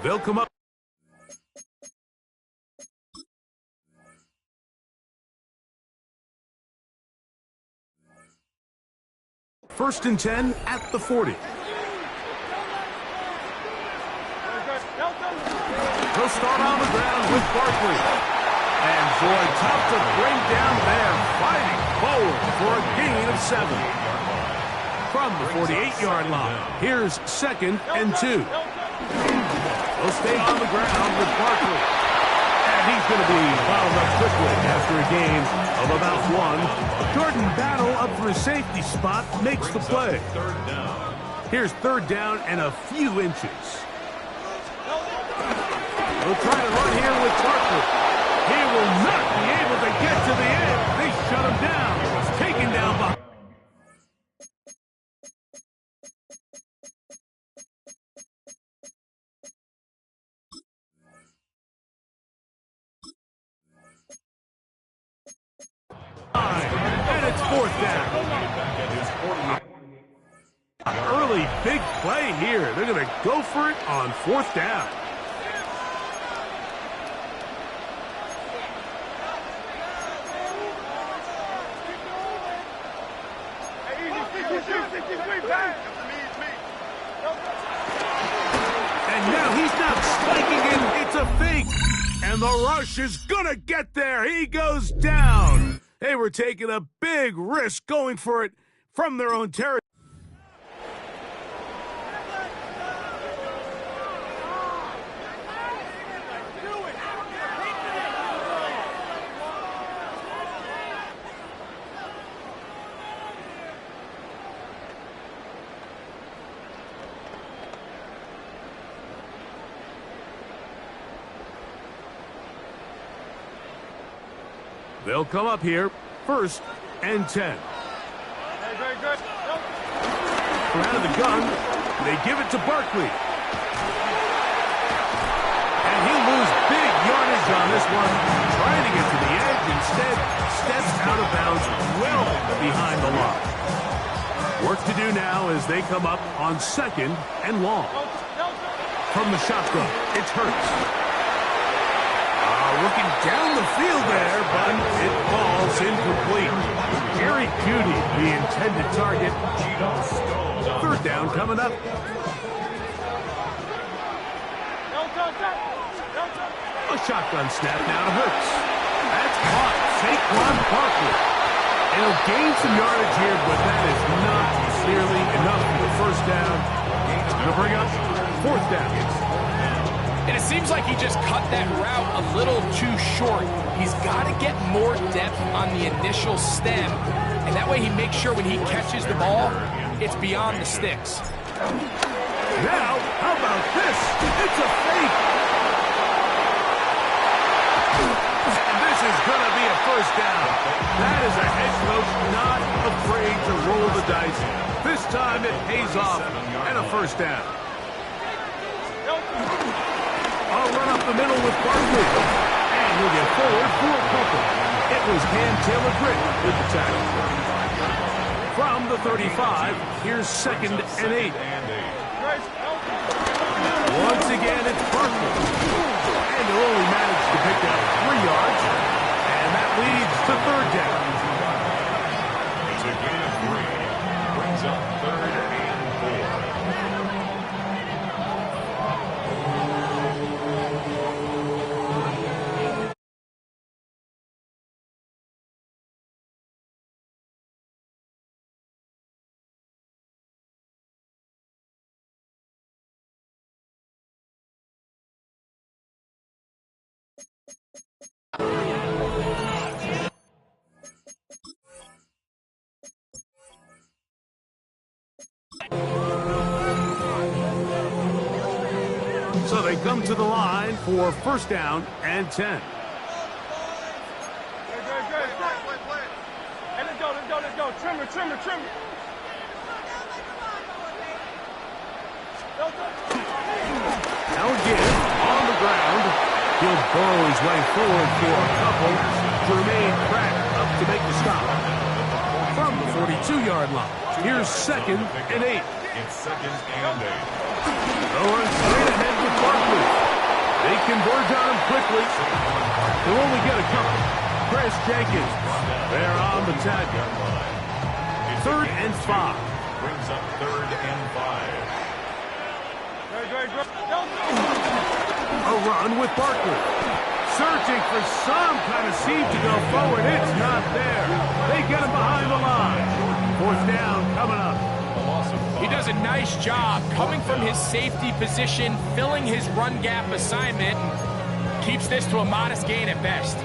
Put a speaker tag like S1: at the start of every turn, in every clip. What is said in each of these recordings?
S1: They'll come up. First and 10 at the 40. He'll start on the ground with Barkley. And boy, tough to bring down there, fighting forward for a gain of 7. From the 48-yard line, here's 2nd and 2. He'll stay on the ground with Barkley. And he's going to be fouled up quickly after a gain of about 1. Jordan Battle up for a safety spot, makes the play. Here's 3rd down and a few inches. We'll try to run here with Barkley. He will not be able to get to the end. They shut him down. He's taken down by... And it's 4th down. Early big play here. They're going to go for it on 4th down. And now he's not spiking it. It's a fake. And the rush is going to get there. He goes down. They were taking a big risk going for it from their own territory. They'll come up here, 1st and 10.
S2: Very good.
S1: Out of the gun, they give it to Barkley. And he'll lose big yardage on this one, trying to get to the edge. Instead, steps out of bounds well behind the line. Work to do now as they come up on 2nd and long. From the shotgun, it's Hurts. Looking down the field there, but it falls incomplete. Jerry Jeudy, the intended target. 3rd down coming up. A shotgun snap now to Hurts. That's caught. Saquon Barkley. And he'll gain some yardage here, but that is not nearly enough for the 1st down. It's going to bring up 4th down.
S3: And it seems like he just cut that route a little too short. He's got to get more depth on the initial stem. And that way he makes sure when he catches the ball, it's beyond the sticks.
S1: Now, how about this? It's a fake. And this is going to be a 1st down. That is a head coach not afraid to roll the dice. This time it pays off and a 1st down. I'll run up the middle with Barkley. And he'll get forward for a couple. It was hand-Taylor Britt with the tackle. From the 35, here's 2nd and 8. Once again, it's Barkley. And he'll only manage to pick up 3 yards. And that leads to 3rd down.
S4: It's a gain of 3. Brings up 3rd and 4.
S1: So they come to the line for 1st down and 10.
S2: Good. Hey, let's go. Trimmer.
S1: Now again, on the ground. He'll burrow his way forward for a couple. Jermaine Pratt up to make the stop. From the 42-yard line, here's 2nd and 8.
S4: It's 2nd and 8.
S1: Going straight ahead with Barkley. They converge on him quickly. They'll only get a couple. Chris Jenkins, they're on the 10. 3rd and 5.
S4: Brings up 3rd and 5.
S1: A run with Barkley. Searching for some kind of seed to go forward. It's not there. They get him behind the line. 4th down coming up.
S3: He does a nice job coming from his safety position, filling his run gap assignment, and keeps this to a modest gain at best.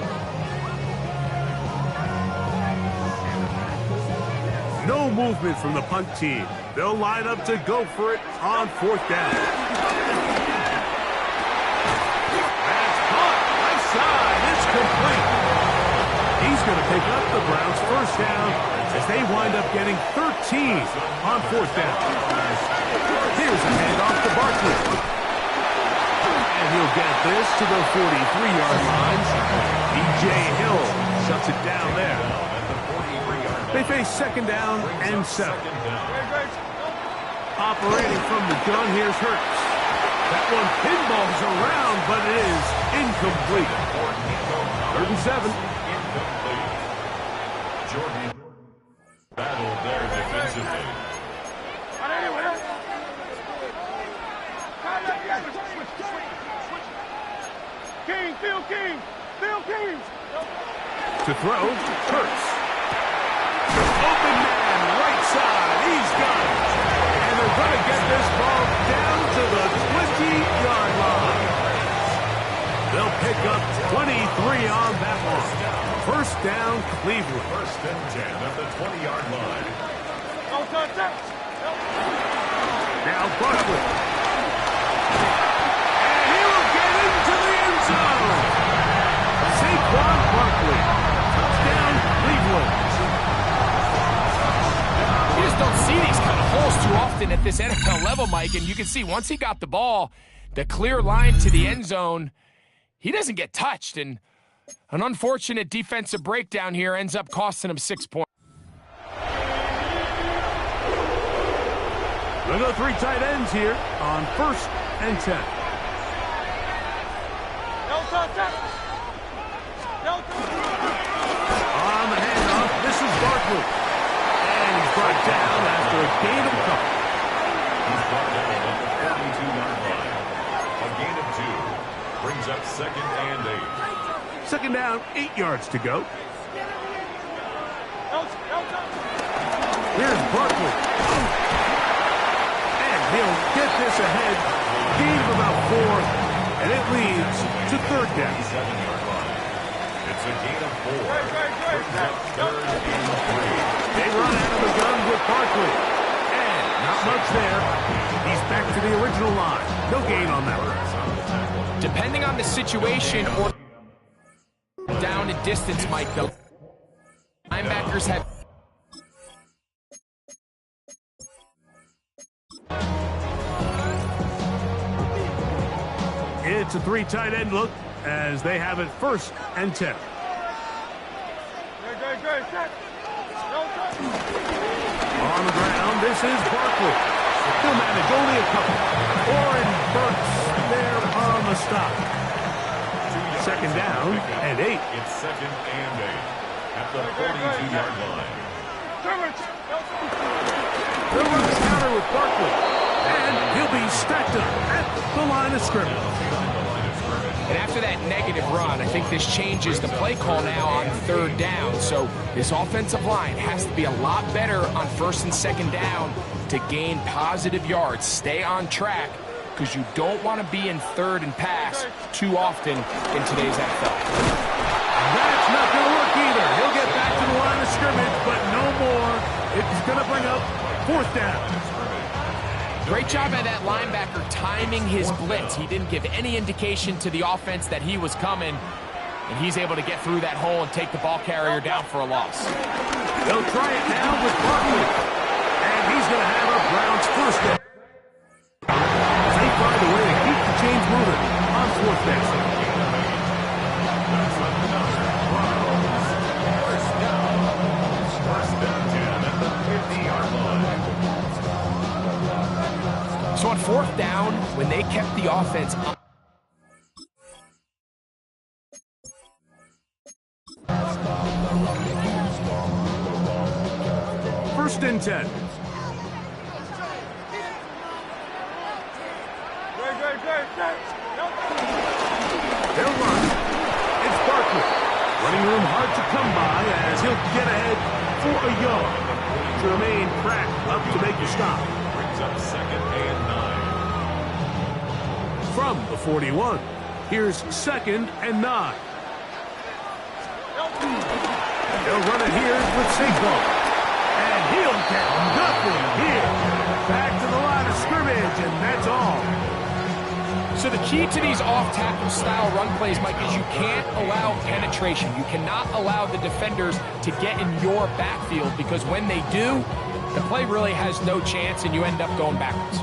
S1: No movement from the punt team. They'll line up to go for it on 4th down. That's caught. Left side. It's complete. He's going to pick up the Browns' 1st down as they wind up getting 13 on 4th down. Here's a handoff to Barkley. And he'll get this to the 43-yard line. E.J. Hill shuts it down there. They face 2nd down and 7. Operating from the gun, here's Hurts. That one pinballs around, but it is incomplete. 3rd and 7.
S4: Jordan battled there defensively.
S2: Phil King.
S1: To throw, Hurts. Open man, right side, he's got it. And they're going to get this ball down to the 20-yard line. They'll pick up 23 on that one. 1st down, Cleveland.
S4: 1st and 10 at the 20-yard line.
S1: Now Barkley. And he will get into the end zone. Saquon Barkley. Touchdown, Cleveland.
S3: You just don't see these kind of holes too often at this NFL level, Mike, and you can see once he got the ball, the clear line to the end zone, he doesn't get touched, and an unfortunate defensive breakdown here ends up costing him 6 points.
S1: They'll go 3 tight ends here on 1st and 10. On the handoff, this is Barkley. And he's brought down after a gain of a couple.
S4: He's brought down at the 32-yard line. A gain of 2. Brings up 2nd and 8.
S1: 2nd down, 8 yards to go. Here's Barkley. And he'll get this ahead. Gain of about 4. And it leads to 3rd down.
S4: 7-yard line. It's a gain of 4. Brings up 3rd and 3.
S1: They run out of the gun with Barkley. And not much there. He's back to the original line. No gain on that one.
S3: Depending on the situation or down in distance, Mike, the linebackers have...
S1: It's a 3 tight end look as they have it 1st and 10. On the ground, this is Barkley. He'll manage only a couple. Oren Burks there on the stop. 2nd down and 8.
S4: It's 2nd and 8 at the 42-yard line.
S1: They'll run the counter with Barkley. And he'll be stacked up at the line of scrimmage.
S3: And after that negative run, I think this changes the play call now on 3rd down. So this offensive line has to be a lot better on 1st and 2nd down to gain positive yards. Stay on track because you don't want to be in 3rd and pass too often in today's NFL.
S1: That's not going to work either. He'll get back to the line of scrimmage, but no more. It's going to bring up 4th down.
S3: Great job by that linebacker timing his blitz. He didn't give any indication to the offense that he was coming, and he's able to get through that hole and take the ball carrier down for a loss.
S1: They'll try it now with Barkley, and he's going to have a Browns 1st down. They find a way to keep the chains moving on 4th down.
S4: First down 10 at the 50-yard line.
S3: So on fourth down, when they kept the offense up.
S1: First and 10. They'll run. It's Barkley. Running room hard to come by as he'll get ahead for a yard. Jermaine Pratt up to make the stop.
S4: Brings up second and 9.
S1: From the 41, here's second and 9. They'll run it here with Saquon. And he'll get nothing here. Back to the line of scrimmage, and that's all.
S3: So the key to these off-tackle style run plays, Mike, is you can't allow penetration. You cannot allow the defenders to get in your backfield, because when they do, the play really has no chance and you end up going backwards.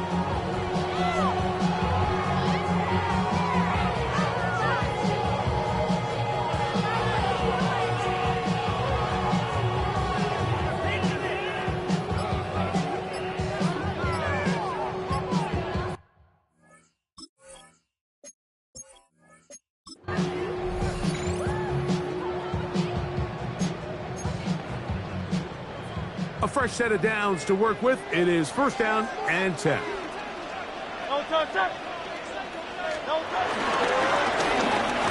S1: A fresh set of downs to work with. It is first down and 10.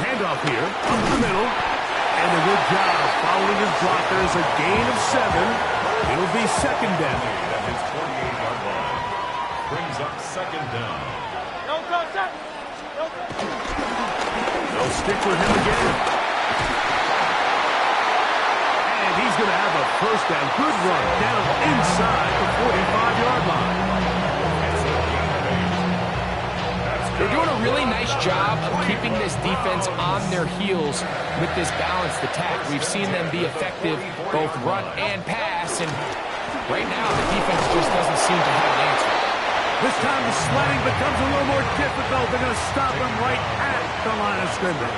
S1: Handoff here, up the middle. And a good job following his blockers. A gain of 7. It'll be second down.
S4: At his 28-yard line. Brings up second down.
S1: They'll stick with him again. He's going to have a first down. Good run down inside the 45-yard line.
S3: They're doing a really nice job of keeping this defense on their heels with this balanced attack. We've seen them be effective both run and pass, and right now the defense just doesn't seem to have an answer.
S1: This time the sledding becomes a little more difficult. They're going to stop him right at the line of scrimmage.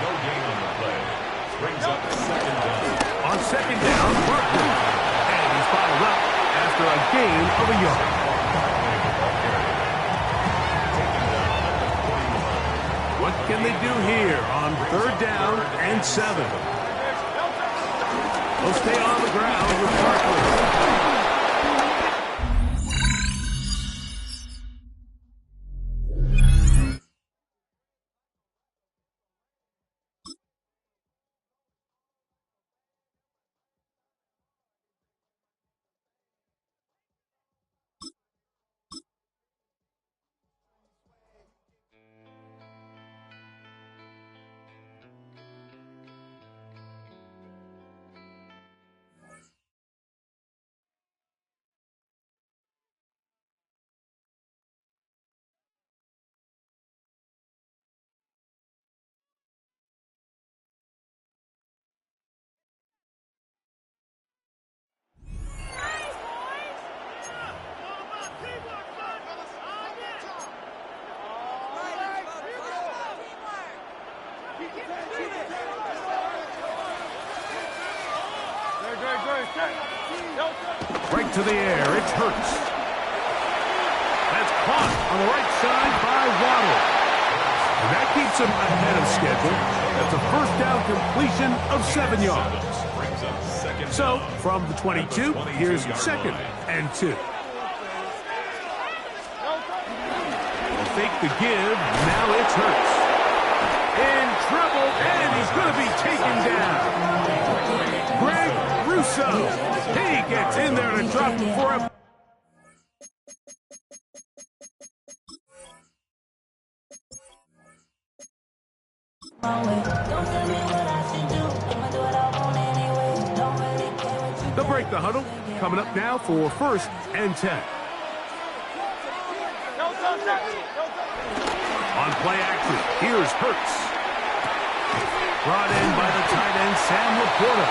S4: No gain on the play. Brings up second down.
S1: On second down, Barkley. And he's followed up after a gain of a yard. What can they do here on third down and 7? They'll stay on the ground with Barkley. Right to the air, it's Hurts. That's caught on the right side by Waddle. And that keeps him ahead of schedule. That's a first down completion of 7 yards. So, from the 22, here's second and 2. They'll fake the give, now it's Hurts. In trouble, and he's going to be taken down. Greg Russo. He gets in there to drop him for a... They'll break the huddle. Coming up now for first and 10. On play action, here's Hurts. Brought in by the tight end, Sam Laporta.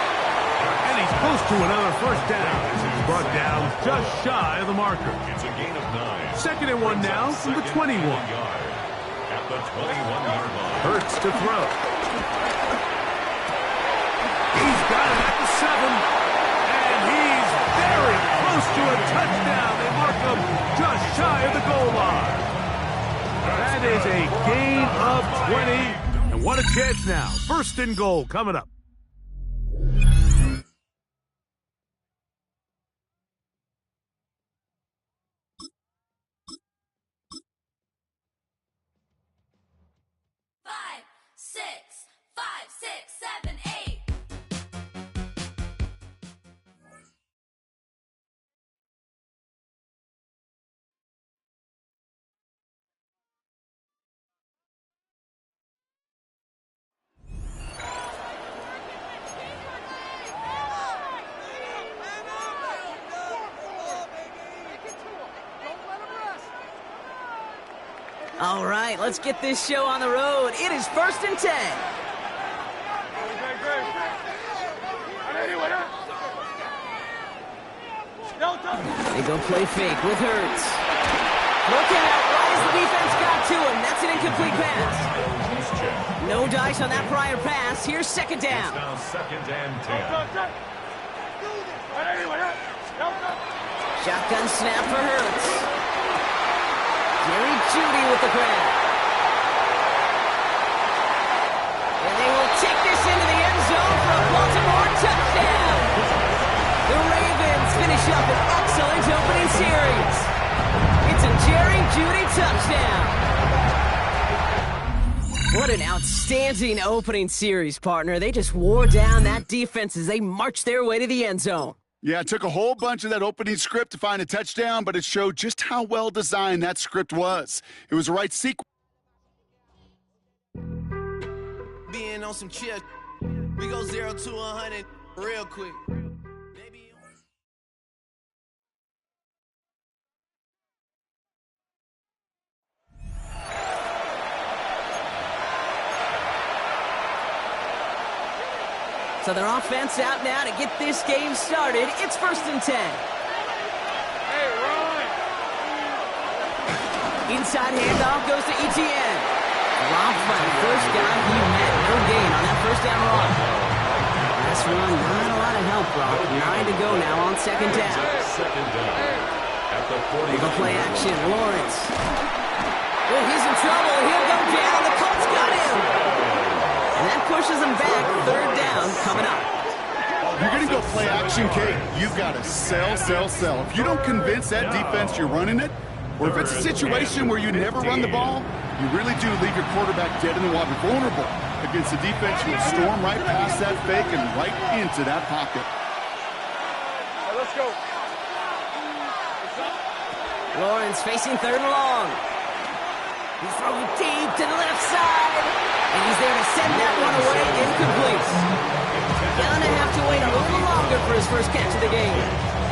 S1: And he's close to another first down. He's brought down just shy of the marker.
S4: It's a gain of 9.
S1: Second and 1 now from the 21.
S4: At the 21-yard line.
S1: Hurts to throw. He's got it at the 7. And he's very close to a touchdown. They mark him just shy of the goal line. chance now. First and goal coming up.
S5: Five, six, seven, eight.
S6: All right, let's get this show on the road. It is 1st and 10. They go play fake with Hurts. Looking out right as the defense got to him. That's an incomplete pass. No dice on that prior pass. Here's second down.
S4: Now second and 10.
S6: Shotgun snap for Hurts. Jerry Jeudy with the grab. And they will take this into the end zone for a Baltimore touchdown. The Ravens finish up an excellent opening series. It's a Jerry Jeudy touchdown. What an outstanding opening series, partner. They just wore down that defense as they marched their way to the end zone.
S7: Yeah, it took a whole bunch of that opening script to find a touchdown, but it showed just how well designed that script was. It was the right sequence.
S8: Being on some chill, we go 0 to 100 real quick.
S6: So their offense out now to get this game started. It's 1st and 10.
S2: Hey, Ron!
S6: Inside handoff goes to ETN. Dropped by the first guy he met. No gain on that first down run. Last run, not a lot of help, Brock. 9 to go now on second down.
S4: Second down. At the 40.
S6: They go play action. Lawrence. Oh, he's in trouble. He'll go down. The Colts got him. And that pushes them back. Third down coming up.
S7: You're going to go play action, Kate. You've got to sell, sell, sell. If you don't convince that defense you're running it, or if it's a situation where you never run the ball, you really do leave your quarterback dead in the water, vulnerable against a defense who will storm right past that fake and right into that pocket.
S2: Right, let's go.
S6: Lawrence facing third and long. He throws deep to the left side. And he's there to send that one away, incomplete. Gonna have to wait a little longer for his first catch of the game.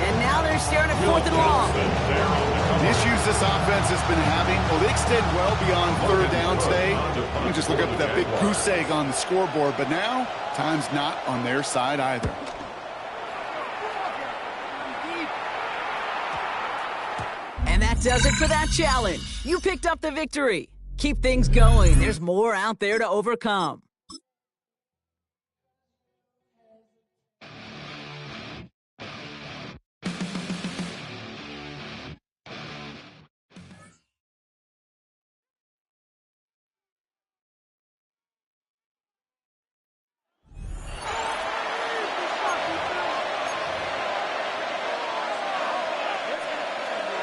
S6: And now they're staring at 4th and long.
S7: The issues this offense has been having, well, they extend well beyond third down today. You can just look up at that big goose egg on the scoreboard, but now time's not on their side either.
S6: And that does it for that challenge. You picked up the victory. Keep things going. There's more out there to overcome.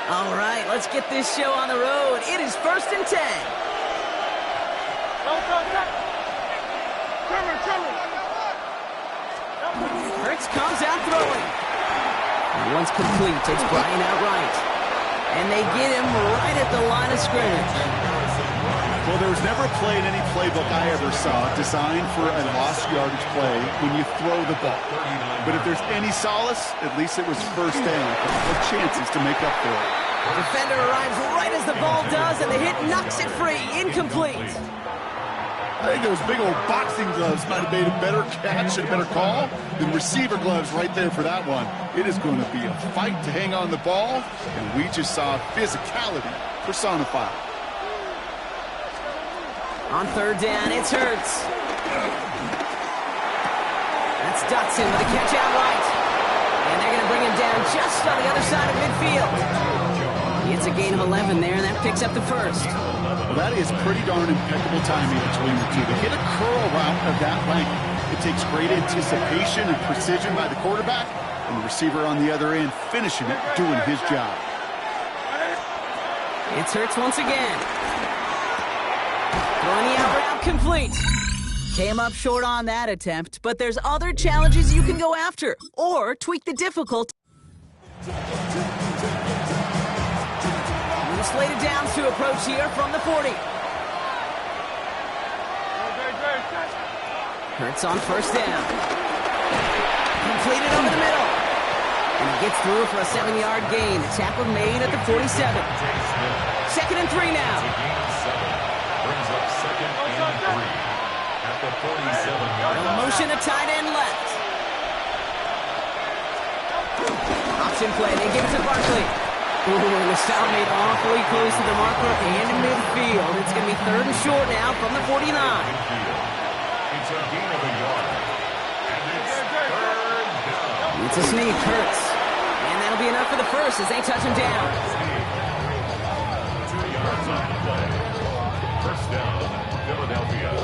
S6: All right, let's get this show on the road. It is 1st and 10. Hurts comes out throwing. Once complete, takes Brian out right. And they get him right at the line of scrimmage.
S7: Well, there was never a play in any playbook I ever saw designed for a lost yardage play when you throw the ball. But if there's any solace, at least it was first down. With chances to make up for it.
S6: The defender arrives right as the ball does, and the hit knocks it free. Incomplete.
S7: I think those big old boxing gloves might have made a better catch and a better call than receiver gloves right there for that one. It is going to be a fight to hang on the ball, and we just saw physicality personified.
S6: On third down, it's Hurts. That's Dotson with a catch out right. And they're going to bring him down just on the other side of midfield. It's a gain of 11 there, and that picks up the first.
S7: Well, that is pretty darn impeccable timing between the two. To hit a curl route of that length, it takes great anticipation and precision by the quarterback, and the receiver on the other end finishing it, doing his job.
S6: It's Hurts once again. Throwing the out route complete. Came up short on that attempt, but there's other challenges you can go after, or tweak the difficulty. Slated downs to approach here from the 40. Hurts on first down. Completed over the middle. And he gets through for a 7-yard gain. The tackle made at the 47. 2nd and 3 now.
S4: Brings up 2nd and 3 at the 47-yard line.
S6: Motion a tight end left. Option play. They give it to Barkley. Ooh, and the stop made awfully close to the marker and in midfield. It's going to be 3rd and short now from the 49.
S4: It's a gain of a yard. And it's 3rd down.
S6: It's a sneak, Hurts. And that'll be enough for the first as they touch him down.
S4: 2 yards on the play. First down, Philadelphia.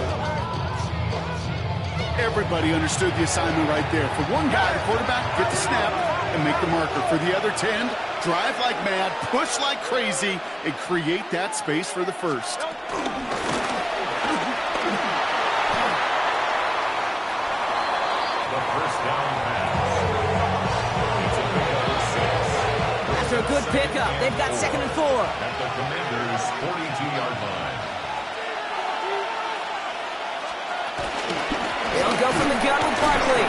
S7: Everybody understood the assignment right there. For one guy, the quarterback, get the snap and make the marker. For the other 10, drive like mad, push like crazy, and create that space for the first.
S4: The first down pass. It's a pickup of 6.
S6: After a good pickup, they've got 2nd and 4.
S4: At the Commanders' 42-yard line.
S6: They'll go from the gun with Barkley.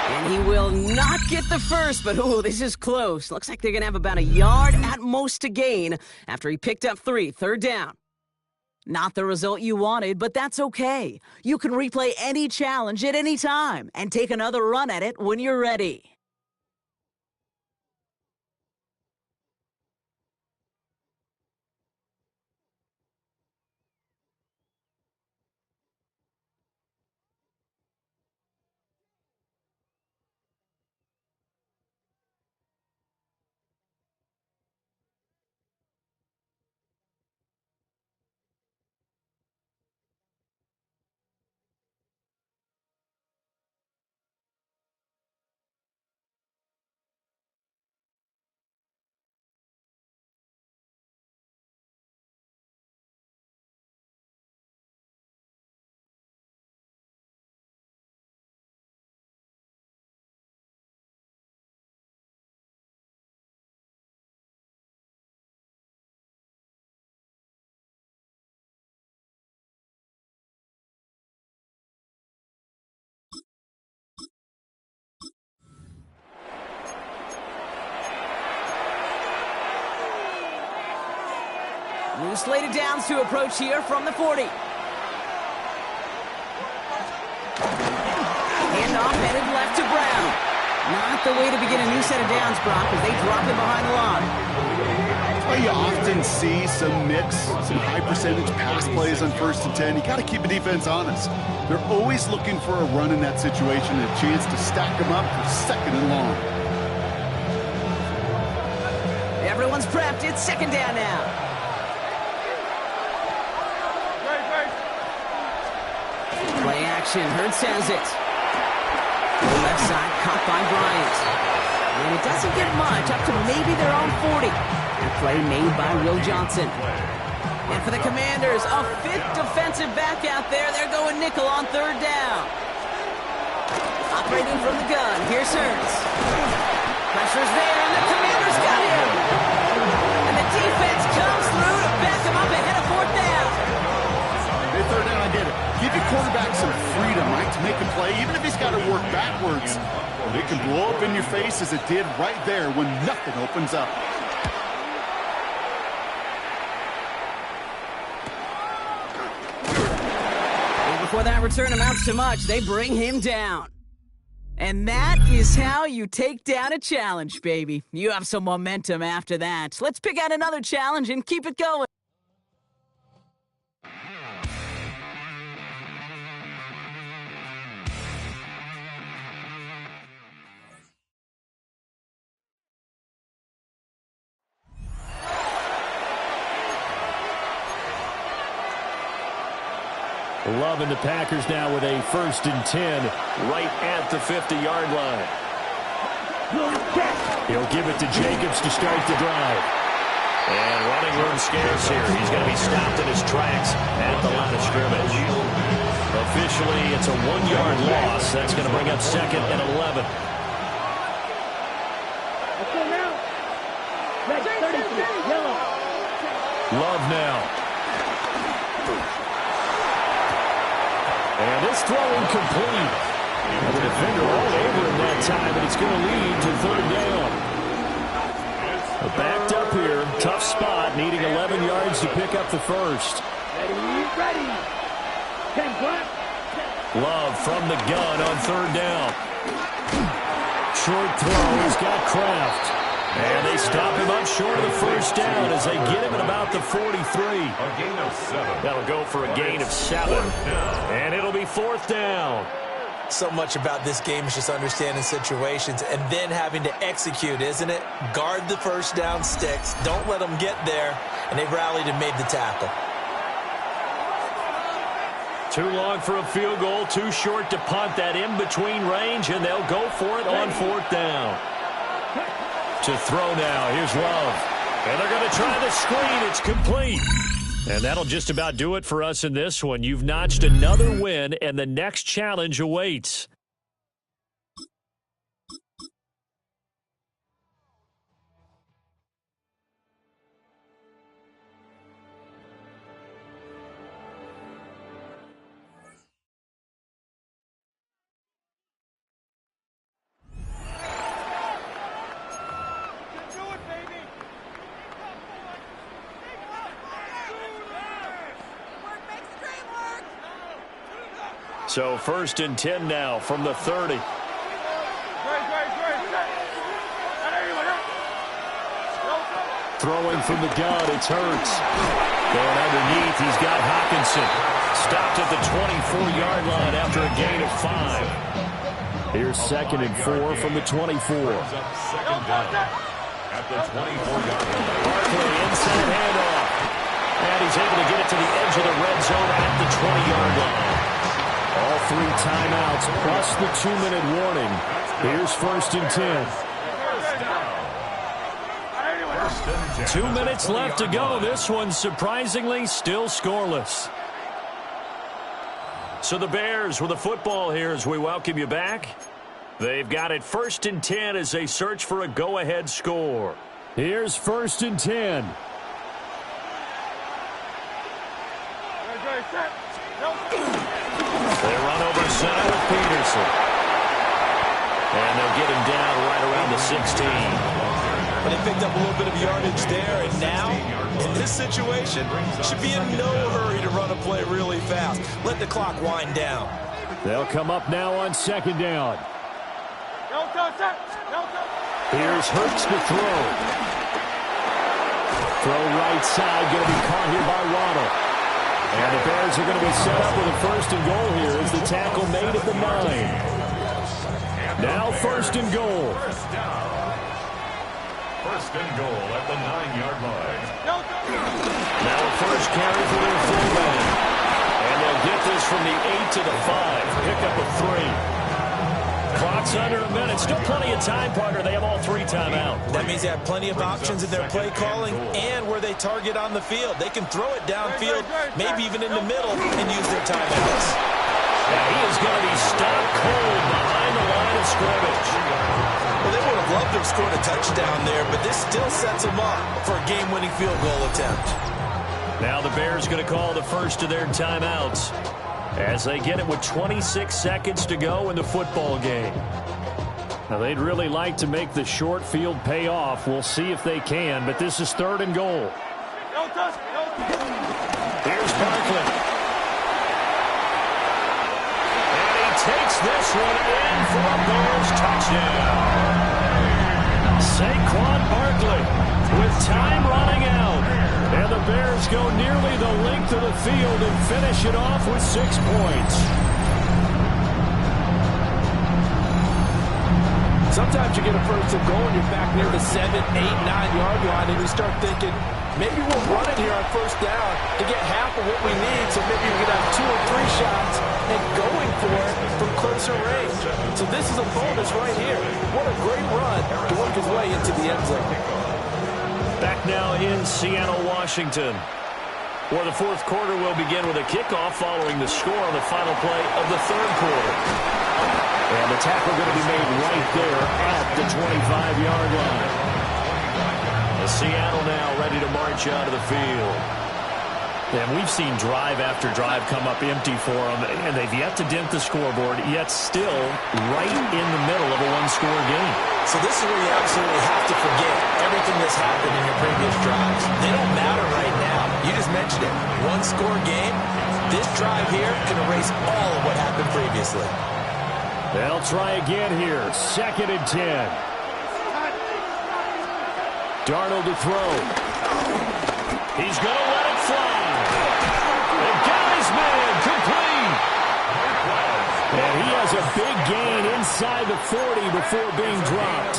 S6: And he will not get the first, but ooh, this is close. Looks like they're going to have about a yard at most to gain after he picked up 3, 3rd down. Not the result you wanted, but that's okay. You can replay any challenge at any time and take another run at it when you're ready. New slated downs to approach here from the 40. Handoff headed left to Brown. Not the way to begin a new set of downs, Brock, as they drop him behind the line.
S7: That's why you often see some mix, some high-percentage pass plays on 1st and 10. You got to keep the defense honest. They're always looking for a run in that situation and a chance to stack them up for 2nd and long.
S6: Everyone's prepped. It's 2nd down now. Play action. Hurts has it. The left side caught by Bryant. And it doesn't get much, up to maybe their own 40. And play made by Will Johnson. And for the Commanders, a 5th defensive back out there. They're going nickel on 3rd down. Operating from the gun. Here's Hurts. Pressure's there, and the Commanders got him. And the defense comes through to back them up ahead of 4th down.
S7: Hey, 3rd down, I get it. Give your quarterback some freedom, right, to make a play, even if he's got to work backwards. It can blow up in your face as it did right there when nothing opens up.
S6: And before that return amounts to much, they bring him down. And that is how you take down a challenge, baby. You have some momentum after that. Let's pick out another challenge and keep it going.
S9: Love and the Packers now with a 1st and 10 right at the 50-yard line. He'll give it to Jacobs to start the drive.
S10: And running room scarce here. He's going to be stopped in his tracks at the line of scrimmage. Officially, it's a 1-yard loss. That's going to bring up 2nd and 11.
S9: Love now. And this throw incomplete. The defender all over him that time, and it's going to lead to 3rd down. Backed up here, tough spot, needing 11 yards to pick up the first.
S2: Ready.
S9: Love from the gun on 3rd down. Short throw, he's got Kraft. And they stop him up short of the 1st down as they get him at about the 43.
S4: A gain of 7.
S10: That'll go for a gain of 7.
S9: And it'll be 4th down.
S11: So much about this game is just understanding situations and then having to execute, isn't it? Guard the 1st down sticks. Don't let them get there. And they rallied and made the tackle.
S9: Too long for a field goal, too short to punt that in-between range, and they'll go for it on 4th down. To throw now, here's Love. And they're going to try the screen. It's complete. And that'll just about do it for us in this one. You've notched another win, and the next challenge awaits. So 1st and 10 now from the 30. Throwing from the gun, it's Hurts. Going underneath, he's got Hawkinson. Stopped at the 24-yard line after a gain of 5. Here's 2nd and 4 from the 24.
S4: Second down at the 24-yard line.
S9: Barkley inside handoff. And he's able to get it to the edge of the red zone at the 20-yard line. All 3 timeouts plus the 2-minute warning. Here's 1st and 10. 2 minutes left to go. This one surprisingly still scoreless. So the Bears with the football here as we welcome you back. They've got it 1st and 10 as they search for a go-ahead score. Here's 1st and 10. They run over center with Peterson. And they'll get him down right around the 16.
S11: But they picked up a little bit of yardage there, and now, in this situation, should be in no hurry to run a play really fast. Let the clock wind down.
S9: They'll come up now on 2nd down. Here's Hurts to throw. Throw right side, going to be caught here by Waddle. And the Bears are going to be set up with a 1st and goal here as the tackle made at the 9. Now 1st and goal.
S4: 1st and goal at the 9-yard line.
S9: Now a first carry for their fullback. And they'll get this from the 8 to the 5. Pick up a 3. Clock's under a minute. Still plenty of time, partner. They have all 3 timeouts.
S11: That means they have plenty of options in their play calling and where they target on the field. They can throw it downfield, maybe even in the middle, and use their timeouts.
S9: And he is going to be stopped cold behind the line of scrimmage.
S11: Well, they would have loved to have scored a touchdown there, but this still sets them up for a game-winning field goal attempt.
S9: Now the Bears going to call the first of their timeouts as they get it with 26 seconds to go in the football game. Now, they'd really like to make the short field pay off. We'll see if they can, but this is 3rd and goal. Here's Barkley. And he takes this one in for a Bears touchdown. Saquon Barkley with time running out. And the Bears go nearly the length of the field and finish it off with 6 points.
S11: Sometimes you get a first and goal and you're back near the 7, 8, 9-yard line, and you start thinking, maybe we'll run it here on first down to get half of what we need, so maybe we can have 2 or 3 shots and going for it from closer range. So this is a bonus right here. What a great run to work his way into the end zone.
S9: Back now in Seattle, Washington, where the fourth quarter will begin with a kickoff following the score on the final play of the third quarter. And the tackle going to be made right there at the 25-yard line. Seattle now ready to march out of the field. And we've seen drive after drive come up empty for them, and they've yet to dent the scoreboard, yet still right in the middle of a one-score game.
S11: So this is where you absolutely have to forget everything that's happened in your previous drives. They don't matter right now. You just mentioned it. One-score game. This drive here can erase all of what happened previously.
S9: They'll try again here. 2nd and 10. Darnold to throw. He's going to let it fly. They got his man complete. And he has a big gain inside the 40 before being dropped.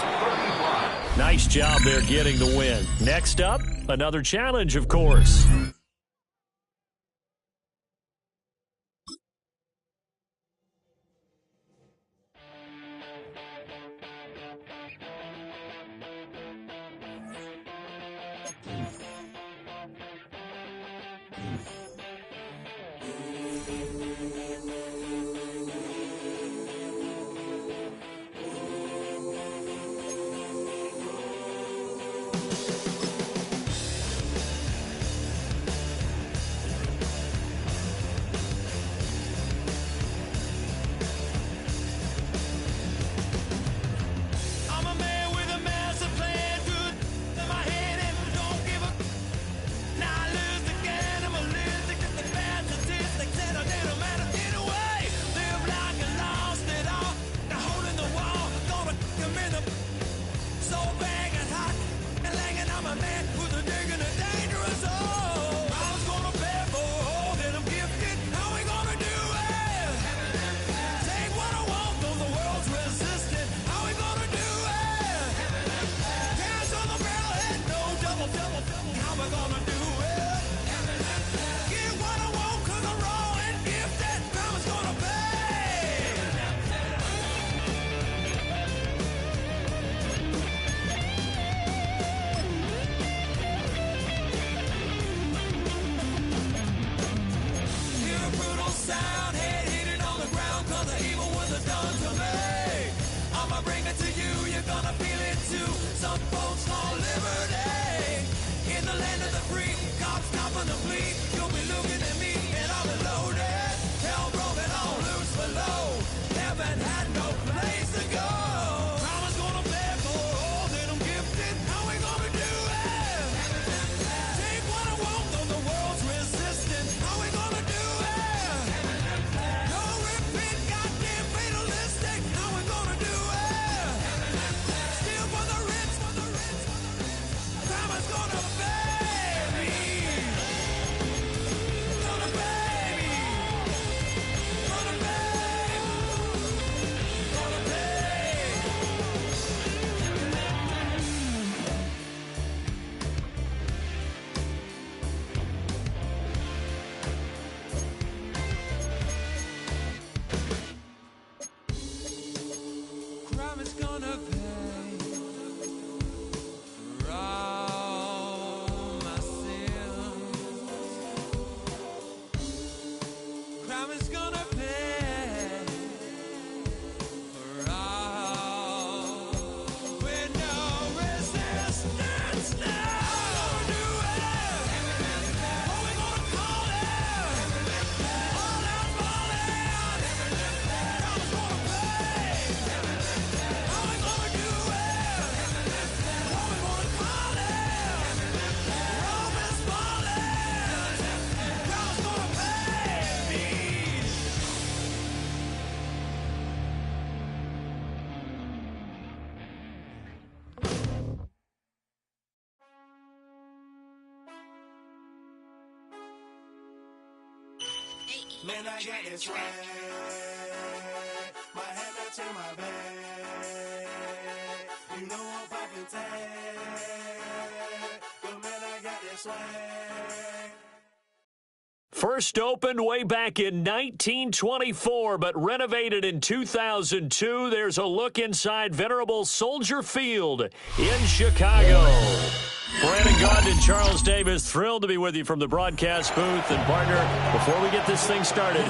S9: Nice job there getting the win. Next up, another challenge, of course.
S8: Man, I got this right. My head up to my bed.
S9: First opened way back in 1924, but renovated in 2002. There's a look inside venerable Soldier Field in Chicago. Brandon Gaudin and Charles Davis, thrilled to be with you from the broadcast booth. And, partner, before we get this thing started,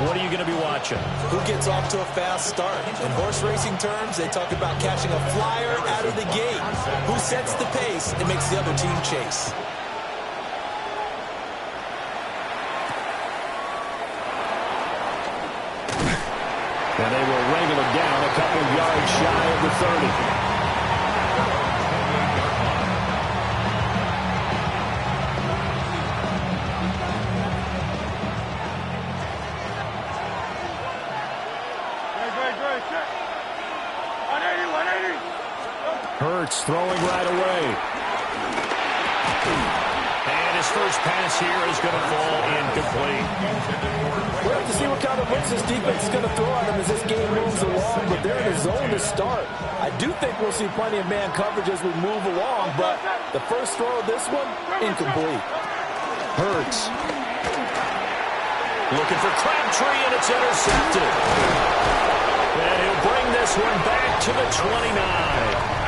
S9: what are you going to be watching?
S11: Who gets off to a fast start? In horse racing terms, they talk about catching a flyer out of the gate. Who sets the pace and makes the other team chase?
S9: And they will wrangle him down a couple yards shy of the 30. Hurts throwing right away. And his first pass here is going to fall incomplete.
S11: We'll have to see what kind of looks this defense is going to throw at him as this game moves along, but they're in a zone to start. I do think we'll see plenty of man coverage as we move along, but the first throw of this one, incomplete.
S9: Hurts. Looking for Crabtree, and it's intercepted. And he'll bring this one back to the 29.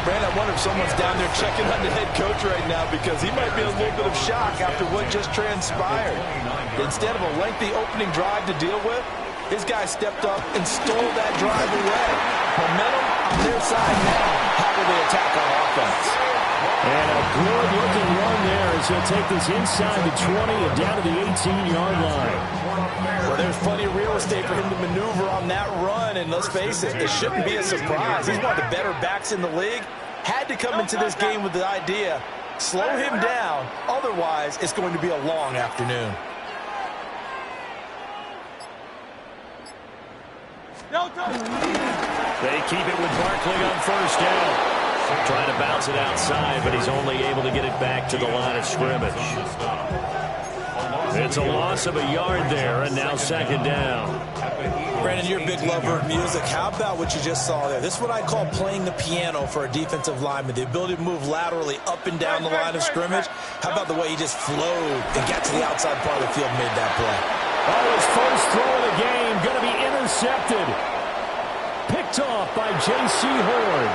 S11: Brandon, I wonder if someone's down there checking on the head coach right now because he might be in a little bit of shock after what just transpired. Instead of a lengthy opening drive to deal with, his guy stepped up and stole that drive away. Momentum on their side now. How will they attack on offense?
S9: And a good-looking run there as he'll take this inside the 20 and down to the 18-yard line.
S11: Well, there's plenty of real estate for him to maneuver on that run, and let's face it, it shouldn't be a surprise. He's one of the better backs in the league. Had to come into this game with the idea, slow him down, otherwise it's going to be a long afternoon.
S9: They keep it with Barkley on first down. Trying to bounce it outside, but he's only able to get it back to the line of scrimmage. It's a loss of a yard there, and now second down.
S11: Brandon, you're a big lover of music. How about what you just saw there? This is what I call playing the piano for a defensive lineman. The ability to move laterally up and down the line of scrimmage. How about the way he just flowed and got to the outside part of the field and made that play?
S9: Oh, his first throw of the game going to be intercepted. Picked off by J.C. Horn.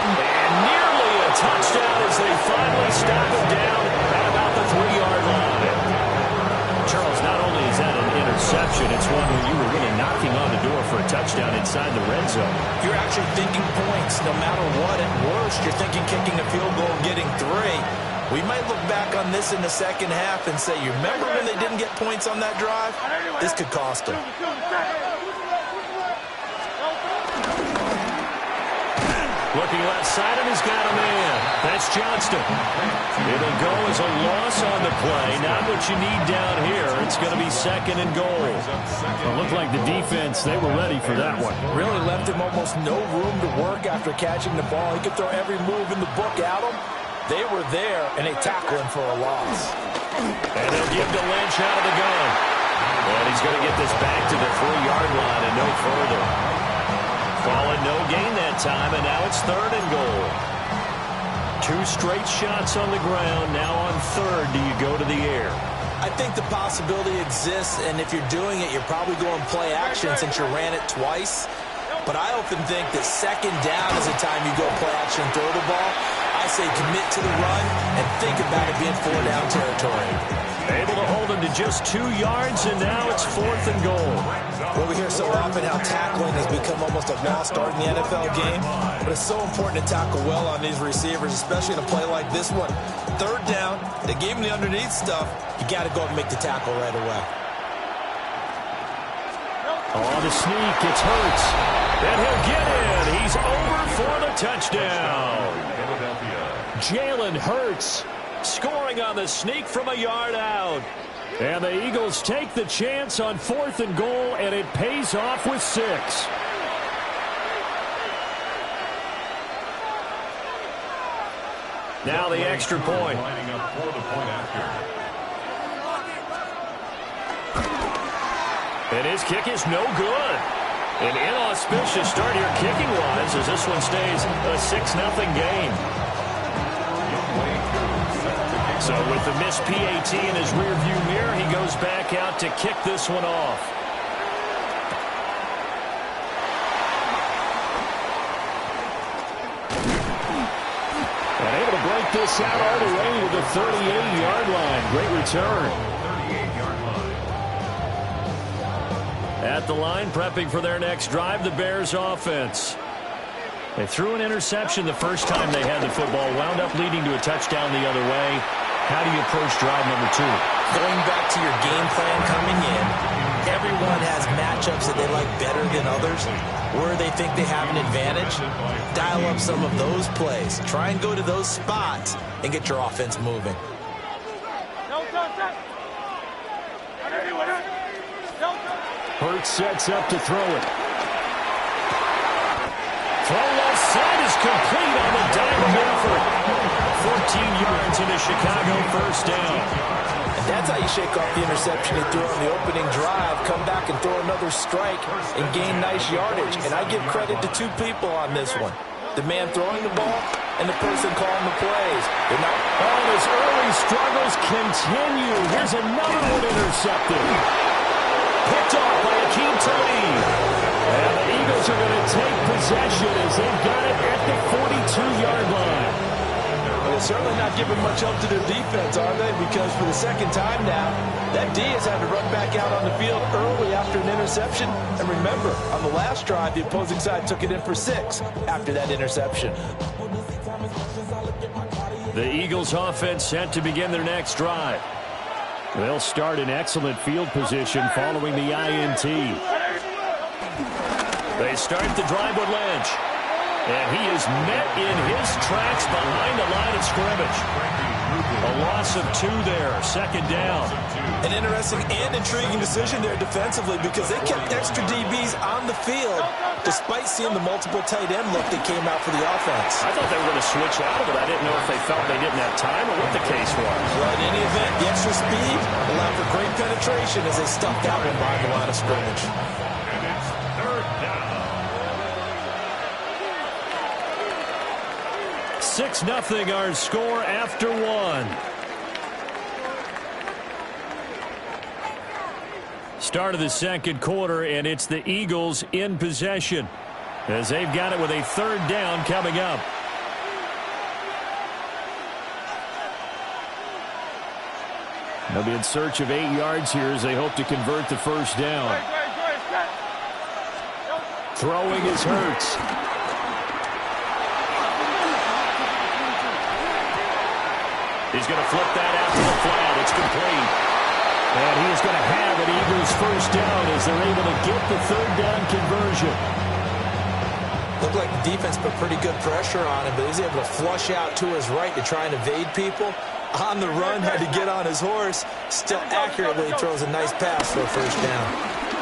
S9: And nearly a touchdown as they finally stop him down at about the 3-yard line. Charles, not only is that an interception, it's one where you were really knocking on the door for a touchdown inside the red zone.
S11: You're actually thinking points no matter what. At worst, you're thinking kicking a field goal and getting 3. We might look back on this in the second half and say, you remember when they didn't get points on that drive? This could cost them.
S9: Looking left side, and he's got a man. That's Johnston. It'll go as a loss on the play. Not what you need down here. It's going to be second and goal. It looked like the defense, they were ready for that one.
S11: Really left him almost no room to work after catching the ball. He could throw every move in the book at him. They were there, and they tackle him for a loss.
S9: And they'll give to Lynch out of the gun. And he's going to get this back to the 3-yard line and no further. Calling no gain that time, and now it's third and goal. 2 straight shots on the ground. Now on third, do you go to the air?
S11: I think the possibility exists, and if you're doing it, you're probably going play action since you ran it twice. But I often think that second down is the time you go play action and throw the ball. I say commit to the run and think about it being 4-down territory.
S9: Able to hold him to just 2 yards, and now it's fourth and goal.
S11: Well, we hear so often how tackling has become almost a lost art in the NFL game, but it's so important to tackle well on these receivers, especially in a play like this one. Third down, they gave him the underneath stuff. You got to go and make the tackle right away.
S9: On the sneak, it's Hurts. And he'll get in. He's over for the touchdown. Jalen Hurts scoring on the sneak from a yard out. And the Eagles take the chance on fourth and goal, and it pays off with 6. Now the extra point. And his kick is no good. An inauspicious start here kicking-wise as this one stays a 6-0 game. So with the missed PAT in his rearview mirror, he goes back out to kick this one off. And able to break this out all the way to the 38-yard line. Great return.
S4: 38-yard line.
S9: At the line, prepping for their next drive, the Bears offense. They threw an interception the first time they had the football, wound up leading to a touchdown the other way. How do you approach drive number 2?
S11: Going back to your game plan coming in, everyone has matchups that they like better than others, where they think they have an advantage. Dial up some of those plays. Try and go to those spots and get your offense moving.
S9: Hurts sets up to throw it. Throw left side is complete on the diamond effort. 14 yards into Chicago, first down.
S11: And that's how you shake off the interception he threw on the opening drive, come back and throw another strike and gain nice yardage. And I give credit to 2 people on this one. The man throwing the ball and the person calling the plays. They're not.
S9: Oh, his early struggles continue. Here's another one intercepted. Picked off by Akeem Talib. And the Eagles are going to take possession as they've got it at the 42-yard line.
S11: They're certainly not giving much help to their defense, are they? Because for the second time now, that D has had to run back out on the field early after an interception. And remember, on the last drive, the opposing side took it in for 6 after that interception.
S9: The Eagles offense set to begin their next drive. They'll start in excellent field position following the INT. They start the drive with Lynch. And he is met in his tracks behind the line of scrimmage. A loss of 2 there, second down.
S11: An interesting and intriguing decision there defensively because they kept extra DBs on the field despite seeing the multiple tight end look that came out for the offense.
S9: I thought they were going to switch out of it. I didn't know if they felt they didn't have time or what the case was.
S11: Well, in any event, the extra speed allowed for great penetration as they stuffed that one behind the line of scrimmage.
S9: 6-0 our score after 1. Start of the second quarter, and it's the Eagles in possession as they've got it with a 3rd down coming up. They'll be in search of 8 yards here as they hope to convert the first down. Throwing is Hurts. He's going to flip that out to the flat. It's complete. And he is going to have an Eagles first down as they're able to get the 3rd down conversion.
S11: Looked like the defense put pretty good pressure on him, but he's able to flush out to his right to try and evade people. On the run, had to get on his horse. Still accurately throws a nice pass for a first down.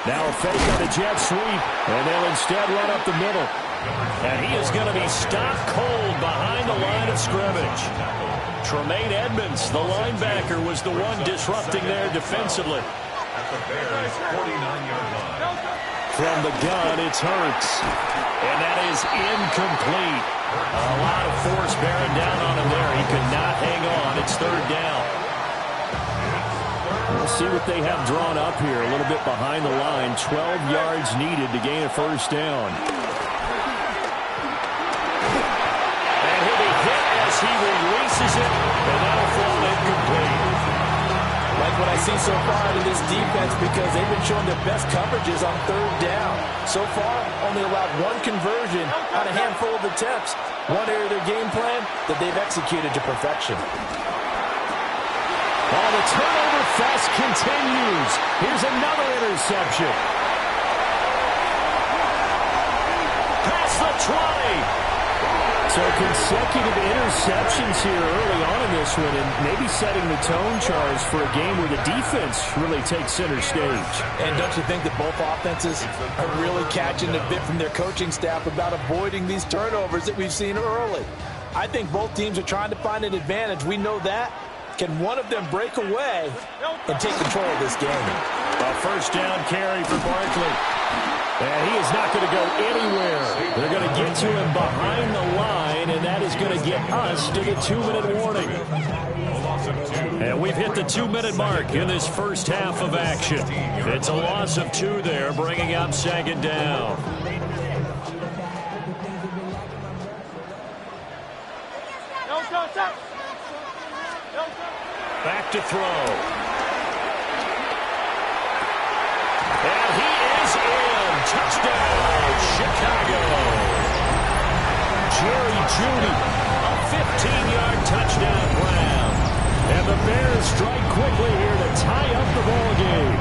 S9: Now a fake on a jet sweep, and they'll instead run up the middle. And he is going to be stopped cold behind the line of scrimmage. Tremaine Edmonds, the linebacker, was the one disrupting there defensively.
S4: At the Bears' 49-yard line.
S9: From the gun, it's Hurts. And that is incomplete. A lot of force bearing down on him there. He could not hang on. It's 3rd down. We'll see what they have drawn up here. A little bit behind the line. 12 yards needed to gain a first down. And he'll be hit as he releases it. And that'll fall incomplete.
S11: Like what I see so far out of this defense because they've been showing their best coverages on 3rd down. So far, only allowed 1 conversion on a handful of attempts. One area of their game plan that they've executed to perfection.
S9: Oh, the turnover fest continues. Here's another interception. Past the 20. So consecutive interceptions here early on in this one, and maybe setting the tone, Charles, for a game where the defense really takes center stage.
S11: And don't you think that both offenses are really catching the bit from their coaching staff about avoiding these turnovers that we've seen early? I think both teams are trying to find an advantage. We know that. Can one of them break away and take control of this game?
S9: A first down carry for Barkley. And he is not going to go anywhere. They're going to get to him behind the line, and that is going to get us to the 2-minute warning. And we've hit the 2-minute mark in this first half of action. It's a loss of 2 there, bringing up second down. Back to throw. And he is in. Touchdown, Chicago. Jerry Jeudy, a 15-yard touchdown grab. And the Bears strike quickly here to tie up the ball game.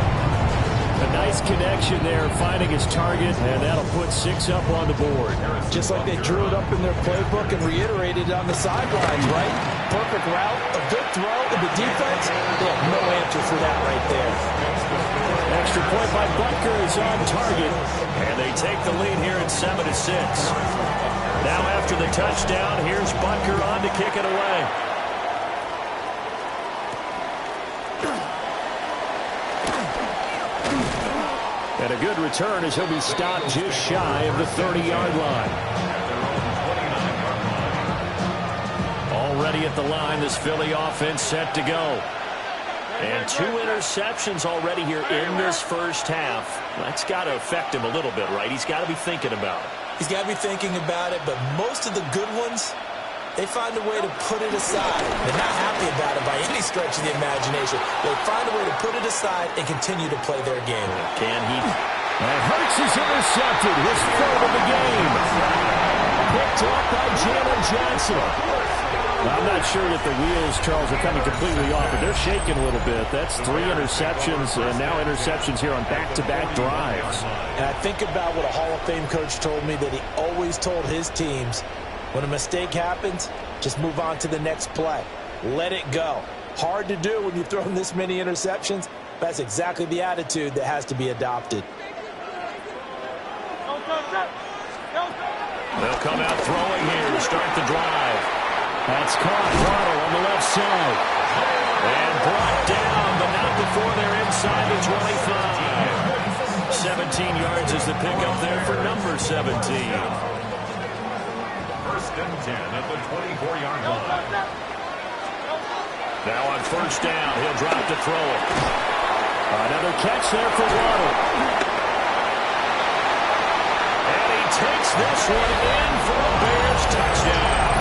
S9: A nice connection there, finding his target, and that'll put 6 up on the board.
S11: Just like they drew it up in their playbook and reiterated it on the sidelines, right? Perfect route, a good throw, and the defense, they have no answer for that right there.
S9: Extra point by Butker is on target, and they take the lead here at 7-6. Now after the touchdown, here's Butker on to kick it away. And a good return as he'll be stopped just shy of the 30-yard line. Already at the line, this Philly offense set to go. And 2 interceptions already here in this first half. That's got to affect him a little bit, right? He's got to be thinking about it.
S11: He's got to be thinking about it, but most of the good ones, they find a way to put it aside. They're not happy about it by any stretch of the imagination. They find a way to put it aside and continue to play their game.
S9: Can he? And Hurts is intercepted. His 3rd of the game. Picked up by Jalen Johnson. I'm not sure that the wheels, Charles, are coming completely off, but they're shaking a little bit. That's 3 interceptions, and now interceptions here on back-to-back drives.
S11: And I think about what a Hall of Fame coach told me, that he always told his teams, when a mistake happens, just move on to the next play. Let it go. Hard to do when you've thrown this many interceptions. That's exactly the attitude that has to be adopted.
S9: They'll come out throwing here to start the drive. That's caught. Waddle on the left side. And brought down, but not before they're inside the 25. 17 yards is the pickup there for number 17.
S4: First and 10 at the 24-yard line.
S9: Now on first down, he'll drop to throw it. Another catch there for Waddle. And he takes this one in for a Bears touchdown.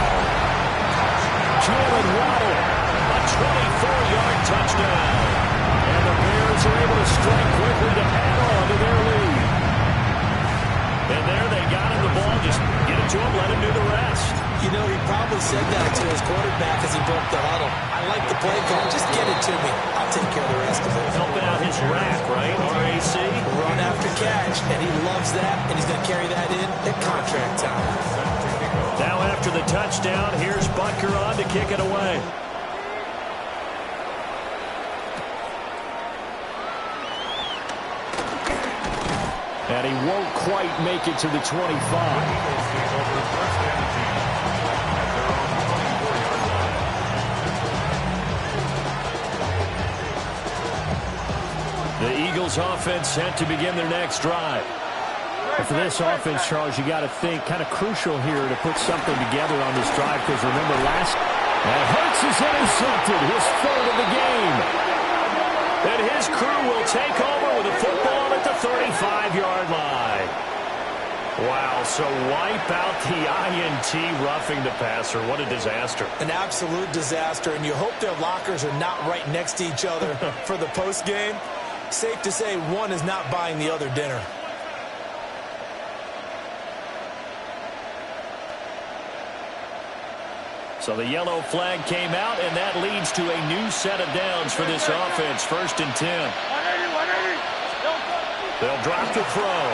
S9: Jalen Waddle, a 24-yard touchdown. And the Bears are able to strike quickly to add on to their lead. And there they got him the ball. Just get it to him, let him do the rest.
S11: You know, he probably said that to his quarterback as he broke the huddle. I like the play call. Just get it to me. I'll take care of the rest of it.
S9: Helping out his rack, right? RAC.
S11: Run after catch, and he loves that, and he's going to carry that in at contract time.
S9: Now after the touchdown, here's Butker on to kick it away. And he won't quite make it to the 25. The Eagles offense set to begin their next drive. And for this offense, Charles, you got to think kind of crucial here to put something together on this drive, because remember last, and Hurts is intercepted, his 3rd of the game. And his crew will take over with a football at the 35-yard line. Wow, so wipe out the INT roughing the passer. What a disaster.
S11: An absolute disaster, and you hope their lockers are not right next to each other for the postgame. Safe to say one is not buying the other dinner.
S9: So the yellow flag came out, and that leads to a new set of downs for this offense. 1st and 10. They'll drop the throw.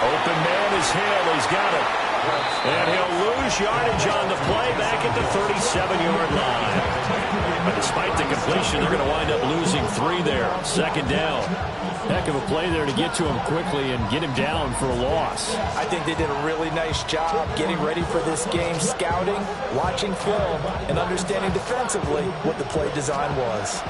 S9: Open man is Hill. He's got it. And he'll lose yardage on the play back at the 37-yard line. But despite the completion, they're going to wind up losing 3 there. 2nd down. Heck of a play there to get to him quickly and get him down for a loss.
S11: I think they did a really nice job getting ready for this game, scouting, watching film, and understanding defensively what the play design was.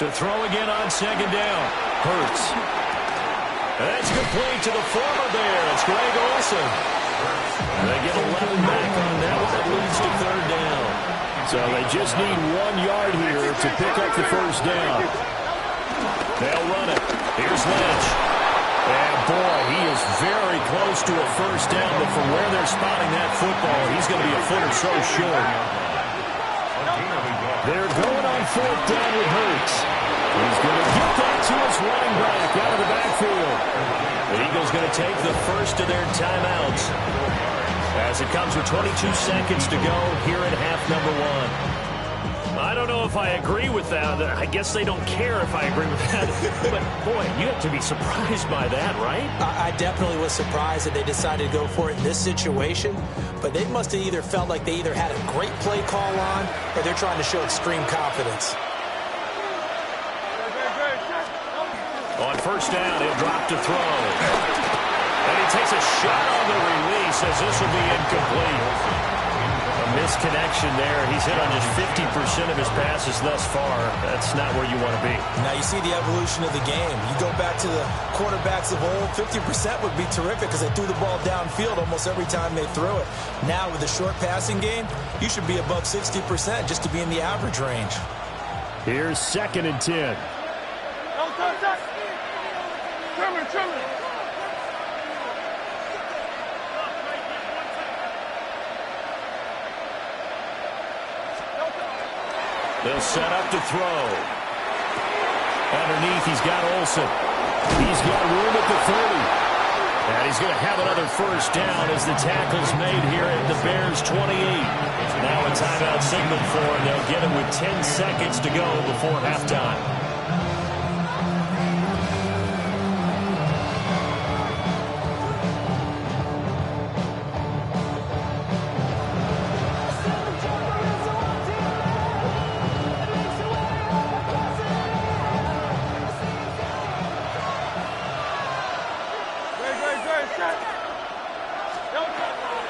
S9: To throw again on second down. Hurts. That's complete to the former Bear. It's Greg Olsen. And they get 11 back on that one. That leads to third down. So they just need 1 yard here to pick up the first down. They'll run it. Here's Lynch. And boy, he is very close to a first down, but from where they're spotting that football, he's going to be a foot or so short. They're going on fourth down with Hurts. He's going to get that to his running back out of the backfield. The Eagles going to take the first of their timeouts as it comes with 22 seconds to go here in half number 1.
S10: I don't know if I agree with that. I guess they don't care if I agree with that. But, boy, you have to be surprised by that, right?
S11: I definitely was surprised that they decided to go for it in this situation. But they must have either felt like they either had a great play call on or they're trying to show extreme confidence.
S10: On first down, he'll drop to throw. And he takes a shot on the release as this will be incomplete. A misconnection there. He's hit on just 50% of his passes thus far. That's not where you want to be.
S11: Now you see the evolution of the game. You go back to the quarterbacks of old, 50% would be terrific because they threw the ball downfield almost every time they threw it. Now with the short passing game, you should be above 60% just to be in the average range.
S9: Here's 2nd and 10.
S2: Trimmer.
S10: They'll set up to throw. Underneath, he's got Olsen.
S9: He's got room at the 30. And he's going to have another first down as the tackle's made here at the Bears' 28.
S10: Now a timeout signal for him. They'll get him with 10 seconds to go before halftime.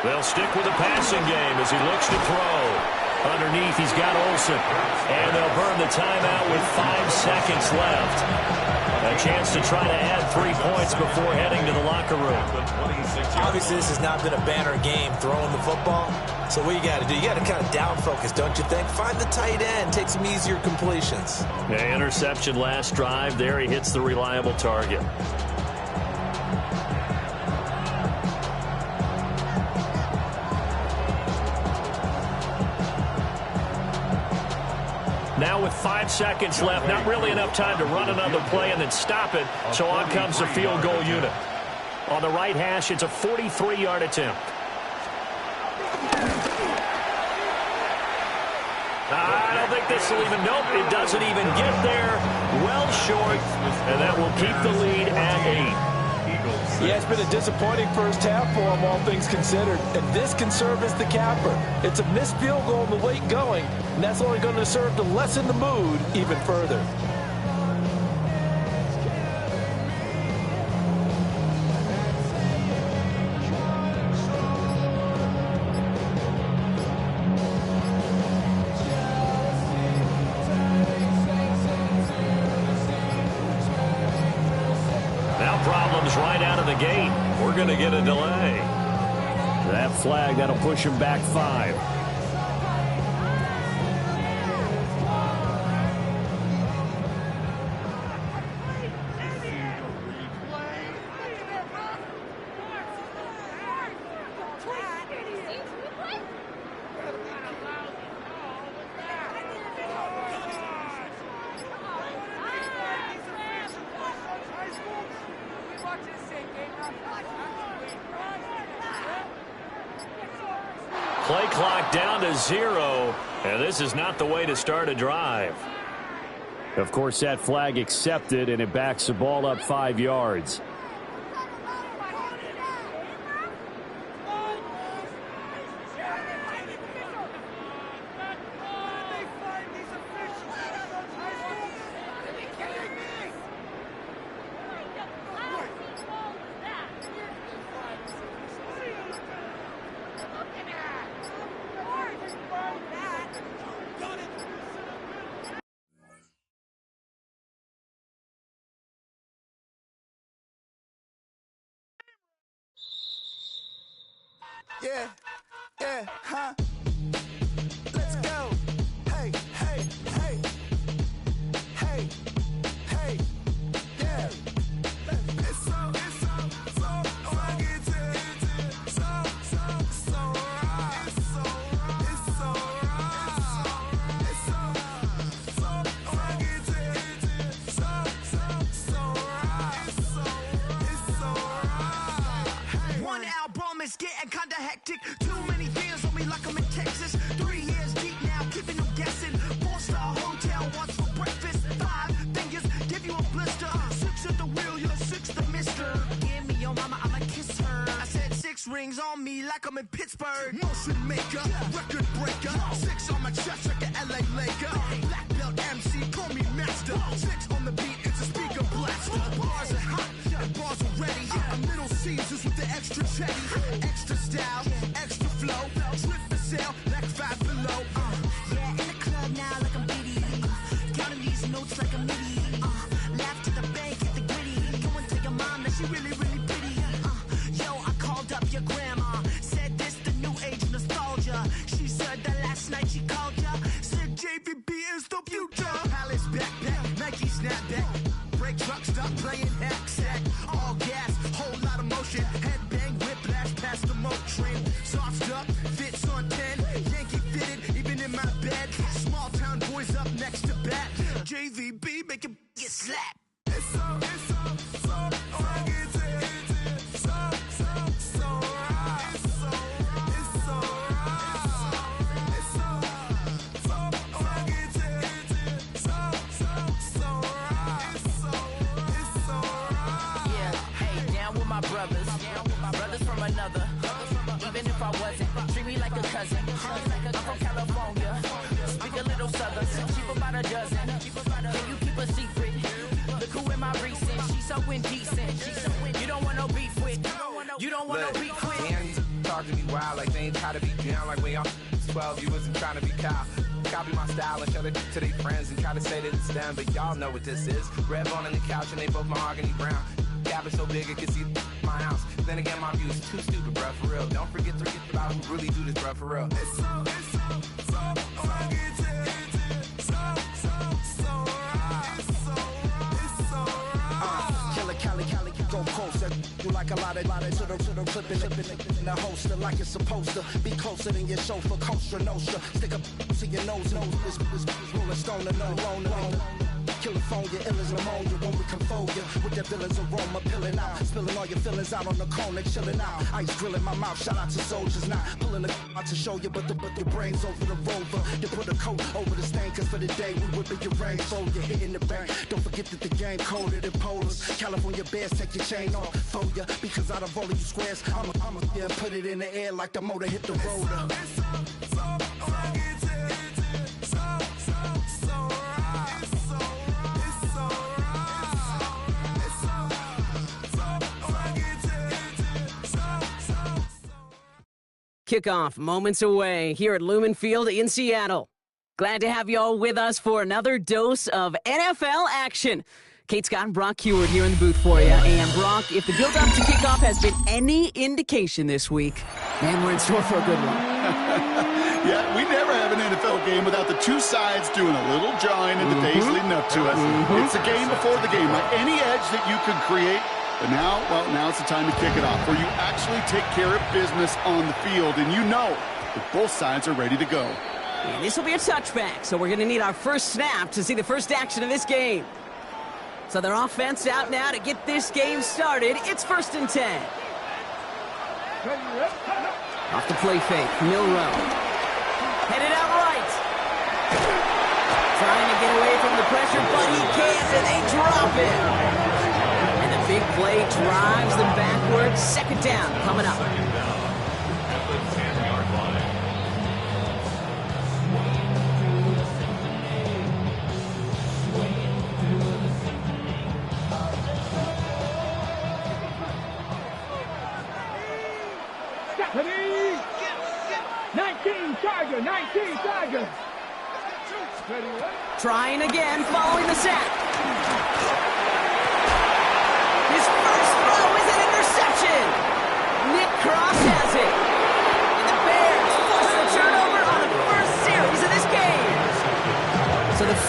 S10: They'll stick with the passing game as he looks to throw. Underneath, he's got Olsen. And they'll burn the timeout with 5 seconds left. A chance to try to add 3 points before heading to the locker room.
S11: Obviously, this has not been a banner game throwing the football. So what you got to do, you got to kind of down focus, don't you think? Find the tight end, take some easier completions.
S10: Yeah, interception last drive. There he hits the reliable target. Now with 5 seconds left, not really enough time to run another play and then stop it, so on comes the field goal unit. On the right hash, it's a 43-yard attempt. I don't think this will even, nope, it doesn't even get there. Well short, and that will keep the lead at 8.
S11: Yeah, it's been a disappointing first half for him, all things considered. And this can serve as the capper. It's a missed field goal in the late going, and that's only going to serve to lessen the mood even further.
S10: Right out of the gate. We're going to get a delay.
S9: That flag, that'll push him back 5.
S10: Play clock down to 0, and this is not the way to start a drive.
S9: Of course, that flag accepted, and it backs the ball up 5 yards.
S8: Yeah, yeah, huh? Let's go. Hey, hey, hey. Hey, hey, yeah. It's so fucking so right. It's so right. One album is getting kinda hectic. Too many fans on me like I'm in Texas. 3 years deep now, keeping them guessing. 4-star hotel, what's for breakfast? 5 fingers, give you a blister. 6 at the wheel, you're 6 the mister. Give me your mama, I'ma kiss her. I said 6 rings on me like I'm in Pittsburgh. Motion maker, record breaker. 6 on my chest like an LA Laker. Black belt MC, call me master. 6 on the beat, it's a speaker blaster. Bars are hot, and bars are ready. A Middle Caesars with the extra chetty. Extra style, extra flow. Drip for sale, like 5 below. Yeah, in the club now like I'm Diddy. Counting these notes like a MIDI. Laugh to the bank, hit the gritty. Go and tell your mom that she really, really pretty. Yo, I called up your grandma. Said this the new age nostalgia. She said that last night she called ya. Said JVB is the future. Palace backpack, Nike snapback. Break truck, stop playing hack sack. All gas, whole lot of motion. Headbang, whiplash, past the moat train. Sauced up, fits on 10. Yankee fitted, even in my bed. Small town boys up next to bat. JVB, make it get slapped. It's so fucking so right. It's so right. It's so fucking so right.
S6: Yeah, hey, down with my brothers. Brothers from another. Even if I wasn't, treat me like a cousin. I'm from California. Speak a little southern. Cheap about a dozen. Can you keep a secret? Look who in my recent. She's so indecent. You don't want no beef with. You don't want no beef with.
S12: Damn, you talk to me wild like they ain't try to be down like when y'all 12. You wasn't trying to be Kyle. Copy my style and show it to their friends and try to say that it's them, but y'all know what this is. Red bone on the couch and they both mahogany brown. Gap is so big it can see my house. Then again, my view is too stupid, bruh, for real. Don't forget about who really do this, bruh, for real.
S8: It's so fucking so right. It's so right.
S13: Killer Cali, go close. You like a lot of to the clipping in the holster like it's supposed to be closer than your chauffeur, Costa Nostra. Stick up to your nose and this rolling stone and alone. California, ill as pneumonia when we confold you with the villain's aroma, pilling out, spilling all your feelings out on the corner, chilling out. Ice grilling my mouth, shout out to soldiers, not pulling the out to show you, but your brains over the rover. You put a coat over the stain, cause for the day we whipping your rain, so you're hitting the bank. Don't forget that the game colder than polars. California bears, take your chain off for ya, because out of all of you squares, I'ma yeah, put it in the air like the motor hit the roller.
S6: Kickoff moments away here at Lumen Field in Seattle. Glad to have you all with us for another dose of NFL action. Kate Scott and Brock Heward here in the booth for you. And Brock, if the build-up to kickoff has been any indication this week, man, we're in store for a good one.
S7: Yeah, we never have an NFL game without the two sides doing a little jawing in the days leading up to it. It's a game before the game, like any edge that you could create. But now, well, now's the time to kick it off, where you actually take care of business on the field, and you know that both sides are ready to go.
S6: And this will be a touchback, so we're going to need our first snap to see the first action of this game. So their offense out now to get this game started. It's 1st and 10. Off the play fake, Milrow. Headed out right. Trying to get away from the pressure, but he can't, and they drop it. And the big play drives them backwards. 2nd down coming up.
S2: Ready? 19 Tiger, 19 Tiger.
S6: Trying again, following the sack. His first throw is an interception. Nick Cross has it.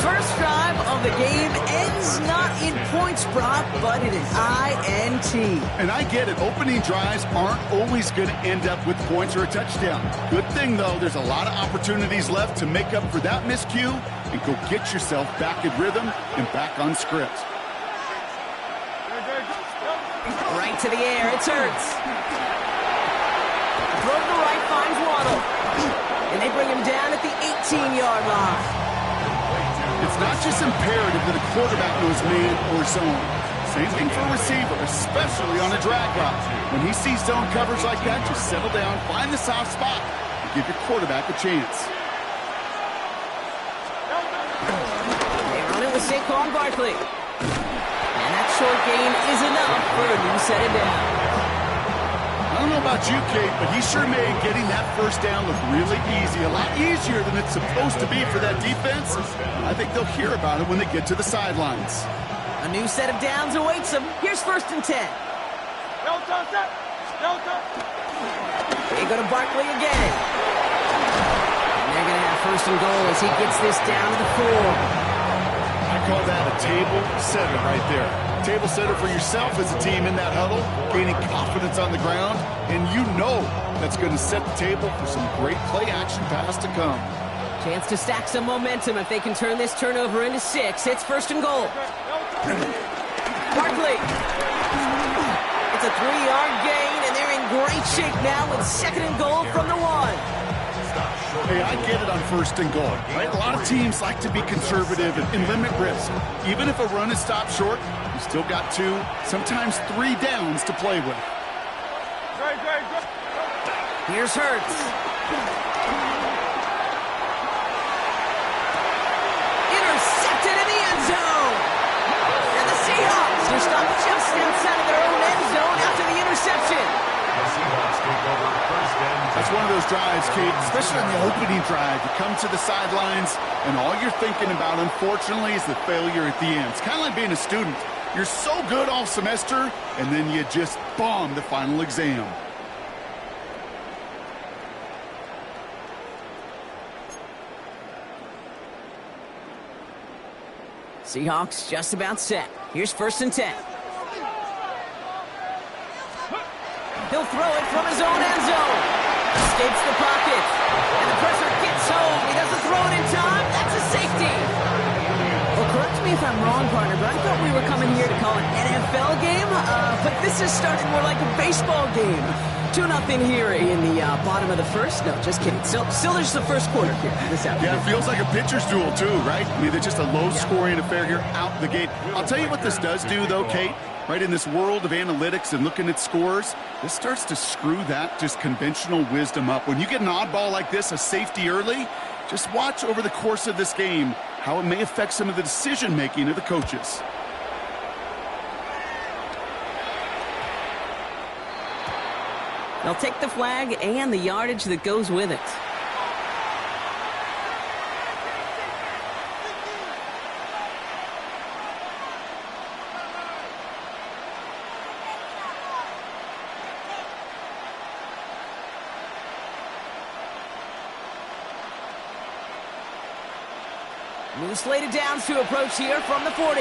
S6: First drive of the game ends not in points, Brock, but in an INT.
S7: And I get it. Opening drives aren't always going to end up with points or a touchdown. Good thing, though, there's a lot of opportunities left to make up for that miscue and go get yourself back in rhythm and back on script.
S6: Right to the air. It's Hurts. Throw to the right, finds Waddle. And they bring him down at the 18-yard line.
S7: It's not just imperative that a quarterback knows man or zone. Same thing for a receiver, especially on a drag route. When he sees zone coverage like that, just settle down, find the soft spot, and give your quarterback a chance.
S6: They run it with Saquon Barkley. And that short gain is enough for a new set of down.
S7: I don't know about you, Kate, but he sure made getting that first down look really easy. A lot easier than it's supposed to be for that defense. I think they'll hear about it when they get to the sidelines.
S6: A new set of downs awaits them. Here's 1st and 10. They go to Barkley again. And they're going to have 1st and goal as he gets this down to the 4.
S7: I call that a table setter right there. Table setter for yourself as a team in that huddle, gaining confidence on the ground, and you know that's going to set the table for some great play-action pass to come.
S6: Chance to stack some momentum if they can turn this turnover into 6. It's 1st and goal. Barkley. It's a 3-yard gain, and they're in great shape now with 2nd and goal from the 1.
S7: Hey, I get it on 1st and goal, right? A lot of teams like to be conservative and limit risk. Even if a run is stopped short, you still got 2, sometimes 3 downs to play with.
S6: Here's Hurts. Intercepted in the end zone. And the Seahawks are stopped just outside of their own end zone after the interception.
S4: The Seahawks take over 1st and 10.
S7: That's one of those drives, Kate, especially on the opening drive. You come to the sidelines, and all you're thinking about, unfortunately, is the failure at the end. It's kind of like being a student. You're so good all semester, and then you just bomb the final exam.
S6: Seahawks just about set. Here's 1st and 10. He'll throw it from his own end zone. Escapes the pocket. And the pressure gets home. He doesn't throw it in time. That's a safety. Well, correct me if I'm wrong, partner, but I thought we were coming here to call an NFL game. But this has started more like a baseball game. 2-0 here in the bottom of the 1st. No, just kidding. Still there's the 1st quarter here this afternoon.
S7: Yeah, it feels like a pitcher's duel too, right? I mean, it's just a low-scoring affair here out the gate. I'll tell you what this does do, though, Kate. Right, in this world of analytics and looking at scores, this starts to screw that just conventional wisdom up. When you get an oddball like this, a safety early, just watch over the course of this game how it may affect some of the decision-making of the coaches.
S6: They'll take the flag and the yardage that goes with it. New slated downs to approach here from the 40.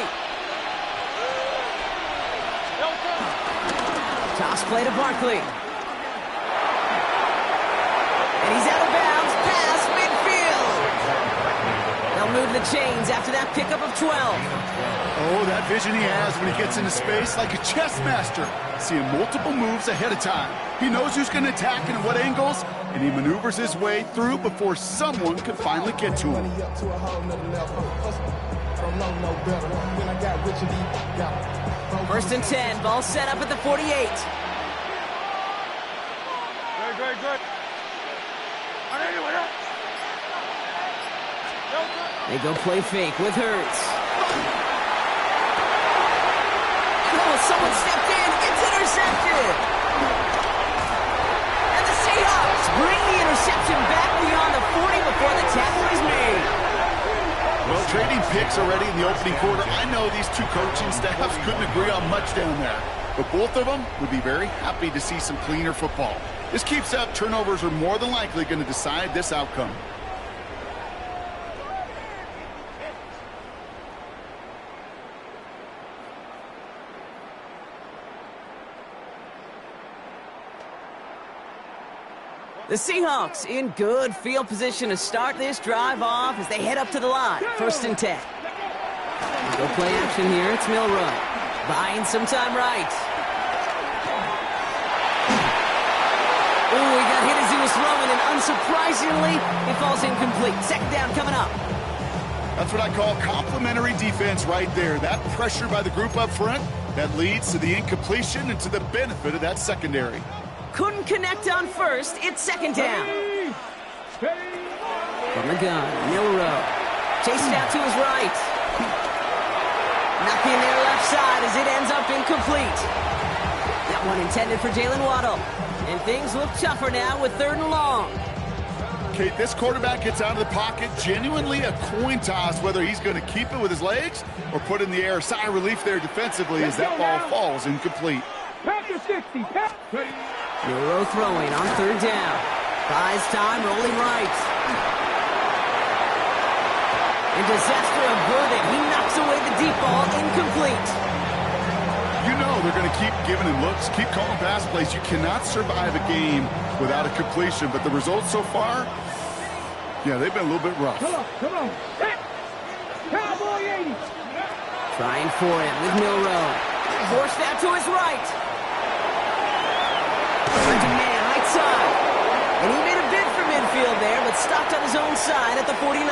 S6: Toss play to Barkley. And he's out of bounds past midfield. They'll move the chains after that pickup of 12.
S7: Oh, that vision he has when he gets into space like a chess master. Seeing multiple moves ahead of time. He knows who's going to attack and at what angles, and he maneuvers his way through before someone can finally get to him.
S6: 1st and 10, ball set up at the 48.
S2: Good.
S6: They go play fake with Hurts. Oh, someone stepped in. It's intercepted. And the Seahawks bring the interception back beyond the 40 before the tackle is made.
S7: Well, trading picks already in the opening quarter. I know these two coaching staffs couldn't agree on much down there, but both of them would be very happy to see some cleaner football. This keeps up, turnovers are more than likely going to decide this outcome.
S6: The Seahawks in good field position to start this drive off as they head up to the line. 1st and 10. Go play action here. It's Milroe. Buying some time right. Ooh, he got hit as he was throwing, and unsurprisingly, it falls incomplete. 2nd down coming up.
S7: That's what I call complimentary defense right there. That pressure by the group up front, that leads to the incompletion and to the benefit of that secondary.
S6: Couldn't connect on 1st. It's 2nd down. From the gun, Milroe. Chased out to his right. Nothing there left side as it ends up incomplete. That one intended for Jalen Waddle. And things look tougher now with 3rd and long.
S7: Kate, this quarterback gets out of the pocket, genuinely a coin toss whether he's going to keep it with his legs or put it in the air. Sigh of relief there defensively as that ball falls incomplete.
S2: Packer 60.
S6: Milroe throwing on 3rd down. Buys time, rolling right. And disaster averted. He knocks away the deep ball, incomplete.
S7: You know they're going to keep giving him looks, keep calling pass plays. You cannot survive a game without a completion, but the results so far, yeah, they've been a little bit rough.
S2: Come on. Cowboy 80.
S6: Trying for it with Milroe. Forced out to his right. Man, right side. And he made a bid for midfield there, but stopped on his own side at the 49.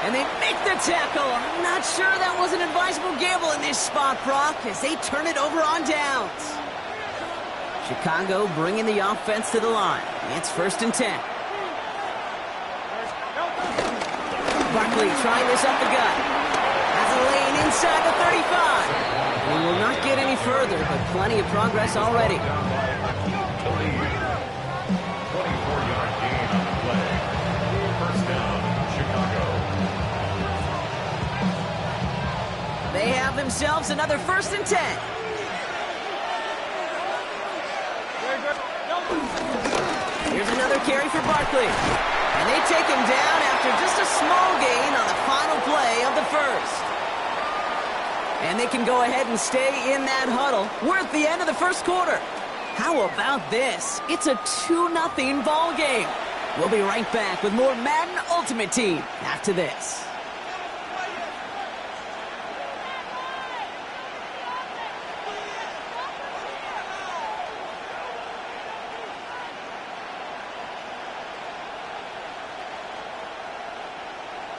S6: And they make the tackle. I'm not sure that was an advisable gamble in this spot, Brock, as they turn it over on downs. Chicago bringing the offense to the line. It's 1st and 10. Barkley trying this up the gut. Has a lane inside the 35. He will not get any further, but plenty of progress already.
S4: 24-yard gain on the play. 1st down, Chicago.
S6: They have themselves another 1st and 10. Here's another carry for Barkley. And they take him down after just a small gain on the final play of the 1st. And they can go ahead and stay in that huddle. We're at the end of the 1st quarter. How about this? It's a 2-0 ball game. We'll be right back with more Madden Ultimate Team after this.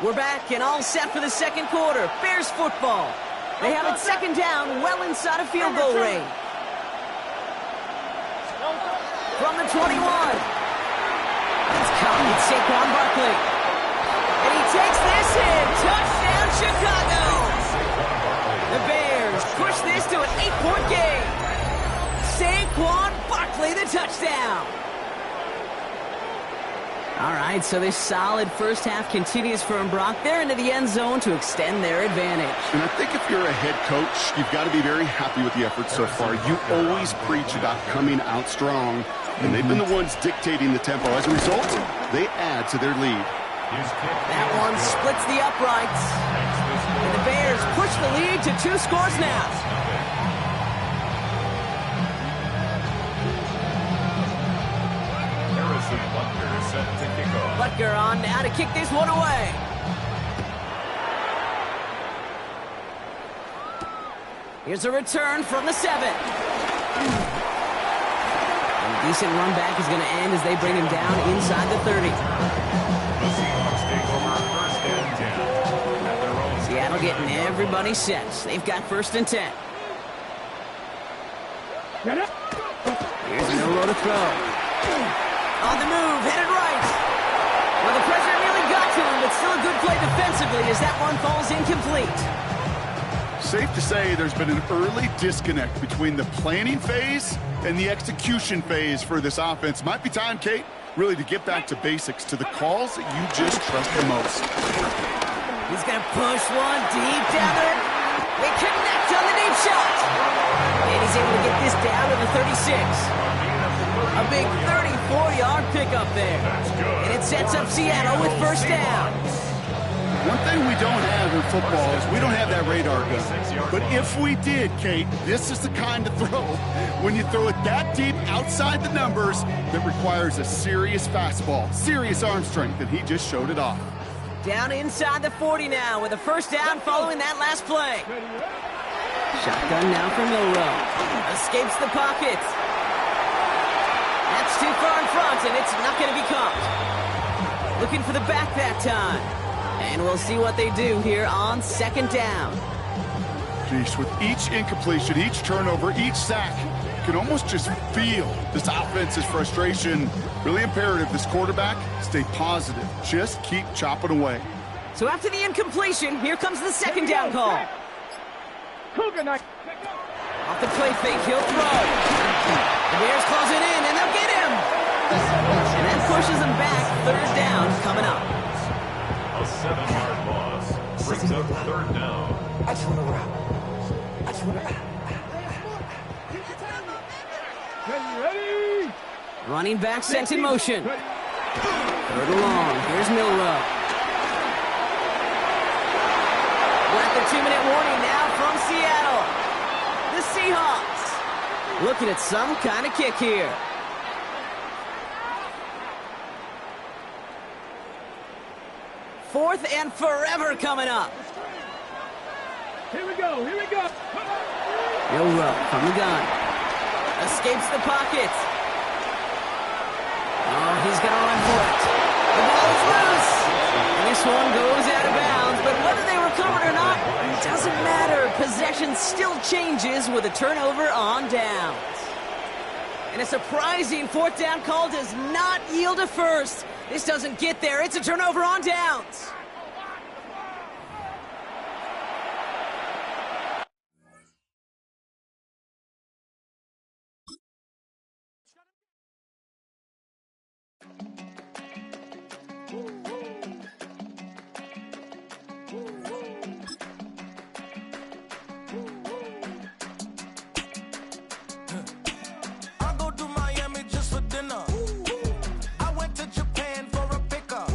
S6: We're back and all set for the 2nd quarter. Bears football. They have it 2nd down, well inside of field goal range. From the 21. It's coming. It's Saquon Barkley. And he takes this in. Touchdown, Chicago. The Bears push this to an 8-point game. Saquon Barkley, the touchdown. All right, so this solid 1st half continues for Brock. They're into the end zone to extend their advantage.
S7: And I think if you're a head coach, you've got to be very happy with the effort so far. You always preach about coming out strong, and they've been the ones dictating the tempo. As a result, they add to their lead.
S6: That one splits the uprights. And the Bears push the lead to 2 scores now. Butker on now to kick this one away. Here's a return from the 7. And a decent run back is going to end as they bring him down inside the 30.
S4: The Seahawks take over 1st and 10 at their own.
S6: Seattle getting everybody set. They've got 1st and 10. Here's a no-low to throw. On the move, headed right. Well, the pressure nearly got to him, but still a good play defensively as that one falls incomplete.
S7: Safe to say there's been an early disconnect between the planning phase and the execution phase for this offense. Might be time, Kate, really to get back to basics, to the calls that you just trust the most.
S6: He's going to push one deep down there. They connect on the deep shot. And he's able to get this down to the 36. A big 34-yard pickup there. And it sets up Seattle with 1st down.
S7: One thing we don't have in football is we don't have that radar gun. But if we did, Kate, this is the kind of throw, when you throw it that deep outside the numbers, that requires a serious fastball, serious arm strength, and he just showed it off.
S6: Down inside the 40 now with a first down following that last play. Shotgun now for Milrow. Escapes the pocket. That's too far in front, and it's not going to be caught. Looking for the back that time. And we'll see what they do here on second down.
S7: Geez, with each incompletion, each turnover, each sack, you can almost just feel this offense's frustration. Really imperative, this quarterback, stay positive. Just keep chopping away.
S6: So after the incompletion, here comes the second down call. Off the play fake, he'll throw. The Bears close it in, and they'll get him. And that pushes them back. Third down coming up.
S4: A 7-yard loss brings up third down.
S13: I just want to rock. I just want to...
S2: Ready?
S6: Running back sent in motion. Third along. Here's Milrow. We're at the 2-minute warning now from Seattle. The Seahawks looking at some kind of kick here. Fourth and forever coming up.
S2: Here we go, here we go.
S6: Milrow from the gun. Escapes the pocket. Oh, he's going to run for it. The ball is loose. And this one goes out of bounds, but whether they recover it or not, doesn't matter. Possession still changes with a turnover on downs. And a surprising fourth down call does not yield a first. This doesn't get there. It's a turnover on downs.
S8: I go to Miami just for dinner. I went to Japan for a pickup.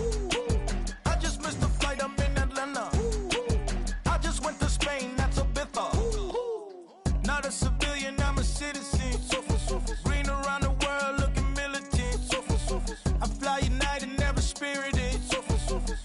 S8: I just missed the flight, I'm in Atlanta. I just went to Spain, that's Ibiza. Not a civilian, I'm a citizen. Green around the world, looking militant. I fly United, never spirited.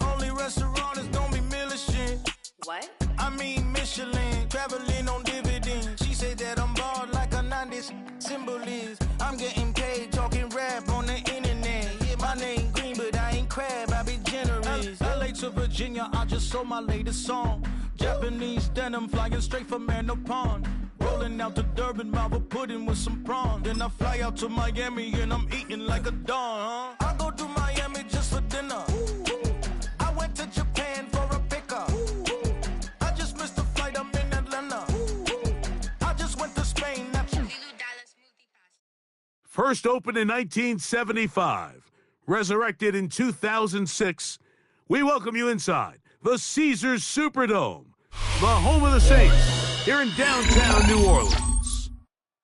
S8: Only restaurant is gonna be militant.
S5: What?
S8: I mean Michelin, traveling on dividends. She said that I'm bald like a 90s symbol is. I'm getting paid, talking rap on the internet. Yeah, my name green, but I ain't crab, I be generous. LA to Virginia, I just sold my latest song. Japanese denim, flying straight from Pond. Rolling out to Durban, Malva pudding with some prawns. Then I fly out to Miami and I'm eating like a don, huh? I go to Miami just for dinner. I went to Japan for a pickup. I just missed the flight, I'm in Atlanta. I just went to Spain, that's
S1: First opened in 1975, resurrected in 2006, we welcome you inside the Caesars Superdome, the home of the Saints, here in downtown New Orleans.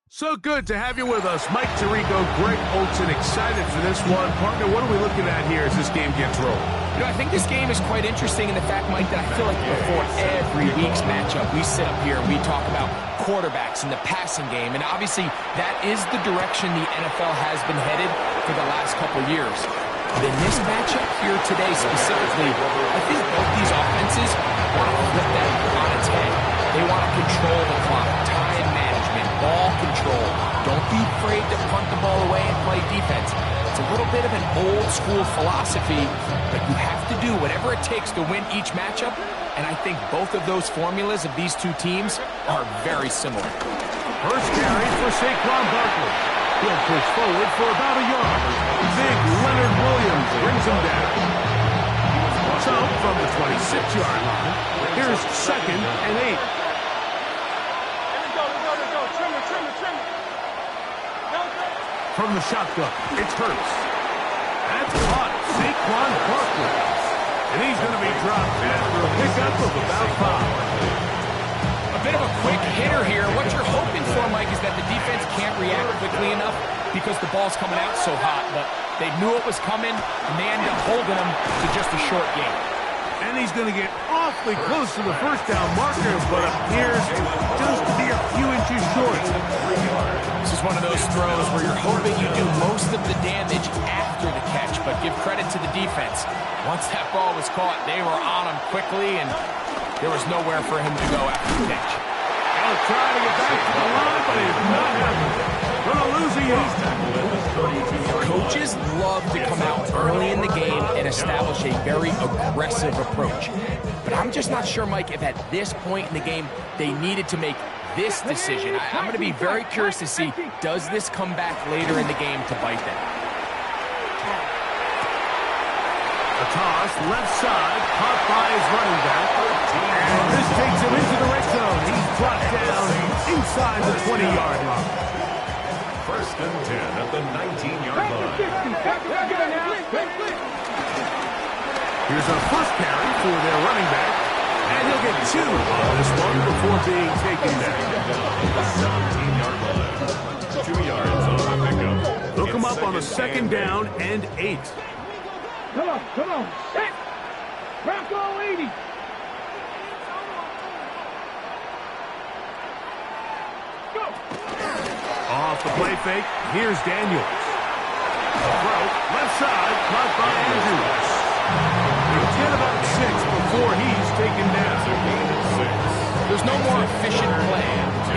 S1: So good to have you with us. Mike Tirico, Greg Olson, excited for this one. Partner, what are we looking at here as this game gets rolling?
S3: You know, I think this game is quite interesting in the fact, Mike, that I feel like before every week's matchup, we sit up here and we talk about quarterbacks and the passing game, and obviously that is the direction the NFL has been headed for the last couple years. But in this matchup here today specifically, I think both these offenses want to flip that on its head. They want to control the clock, time management, ball control. Don't be afraid to punt the ball away and play defense. It's a little bit of an old school philosophy, but you have to do whatever it takes to win each matchup, and I think both of those formulas of these two teams are very similar.
S1: First carry for Saquon Barkley. He'll push forward for about a yard. Big Leonard Williams brings him down. So, from the 26-yard line, here's 2nd and 8. From the shotgun, it's Hurts. That's caught, Saquon Barkley. And he's going to be dropped after a pickup of about 5.
S3: A bit of a quick hitter here. What you're hoping for, Mike, is that the defense can't react quickly enough because the ball's coming out so hot. But they knew it was coming, and they ended up holding them to just a short game.
S1: And And he's going to get awfully close to the first down marker, but appears to just be a few inches short.
S3: This is one of those throws where you're hoping you do most of the damage after the catch, but give credit to the defense. Once that ball was caught, they were on him quickly, and there was nowhere for him to go after the catch.
S1: He'll try to get back to the line, but he's not happening. Going to lose a yard.
S3: Coaches love to come out early in the game and establish a very aggressive approach. But I'm just not sure, Mike, if at this point in the game they needed to make this decision. I'm going to be very curious to see, does this come back later in the game to bite them?
S1: A toss, left side, caught by his running back. And this takes him into the red zone. He's brought down inside the 20-yard line.
S4: First and 10 at the 19-yard line.
S1: Here's a first carry for their running back. And he'll get 2 on this one before being taken down.
S4: 17-yard line. 2 yards on the pickup.
S1: Look him up on a second down and 8.
S2: Come on. Set. Bronco 80. Go.
S1: Off the play fake, here's Daniels. Throw, left side, caught by Andrews. He'll get about 6 before he's taken down.
S3: There's no more efficient play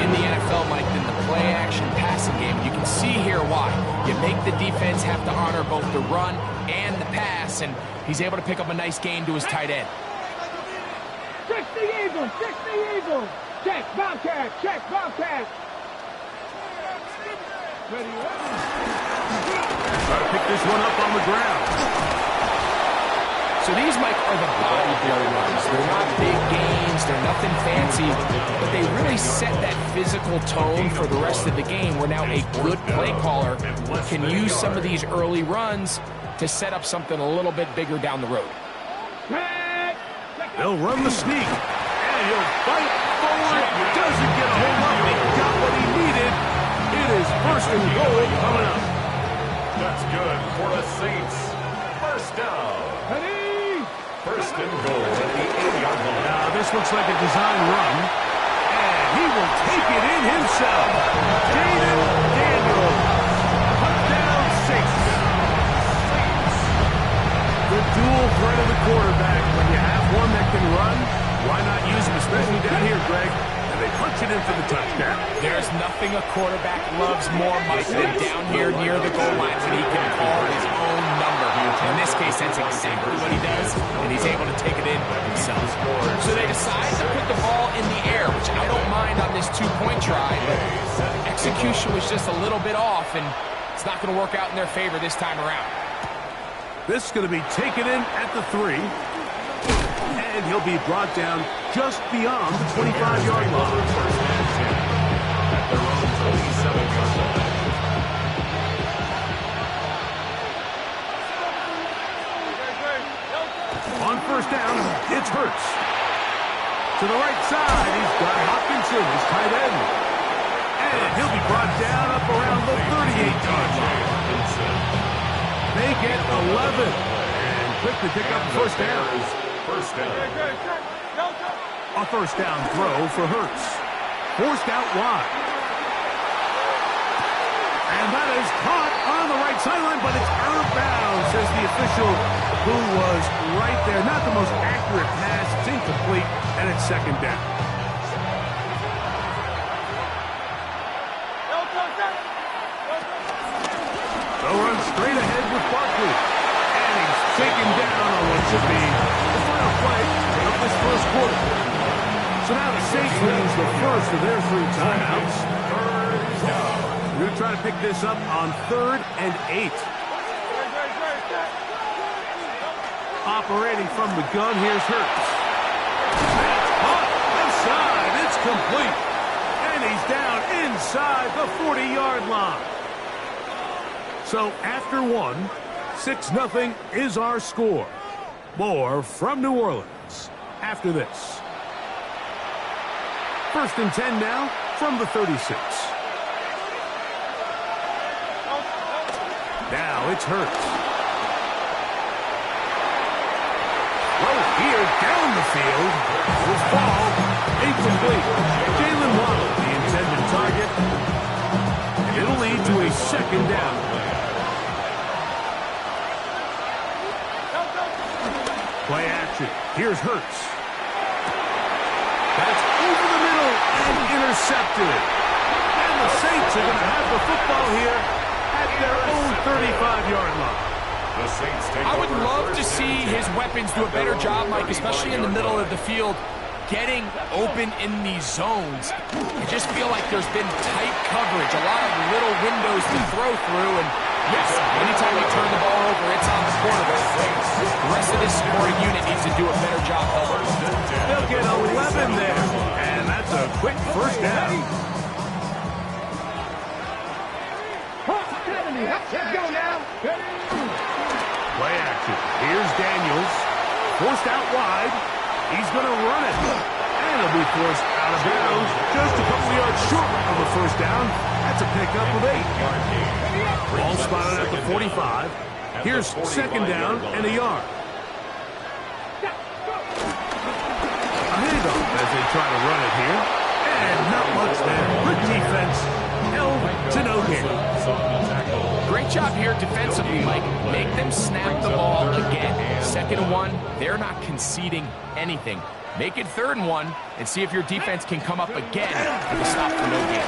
S3: in the NFL, Mike, than the play-action passing game. You can see here why. You make the defense have to honor both the run and the pass, and he's able to pick up a nice gain to his tight end.
S2: Check the Eagles. Check, Bobcat. Ready,
S1: Try to pick this one up on the ground.
S3: So these, Mike, are the body blow runs. They're not big gains, they're nothing fancy, but they really set that physical tone for the rest of the game where now a good play caller can use some of these early runs to set up something a little bit bigger down the road.
S1: They'll run the sneak, and he'll fight forward. Doesn't get a hold up. He got what he needed. It is first and goal coming up.
S4: That's good for the Saints. First down. First and goal at the 8-yard line.
S1: Now this looks like a design run, and he will take it in himself. Jaden Daniels, touchdown Saints. The dual threat of the quarterback. When you have one that can run, why not use him, especially down here, Greg? And they punch it in for the touchdown.
S3: There's nothing a quarterback loves more, Mike, than down here near the goal line when he can call his own number. In this case, that's exactly what he does, and he's able to take it in himself. So they decide to put the ball in the air, which I don't mind on this 2-point try, but execution was just a little bit off, and it's not going to work out in their favor this time around.
S1: This is going to be taken in at the 3. And he'll be brought down just beyond the 25-yard line.
S4: At their own 27-yard line.
S1: On first down, it's Hurts. To the right side, he's got Hopkinson, his tight end. And he'll be brought down up around the 38-yard line. They get 11. And quickly pick up the first down.
S4: First down.
S1: A first down throw for Hurts. Forced out wide. And that is caught on the right sideline, but it's out of bounds, says the official who was right there. Not the most accurate pass. It's incomplete, and it's second down. They'll run straight ahead with Barkley. And he's taken down on what should be the final play of this first quarter. So now the Saints will use the first of their 3 timeouts. We're going to try to pick this up on 3rd and 8. Operating from the gun, here's Hurts. That's caught inside. It's complete. And he's down inside the 40-yard line. So after 1, 6-0 is our score. More from New Orleans after this. First and 10 now from the 36. Now it's Hurts. Well, here's Down the field. Will fall. Incomplete. Jalen Waddle, the intended target. It'll lead to a second down. Play action. Here's Hurts. That's over the middle and intercepted. And the Saints are going to have the football here at their own 35-yard line.
S3: I would love to see his weapons do a better job, Mike, especially in the middle of the field, getting open in these zones. I just feel like there's been tight coverage, a lot of little windows to throw through, and yes, anytime you turn the ball over, it's on the quarterback. The rest of this scoring unit needs to do a better job.
S1: They'll get 11 there, and that's a quick first down.
S2: Let's go now.
S1: Play action. Here's Daniels. Forced out wide. He's going to run it. And he'll be forced out of bounds just a couple yards short of the first down. That's a pickup of 8. Ball spotted at the 45. Here's second down and a yard. A handoff as they try to run it here. And not much there. Good defense. Held to no gain.
S3: Great job here defensively, Mike. Make them snap the ball again. 2nd and 1, they're not conceding anything. Make it 3rd and 1 and see if your defense can come up again with a stop for no gain.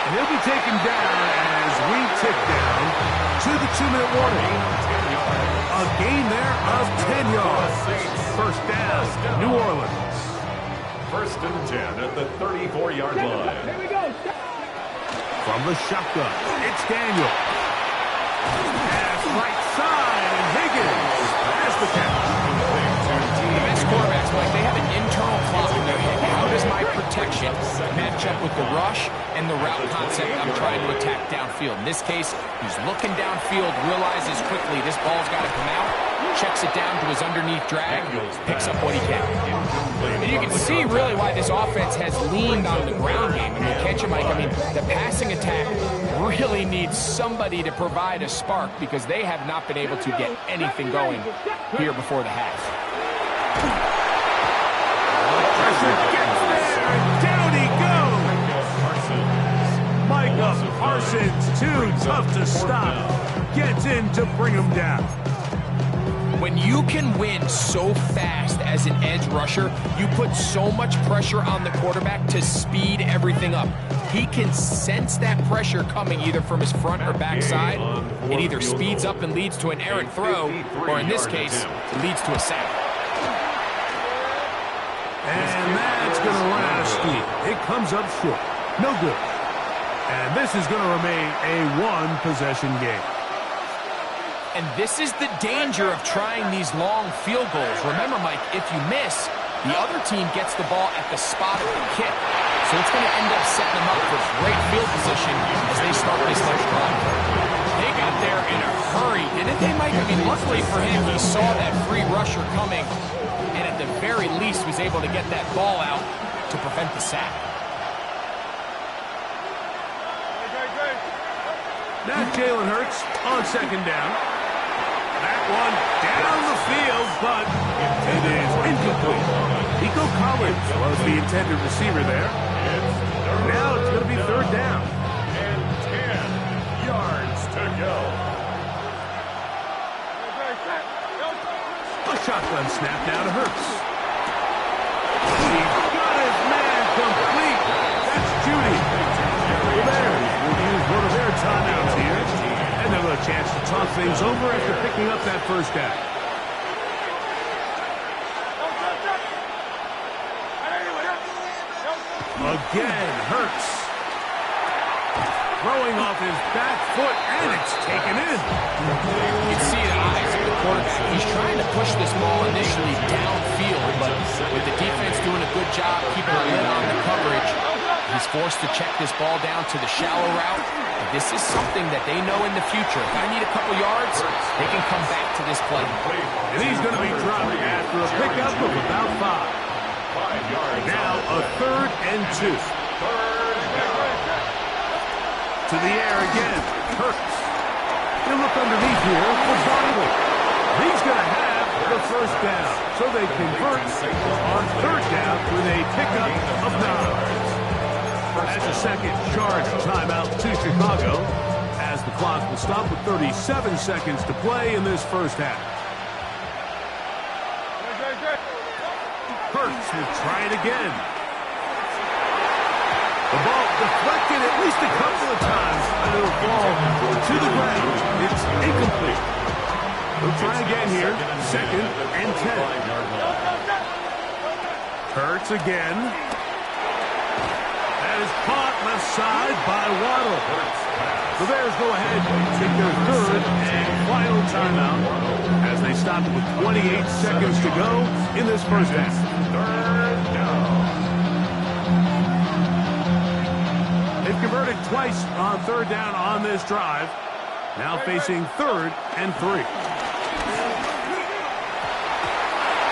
S1: And he'll be taken down as we tick down to the 2-minute warning. A gain there of 10 yards. First down, New Orleans.
S4: 1st and 10 at the 34-yard line.
S2: Here we go.
S1: From the shotgun, it's Daniel. Pass right side, and Higgins has the catch.
S3: The best quarterbacks, Mike, they have an internal clock in their head. How does my protection match up with the rush and the route concept I'm trying to attack downfield? In this case, he's looking downfield, realizes quickly this ball's got to come out, checks it down to his underneath drag, picks up what he can. And you can see really why this offense has leaned on the ground game. I mean, can't you, Mike? I mean, the passing attack really needs somebody to provide a spark because they have not been able to get anything going here before the half.
S1: Pressure gets there, and down he goes. Micah Parsons, too tough to stop. Gets in to bring him down.
S3: When you can win so fast as an edge rusher, you put so much pressure on the quarterback to speed everything up. He can sense that pressure coming either from his front or back side. It either speeds up and leads to an errant throw, or in this case, it leads to a sack.
S1: And that's going to run out of steam. It comes up short. No good. And this is going to remain a one-possession game.
S3: And this is the danger of trying these long field goals. Remember, Mike, if you miss, the other team gets the ball at the spot of the kick. So it's going to end up setting them up for great field position as they start this next drive. They got there in a hurry, didn't they, Mike? I mean, luckily for him, he saw that free rusher coming, and at the very least was able to get that ball out to prevent the sack.
S1: Now Jalen Hurts on second down. That one down the field, but it is incomplete. Nico Collins was the intended receiver there. Now it's going to be 3rd down.
S4: And 10 yards to go.
S1: A shotgun snap now to Hurts. He's got his man complete. That's Judy. The Bears will use one of their timeouts here. And they'll have a chance to talk things over after picking up that first down. Again, Hurts. Throwing off his back foot, and it's taken in.
S3: You can see the eyes of the quarterback. He's trying to push this ball initially downfield, but with the defense doing a good job keeping a lid on the coverage, he's forced to check this ball down to the shallow route. This is something that they know in the future. If I need a couple yards, they can come back to this play.
S1: And he's going to be dropped after a pickup of about 5. Now a 3rd and 2. To the air again. Hurts. He'll look underneath here for Barkley. He's going to have the first down. So they convert on third down with a pickup of 9. That's a second charge timeout to Chicago, as the clock will stop with 37 seconds to play in this first half. Hurts will try it again. The ball deflected at least a couple of times, and it'll fall to the ground. It's incomplete. We'll try again here. Second and 10. Hurts again. That is caught left side by Waddle. The Bears go ahead and take their third and final timeout as they stop with 28 seconds to go in this first half. Third down. They've converted twice on third down on this drive. Now facing third and 3.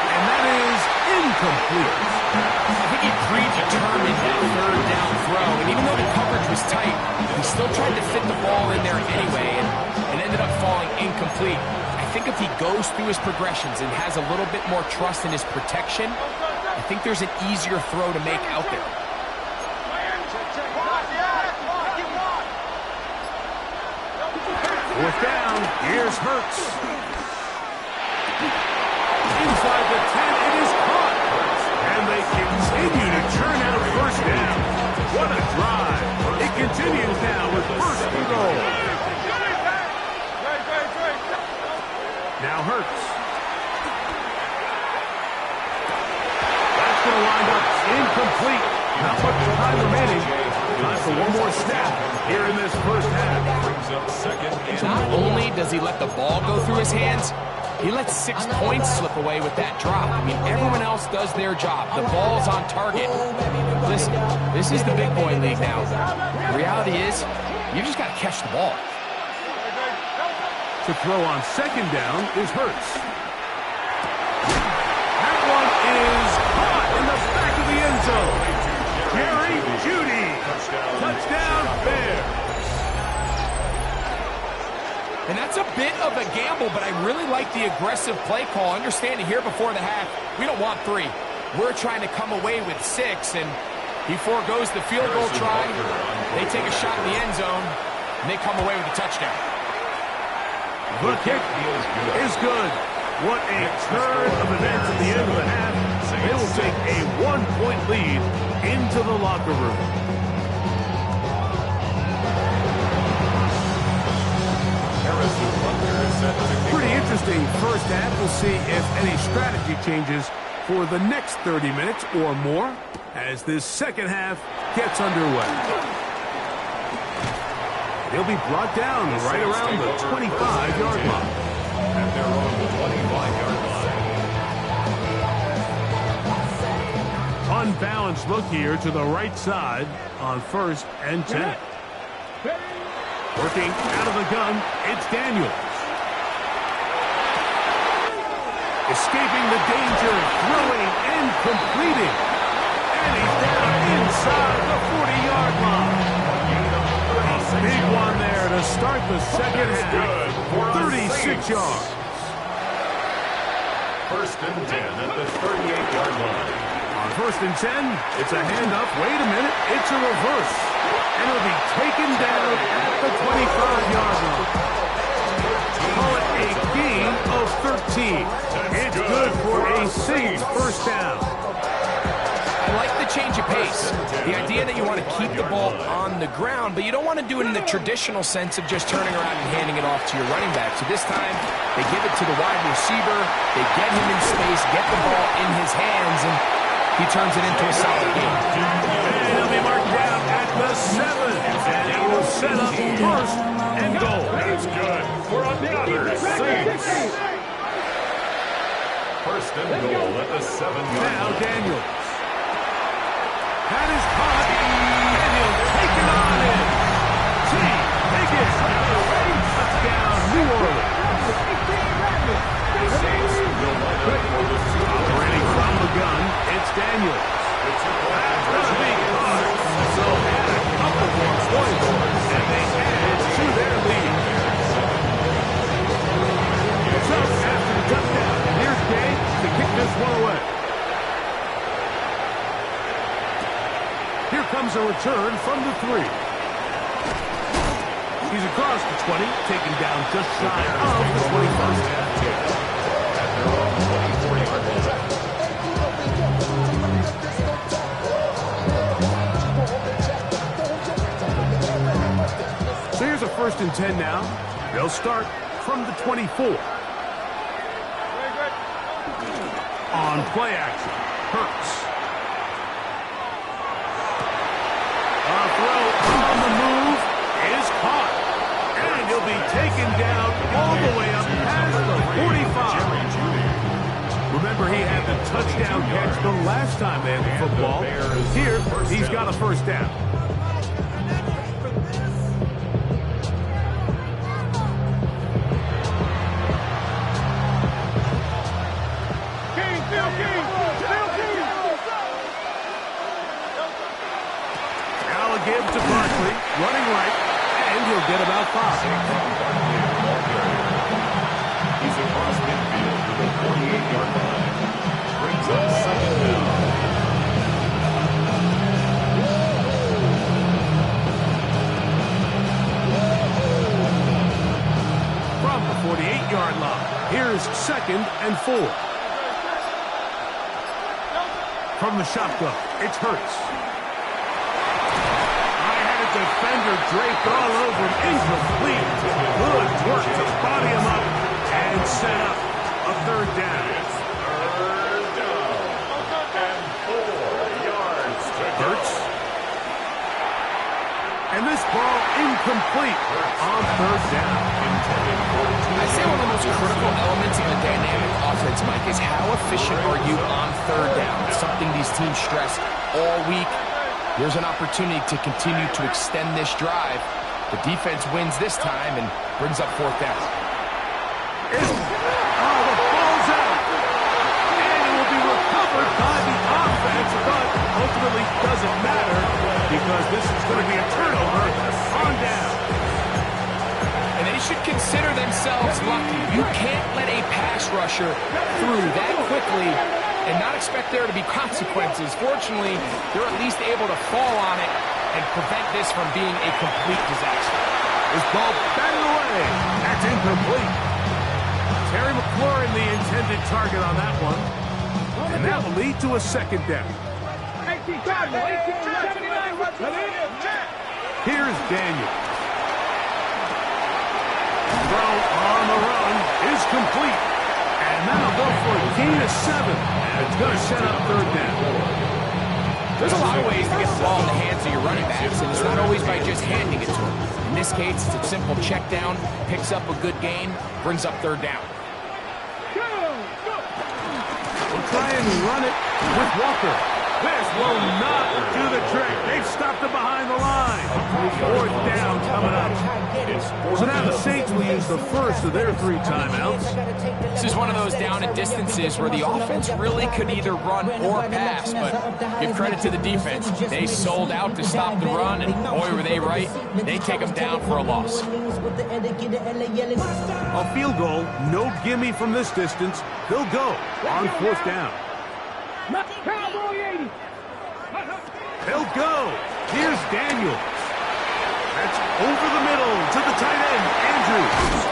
S1: And that is incomplete.
S3: I think he predetermined that third down throw, and even though the coverage was tight, he still tried to fit the ball in there anyway, and ended up falling incomplete. I think if he goes through his progressions and has a little bit more trust in his protection, I think there's an easier throw to make out there.
S1: Fourth down, here's Hurts. Inside the 10, it is caught. And they continue to churn out first down. What a drive. It continues now with first and goal. Now Hurts. That's going to wind up incomplete. Not much time remaining. Time for one more snap here in this first half.
S3: Not only does he let the ball go through his hands, he lets 6 points slip away with that drop. I mean, everyone else does their job. The ball's on target. Listen, this is the big boy league now. The reality is, you just got to catch the ball.
S1: To throw on second down is Hurts. That one is caught in the back of the end zone. Jerry Jeudy. Touchdown, Bears.
S3: And that's a bit of a gamble, but I really like the aggressive play call. Understanding here before the half, we don't want 3. We're trying to come away with 6, and he foregoes the field goal try. They take a shot in the end zone, and they come away with a touchdown.
S1: The kick is good. What a turn of events at the end of the half. They will take a 1-point lead into the locker room. Pretty interesting first half. We'll see if any strategy changes for the next 30 minutes or more as this second half gets underway. He'll be brought down right around the 25-yard line.
S4: At their own 25-yard line.
S1: Unbalanced look here to the right side on first and 10. Working out of the gun, it's Daniels. Escaping the danger, throwing and completing. And he's down inside the 40-yard line. A big one there to start the second half. 36 yards.
S4: First and 10 at the 38-yard line.
S1: On first and 10, it's a handoff. Wait a minute, it's a reverse. And it'll be taken down at the 25-yard line. Call it a gain of 13. It's good for a safe first down.
S3: I like the change of pace. The idea that you want to keep the ball on the ground, but you don't want to do it in the traditional sense of just turning around and handing it off to your running back. So this time, they give it to the wide receiver. They get him in space, get the ball in his hands, and he turns it into a solid game.
S1: And he'll be marked down at the 7. And he will set up first and goal.
S4: That's good for another Saints. First and goal at the 7-yard line.
S1: Now Daniels. That is caught. And he'll take it on in. Take it. Touchdown, New Orleans. Operating from the gun, it's Daniels. That's a big caught. So add a couple more points, and they add to their lead. So after the touchdown, here's Here comes a return from the 3. He's across the 20, taken down just shy of the 21st. So here's a 1st and 10 now. They'll start from the 24. On play action, Hurts. A throw on the move is caught. And he'll be taken down all the way up past the 45. Remember, he had the touchdown catch the last time they had the football. Here, he's got a 1st down. Give to Barkley, running right, and he'll get about 5.
S4: He's across midfield to the 48-yard line. Brings up 2nd down.
S1: From the 48-yard line, here's 2nd and 4. From the shotgun, it's Hurts. Defender draped all over him, incomplete. Good work to body him up and set up a 3rd down.
S4: It's 3rd down and 4 yards to
S1: Hurts. And this ball incomplete on 3rd down.
S3: I say one of the most critical elements of a dynamic offense, Mike, is how efficient are you on 3rd down? It's something these teams stress all week. Here's an opportunity to continue to extend this drive. The defense wins this time and brings up 4th down.
S1: The ball's out. And it will be recovered by the offense, but ultimately doesn't matter because this is going to be a turnover on down.
S3: And they should consider themselves lucky. You can't let a pass rusher through that quickly and not expect there to be consequences. Fortunately, they're at least able to fall on it and prevent this from being a complete disaster.
S1: This ball batted away. That's incomplete. Terry McLaurin, the intended target on that one. And that will lead to a 2nd down. Here's Daniel. Throw on the run is complete. And that'll go for a gain of 7. And it's going to set up 3rd down.
S3: There's a lot of ways to get the ball in the hands of your running backs, and it's not always by just handing it to them. In this case, it's a simple check down, picks up a good gain, brings up 3rd down.
S1: We'll try and run it with Walker. This will not do the trick. They've stopped it behind the line. 4th down coming up. So now the Saints will use the first of their 3 timeouts.
S3: This is one of those down and distances where the offense really could either run or pass, but give credit to the defense. They sold out to stop the run, and boy, were they right. They take them down for a loss.
S1: A field goal, no gimme from this distance. They'll go on 4th down. They'll go. Here's Daniels. That's over the middle to the tight end, Andrews.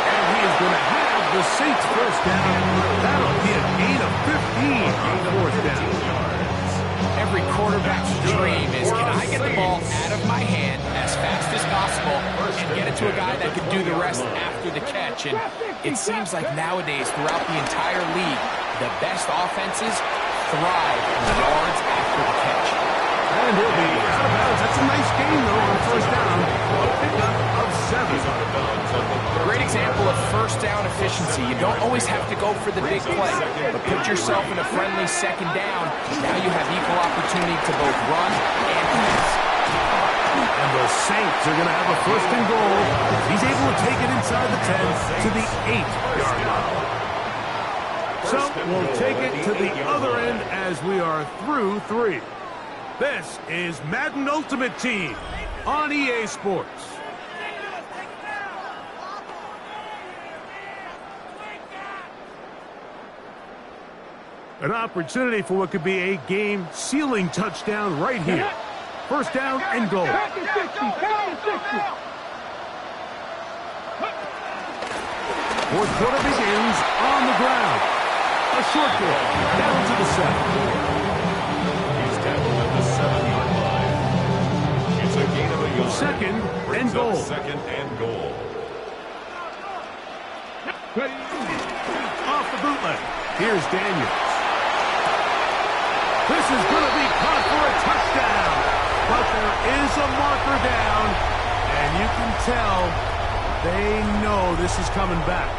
S1: And he is going to have the Saints 1st down. That'll be a gain of 15 on 4th down.
S3: Every quarterback's dream is, can I get the ball out of my hand as fast as possible and get it to a guy that can do the rest after the catch? And it seems like nowadays, throughout the entire league, the best offenses thrive in the yards after the catch.
S1: And he'll be out of bounds. That's a nice gain, though, on 1st down. A pickup of 7.
S3: A great example of 1st down efficiency. You don't always have to go for the big play, but put yourself in a friendly 2nd down. Now you have equal opportunity to both run and pass.
S1: And the Saints are going to have a 1st and goal. He's able to take it inside the 10 to the 8-yard line. So we'll take it to the other end as we are through 3. This is Madden Ultimate Team on EA Sports. An opportunity for what could be a game-sealing touchdown right here. First down and goal.
S2: Back to 60. Back to 60.
S1: Fourth quarter begins on the ground. A short ball down to the 7.
S4: He's tackled at the 7-yard line. It's a gain of a yard.
S1: Second and
S4: Brings up
S1: goal.
S4: Second and goal.
S1: Off the bootleg. Here's Daniels. This is going to be caught for a touchdown. But there is a marker down. And you can tell they know this is coming back.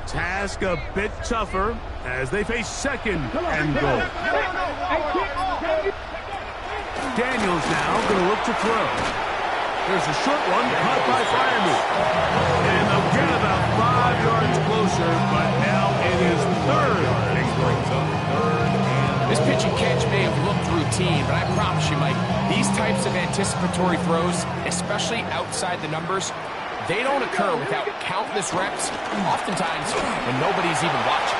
S1: Task a bit tougher as they face second and goal. Daniels now going to look to throw. There's a short one caught by Firemouth. And they'll get about 5 yards closer, but now it is third.
S3: This pitch and catch may have looked routine, but I promise you, Mike, these types of anticipatory throws, especially outside the numbers, they don't occur without countless reps, oftentimes when nobody's even watching.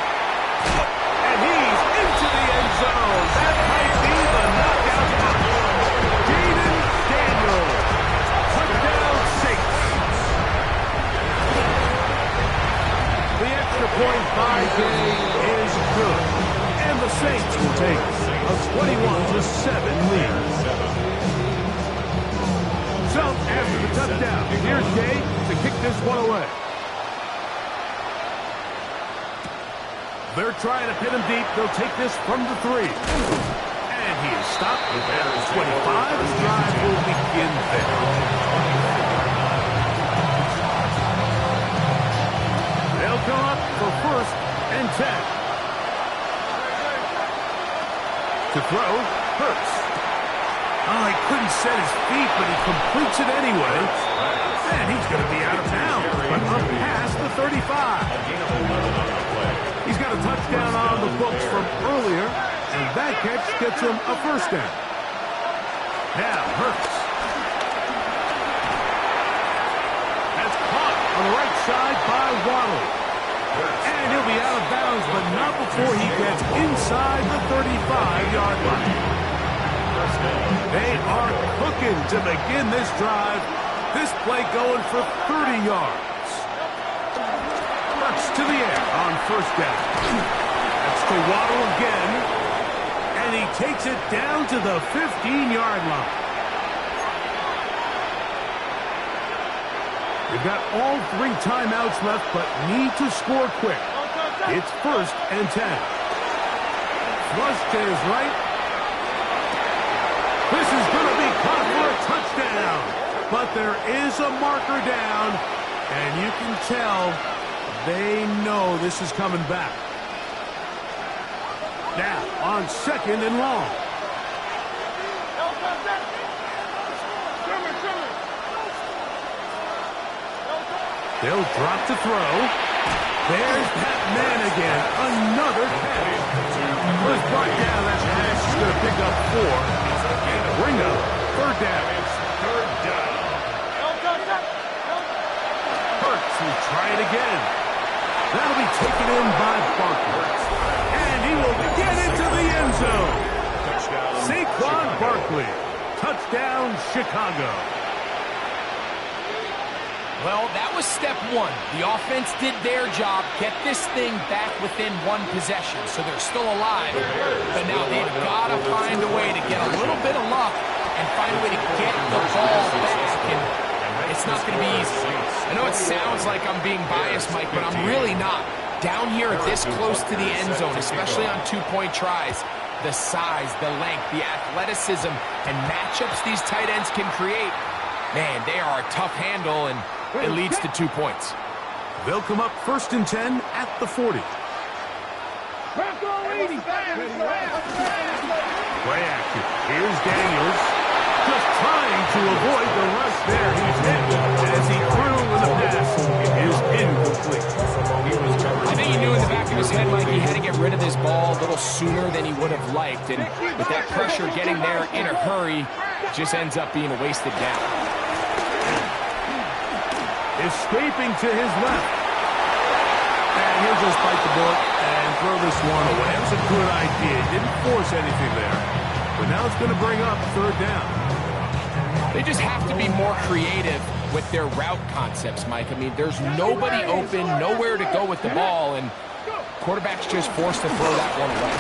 S1: And he's into the end zone. That might be the knockout block. Jaden Daniels. Touchdown Saints. The extra point by Day is good. And the Saints will take a 21-7 lead. So, after the touchdown, here's Day to kick this one away. They're trying to pin him deep. They'll take this from the 3. And he is stopped at the 25. His drive will begin there. They'll come up for first and 10. To throw, Hurts. Oh, he couldn't set his feet, but he completes it anyway. And he's going to be out of bounds, but up past the 35. He's got a touchdown on the books from earlier, and that catch gets him a first down. Now, Hurts. That's caught on the right side by Waddle. And he'll be out of bounds, but not before he gets inside the 35-yard line. They are cooking to begin this drive. This play going for 30 yards. Hurts to the air on first down. That's to Waddle again. And he takes it down to the 15-yard line. We've got all 3 timeouts left, but need to score quick. It's first and 10. Flush to his right. This is going to be caught for a touchdown. But there is a marker down, and you can tell they know this is coming back. Now, on second and long. They'll drop to throw. There's that man again. Another catch. First brought down. That pass is going to pick up 4. Bring up third down. Hurts will try it again. That'll be taken in by Barkley. And he will get into the end zone. Saquon Barkley. Touchdown, Chicago.
S3: Well, that was step 1. The offense did their job, get this thing back within 1 possession, so they're still alive. But now they've got to find a way to get a little bit of luck and find a way to get the ball back, and it's not going to be easy. I know it sounds like I'm being biased, Mike, but I'm really not. Down here this close to the end zone, especially on 2-point tries, the size, the length, the athleticism, and matchups these tight ends can create, man, they are a tough handle, and it leads to 2 points.
S1: They'll come up first and 10 at the 40. Play action. Here's Daniels. Just trying to avoid the rush there. He's hit as he threw with a pass. It is incomplete.
S3: I think he knew in the back of his head, Mike. He had to get rid of this ball a little sooner than he would have liked. And with that pressure getting there in a hurry, it just ends up being a wasted down.
S1: Escaping to his left. And he'll just bite the bullet and throw this one away. That was a good idea. Didn't force anything there. But now it's going to bring up third down.
S3: They just have to be more creative with their route concepts, Mike. I mean, there's nobody open, nowhere to go with the ball, and quarterback's just forced to throw that one away.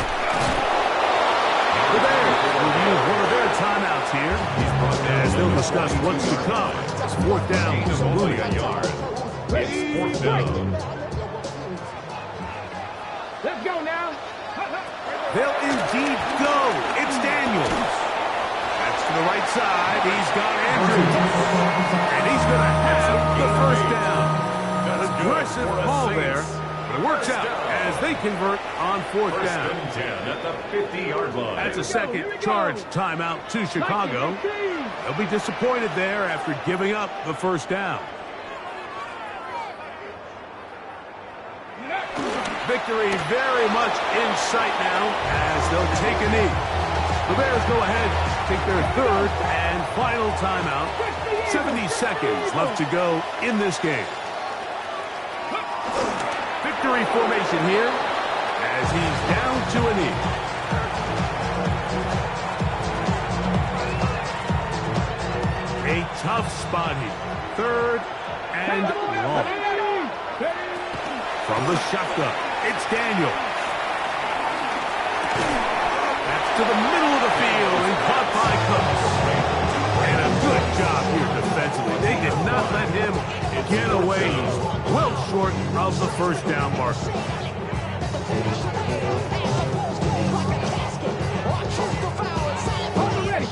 S1: The Bears will use one of their timeouts here, as they'll discuss what's to come. It's fourth down.
S4: It's fourth down.
S2: Let's go now.
S1: They'll indeed go. It's Daniels. That's to the right side. He's got Andrews. And he's going to have the first down. An aggressive ball there. But it works out as they convert on fourth down.
S4: At the 50-yard line.
S1: That's a second charge timeout to Chicago. They'll be disappointed there after giving up the first down. Victory very much in sight now as they'll take a knee. The Bears go ahead, take their third and final timeout. 70 seconds left to go in this game. Victory formation here as he's down to a knee. A tough spot here. Third and long. From the shotgun, it's Daniel. That's to the middle of the field and caught by Cooks. And a good job here defensively. They did not let him get away. He's well short of the first down marker.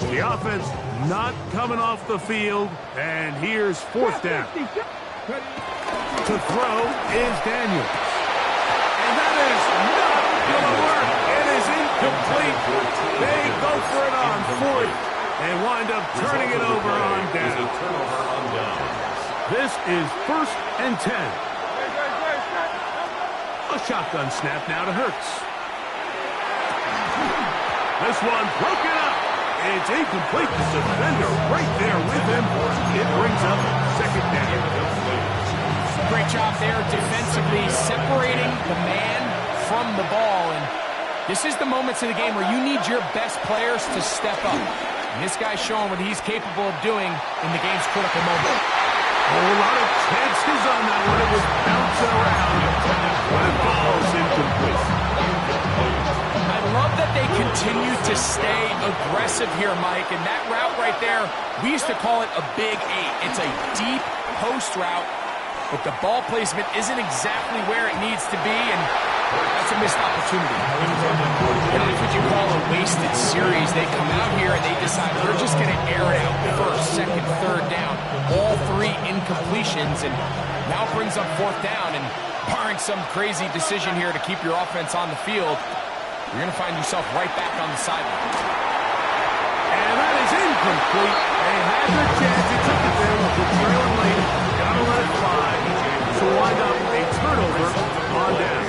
S1: The offense not coming off the field, and here's fourth down. To throw is Daniels. And that is not going to work. It is incomplete. They go for it on fourth and wind up turning it over on down. This is 1st and 10. A shotgun snap now to Hurts. This one broken up. It's incomplete. The defender right there with him. It brings up second down.
S3: Great job there defensively, separating the man from the ball. And this is the moments of the game where you need your best players to step up. And this guy's showing what he's capable of doing in the game's critical moment.
S1: A lot of chances on that one. It was bouncing around, but it falls incomplete.
S3: I love that they continue to stay aggressive here, Mike. And that route right there, we used to call it a big 8. It's a deep post route. But the ball placement isn't exactly where it needs to be, and that's a missed opportunity. And that's what you call a wasted series. They come out here and they decide we're just going to air it out first, second, third down. All three incompletions, and now brings up fourth down. And barring some crazy decision here to keep your offense on the field, you're going to find yourself right back on the sideline.
S1: And that is incomplete. They had their chance. He took it there with the trailing lane. Gotta let it fly. So wind up a turnover on down.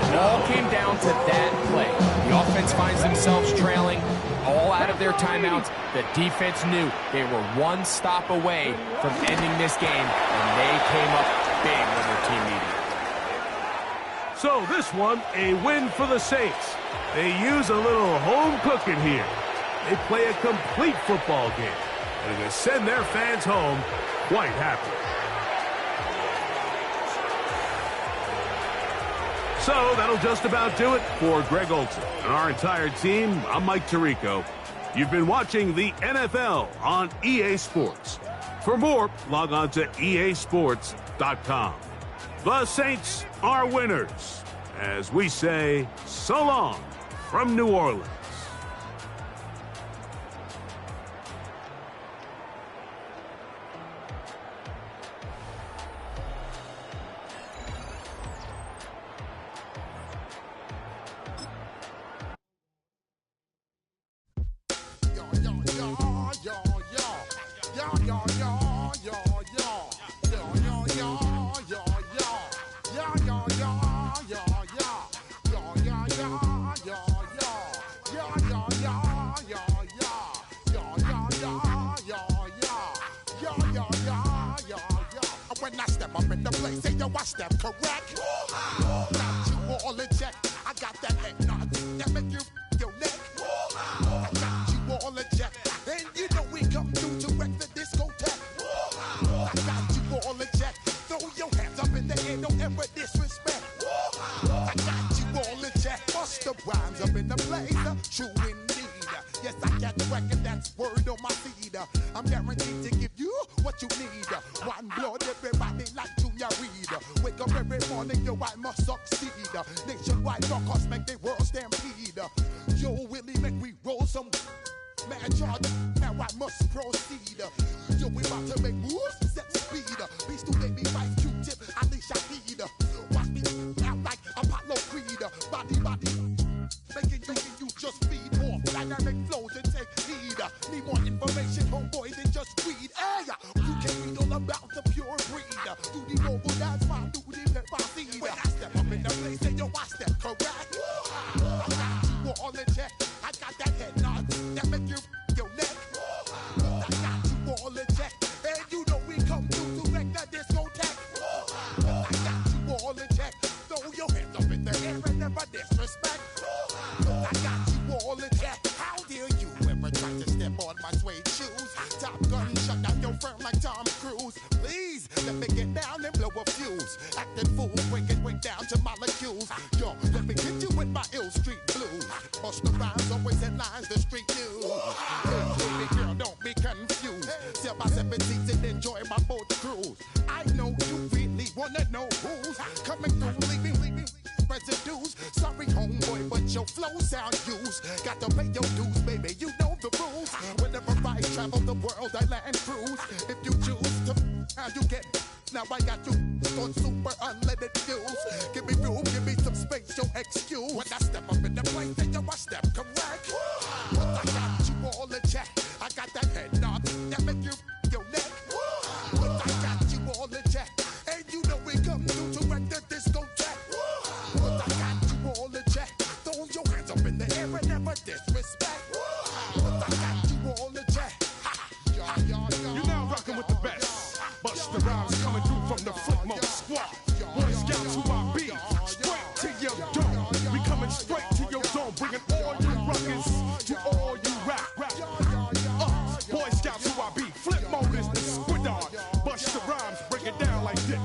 S3: It all came down to that play. The offense finds themselves trailing, all out of their timeouts. The defense knew they were one stop away from ending this game, and they came up big when their team needed it.
S1: So this one, a win for the Saints. They use a little home cooking here. They play a complete football game, and they're going to send their fans home quite happy. So that'll just about do it for Greg Olson and our entire team. I'm Mike Tirico. You've been watching the NFL on EA Sports. For more, log on to easports.com. The Saints are winners, as we say so long from New Orleans.
S13: Yeah. When I step up in the place, say yo, I step correct. Got you all in check. I got that head nod that make you your neck. I got you all in check. And you know we come through to wreck the discotheque. I got you all in check. Throw your hands up in the air, don't ever disrespect. I got you all in check. Bust the rhymes up in the place. True indeed. Yes, I got record, that's word on my feed. I'm guaranteed to give you what you need. One blood, everybody like Junior Reed. Wake up every morning, yo, I must succeed. Nationwide rockers make the world stampede. Yo, Willie, make we roll some man charge. Now I must proceed. Yo, we about to make moves, set speed. Beast to make me fight Q-tip, Ali Shaheed. Watch me out like Apollo Creed. Body, making you just feed more dynamic flows and take heed. Need more information, homeboy, than just read. Hey, you can read all about the pure breed. Do the noble dance, my do the pep seed. When I step up in the place, say yo, I step correct. I got you all in check. I got that head nod that make you your neck. I got you all in check. And you know we come through to wreck the discotheque. I got you all in check. Throw your hands up in the air and never disrespect. I got you all in check. How dare you ever try to step on my suede shoes? Top Gun shut down your firm like Tom Cruise. Please let me get down and blow a fuse. Acting fool, breaking way down to molecules. Yo, let me get you with my ill street blues. Bust the rhymes, always in lines, the street news. Hey, baby girl, don't be confused. Sell my 17s and enjoy my boat cruise. I know you really wanna know who's coming through, leaving residues. Sorry, homeboy, but your flow sound used. Got to pay your dues, baby, you know the rules. Whenever I travel the world, I land cruise. If you choose to, how you get. Now I got you on super unlimited views. Give me room, give me some space, your excuse. When I step up in the place, then yo, I step correct. I got you all in check. I got that head nod that make you your neck. I got you all in check. And you know we come through to wreck the discotheque. I got you all in check. Throw your hands up in the air and never disrespect. I got you all in check.
S14: You're now rocking with the best. Bust the rhymes coming through from the footmost squad. Boy Scouts who I be. Straight to your dome. We coming straight to your dome. Bringing all you ruckus to all you rap. Boy Scouts who I be. Flip mode is the squid on. Bust the rhymes, break it down like this.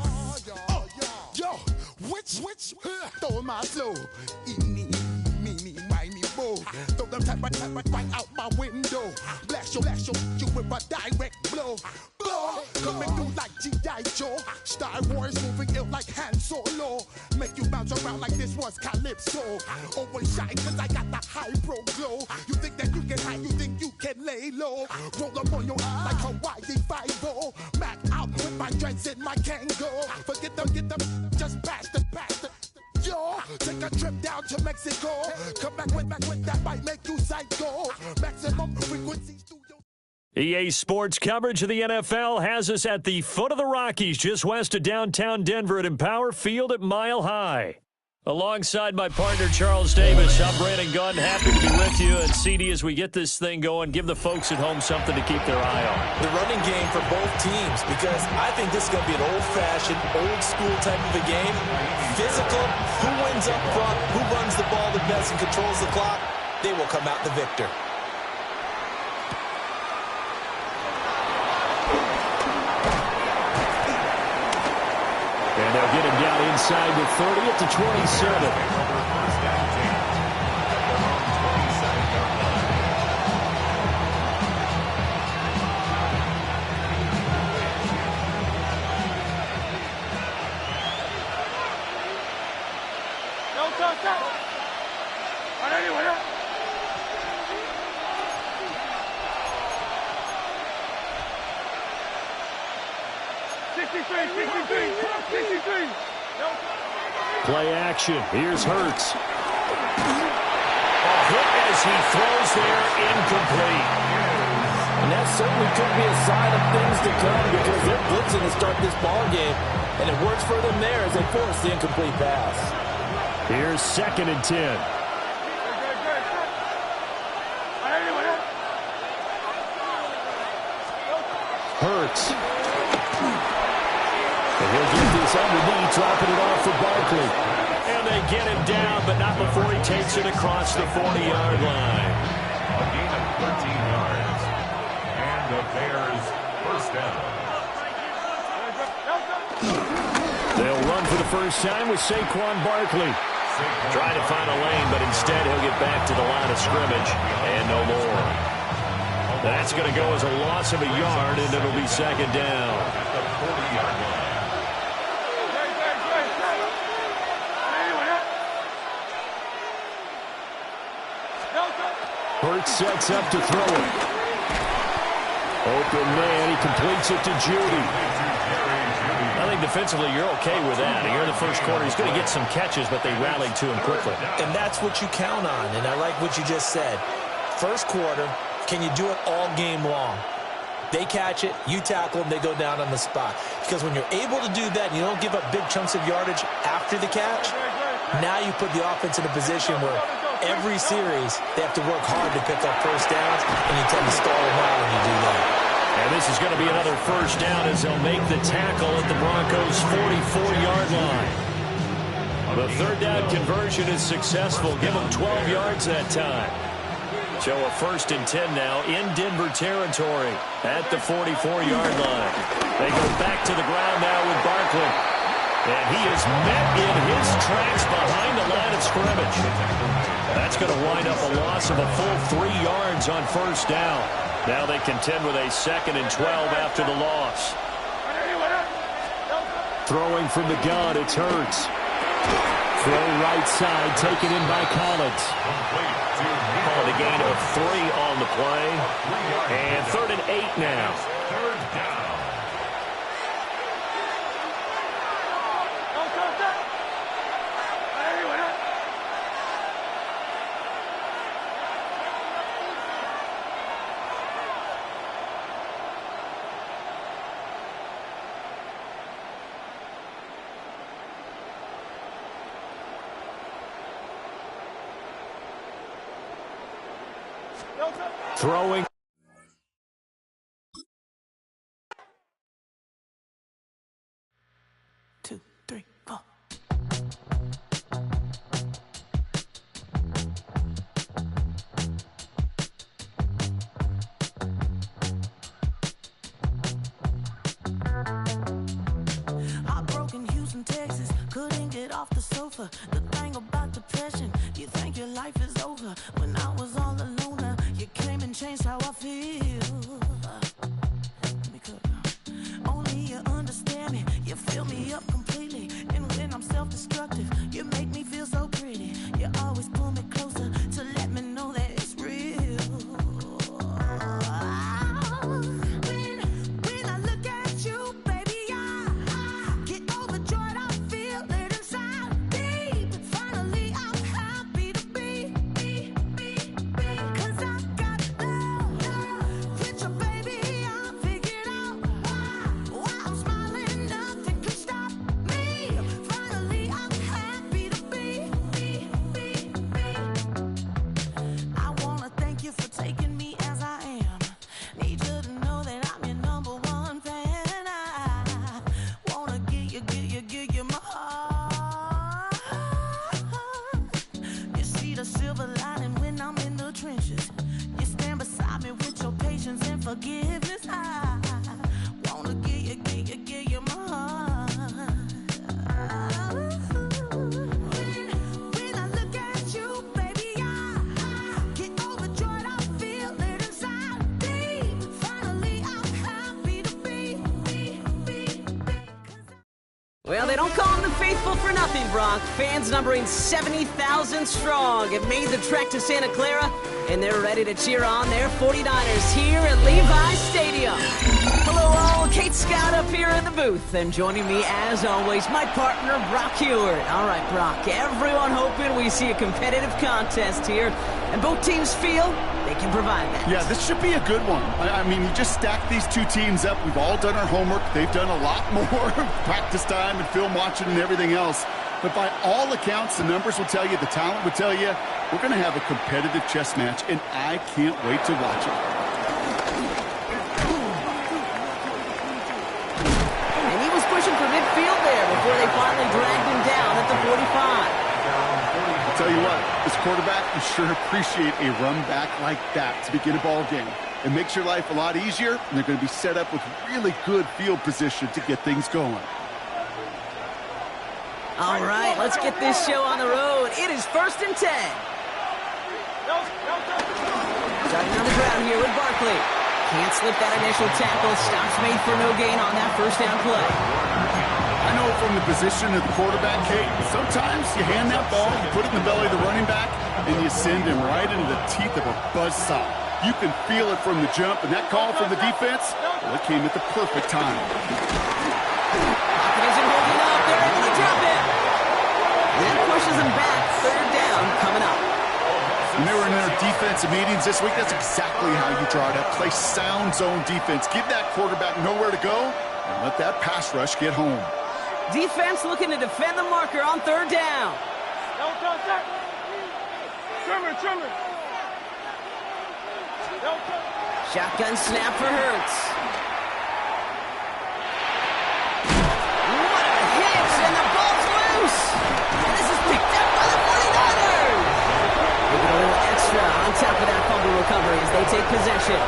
S13: Yo, which stole my flow? Eeny, meeny, miny, mo. Throw them type right out my window. Blast you with a direct blow. Coming through like G.I. Joe. Star Wars moving ill like Han Solo. Make you bounce around like this was Calypso. Always shine cause I got the high pro glow. You think that you can hide, you think you can lay low. Roll up on your eye like Hawaii 5-0. Mac out with my dreads in my Kango. Forget them, just pass the. Yo, take a trip down to Mexico. Come back with that might make you psycho. Maximum frequency studio.
S9: EA Sports coverage of the NFL has us at the foot of the Rockies, just west of downtown Denver at Empower Field at Mile High. Alongside my partner, Charles Davis, I'm Brandon Gunn. Happy to be with you. And CD, as we get this thing going, give the folks at home something to keep their eye on.
S11: The running game for both teams, because I think this is going to be an old-fashioned, old-school type of a game. Physical, who wins up front, who runs the ball the best and controls the clock, they will come out the victor.
S9: And they'll get him down inside with 30 at the 27. Play action. Here's Hurts. A hit as he throws there, incomplete.
S11: And that certainly could be a sign of things to come because they're blitzing to start this ball game, and it works for them there as they force the incomplete pass.
S9: Here's 2nd and 10. Hurts. And he'll get this underneath, dropping it off for Barkley. And they get him down, but not before he takes it across the 40-yard line.
S4: A gain of 13 yards. And the Bears first down.
S9: They'll run for the first time with Saquon Barkley. Trying to find a lane, but instead he'll get back to the line of scrimmage. And no more. That's going to go as a loss of a yard, and it'll be second down.
S4: At the 40-yard line.
S9: Hurts sets up to throw it. Open man, he completes it to Judy. I think defensively you're okay with that. Here in the first quarter, he's going to get some catches, but they rallied to him quickly.
S11: And that's what you count on, and I like what you just said. First quarter, can you do it all game long? They catch it, you tackle them, they go down on the spot. Because when you're able to do that and you don't give up big chunks of yardage after the catch, now you put the offense in a position where every series they have to work hard to pick up first downs, and you tend to stall them out when you do that.
S9: And this is going to be another first down as they'll make the tackle at the Broncos' 44-yard line. The third down conversion is successful. Give them 12 yards that time. So a 1st and 10 now in Denver territory at the 44-yard line. They go back to the ground now with Barkley. And he is met in his tracks behind the line of scrimmage. That's going to wind up a loss of a full 3 yards on first down. Now they contend with a 2nd and 12 after the loss. Throwing from the gun, it's Hurts. Throw right side, taken in by Collins. Called a gain of 3 on the play. And 3rd and 8 now.
S4: Third down.
S9: Throwing.
S8: Two, three, four. Heartbroken Houston, Texas, couldn't get off the sofa. The thing about depression, you think your life is over. When I was all alone, you came and changed how I feel. Let me cook now. Only you understand me. You fill me up completely. And when I'm self-destructive, you make me feel so pretty. You always pull me closer to let me know that it's real. When I look at you, baby, I get overjoyed. I feel it inside deep. Finally, I'm happy to be. Cause I got love with your baby. I figured out why I'm smiling. Nothing can stop me. Finally, I'm happy to be. I wanna thank you for taking me as I am. Need you to know that I'm your number one fan. I wanna give you my heart. You see the silver lining when I'm in the trenches. You stand beside me with your patience and forgiveness. I wanna give you my heart. When I look at you, baby, I get overjoyed. I feel it inside deep. Finally, I'm happy to be.
S6: Well, they don't call them the faithful for nothing, Bronc. Fans numbering 70,000 strong have made the trek to Santa Clara, and they're ready to cheer on their 49ers here at Levi's Stadium. Hello, all. Kate Scott up here in the booth, and joining me, as always, my partner, Brock Heward. All right, Brock, everyone hoping we see a competitive contest here, and both teams feel they can provide that.
S7: Yeah, this should be a good one. I mean, you just stack these two teams up. We've all done our homework. They've done a lot more practice time and film watching and everything else. But by all accounts, the numbers will tell you, the talent will tell you, we're going to have a competitive chess match, and I can't wait to watch it. quarterback, you sure appreciate a run back like that to begin a ball game. It makes your life a lot easier, and they're going to be set up with really good field position to get things going.
S6: All right, let's get this show on the road. It is 1st and 10. Starting on the ground here with Barkley. Can't slip that initial tackle. Stops made for no gain on that first down play.
S7: I know from the position of the quarterback, Kate, sometimes you hand that ball, you put it in the belly of the running back, and you send him right into the teeth of a buzzsaw. You can feel it from the jump, and that call from the defense, well, it came at the perfect time.
S6: Pocket isn't holding up. They're able to drop it. That pushes him back. 3rd down coming up.
S7: When they were in their defensive meetings this week, that's exactly how you draw it up. Play sound zone defense. Give that quarterback nowhere to go, and let that pass rush get home.
S6: Defense looking to defend the marker on 3rd down.
S2: Trimmer.
S6: Shotgun snap for Hurts. What a hit, and the ball's loose. And this is picked up by the 49ers. They get a little extra on top of that fumble recovery as they take possession.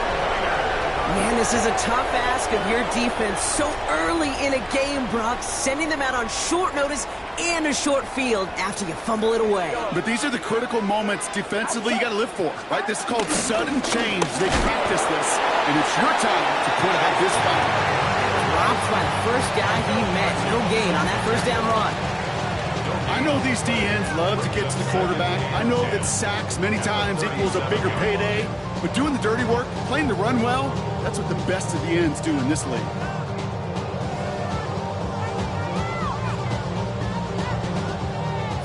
S6: Man, this is a tough ask of your defense so early in a game, Brock, sending them out on short notice and a short field after you fumble it away.
S7: But these are the critical moments defensively you got to live for, right? This is called sudden change. They practice this, and it's your time to put out this fight.
S6: Dropped by the first guy he met. No gain on that first down run.
S7: I know these DNs love to get to the quarterback. I know that sacks many times equals a bigger payday, but doing the dirty work, playing the run well, that's what the best of the ends do in this league.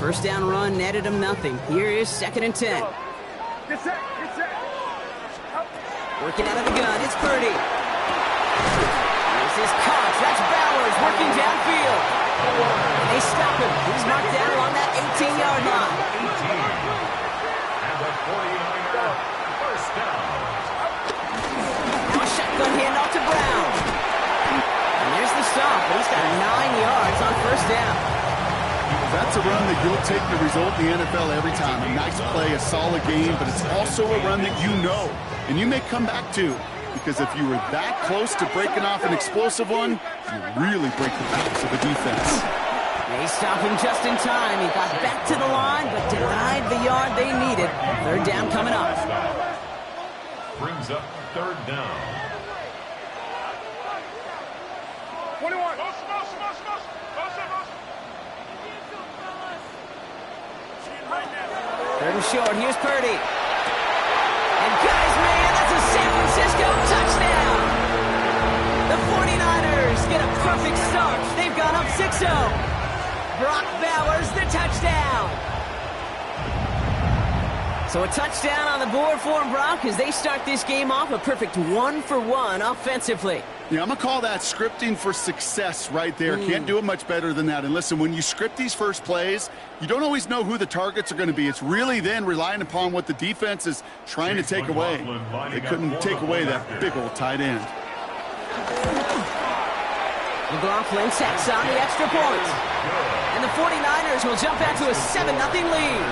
S6: First down run netted him nothing. Here is 2nd and 10.
S2: Get set.
S6: Working out of the gun, it's Purdy. This is Cox, that's Bowers working downfield. They stop him. He's marked down along that 18-yard line.
S4: And the 49er first down.
S6: Now a shotgun handoff to Brown. And there's the stop, but he's got 9 yards on first down.
S7: That's a run that you'll take the result in the NFL every time. A nice play, a solid game, but it's also a run that you know, and you may come back to, because if you were that close to breaking off an explosive one, you really break the backs of the defense.
S6: They stop him just in time. He got back to the line, but denied the yard they needed. 3rd down coming up.
S4: Brings up 3rd down.
S2: 21.
S6: 3rd and short. Here's Purdy. And guys, man, that's a San Francisco touchdown. The 49ers get a perfect start. They've gone up 6-0. Brock Bowers, the touchdown. So a touchdown on the board for him, Brock, as they start this game off a perfect 1-for-1 offensively.
S7: Yeah, I'm going to call that scripting for success right there. Can't do it much better than that. And listen, when you script these first plays, you don't always know who the targets are going to be. It's really then relying upon what the defense is trying to take away. They couldn't take away that big old tight end.
S6: McLaughlin tacks on the extra point. And the 49ers will jump out to a 7-0 lead.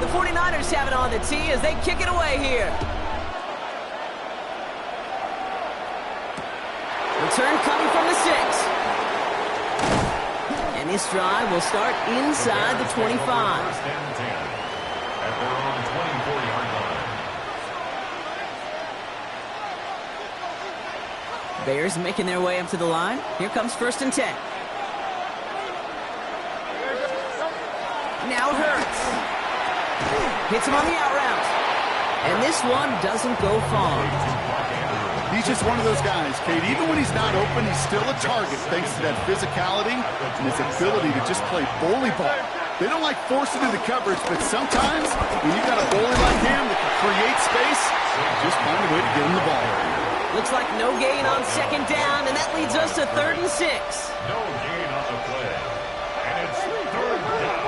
S6: The 49ers have it on the tee as they kick it away here. Return coming from the 6. And this drive will start inside the 25.
S4: At their own 24-yard line.
S6: Bears making their way up to the line. Here comes 1st and 10. Now Hurts. Hits him on the out route. And this one doesn't go far.
S7: He's just one of those guys, Kate. Even when he's not open, he's still a target thanks to that physicality and his ability to just play bully ball. They don't like forcing into coverage, but sometimes when you got a bully like him that can create space, just find a way to get him the ball.
S6: Looks like no gain on 2nd down, and that leads us to 3rd and 6.
S4: No gain on the play. And it's 3rd down.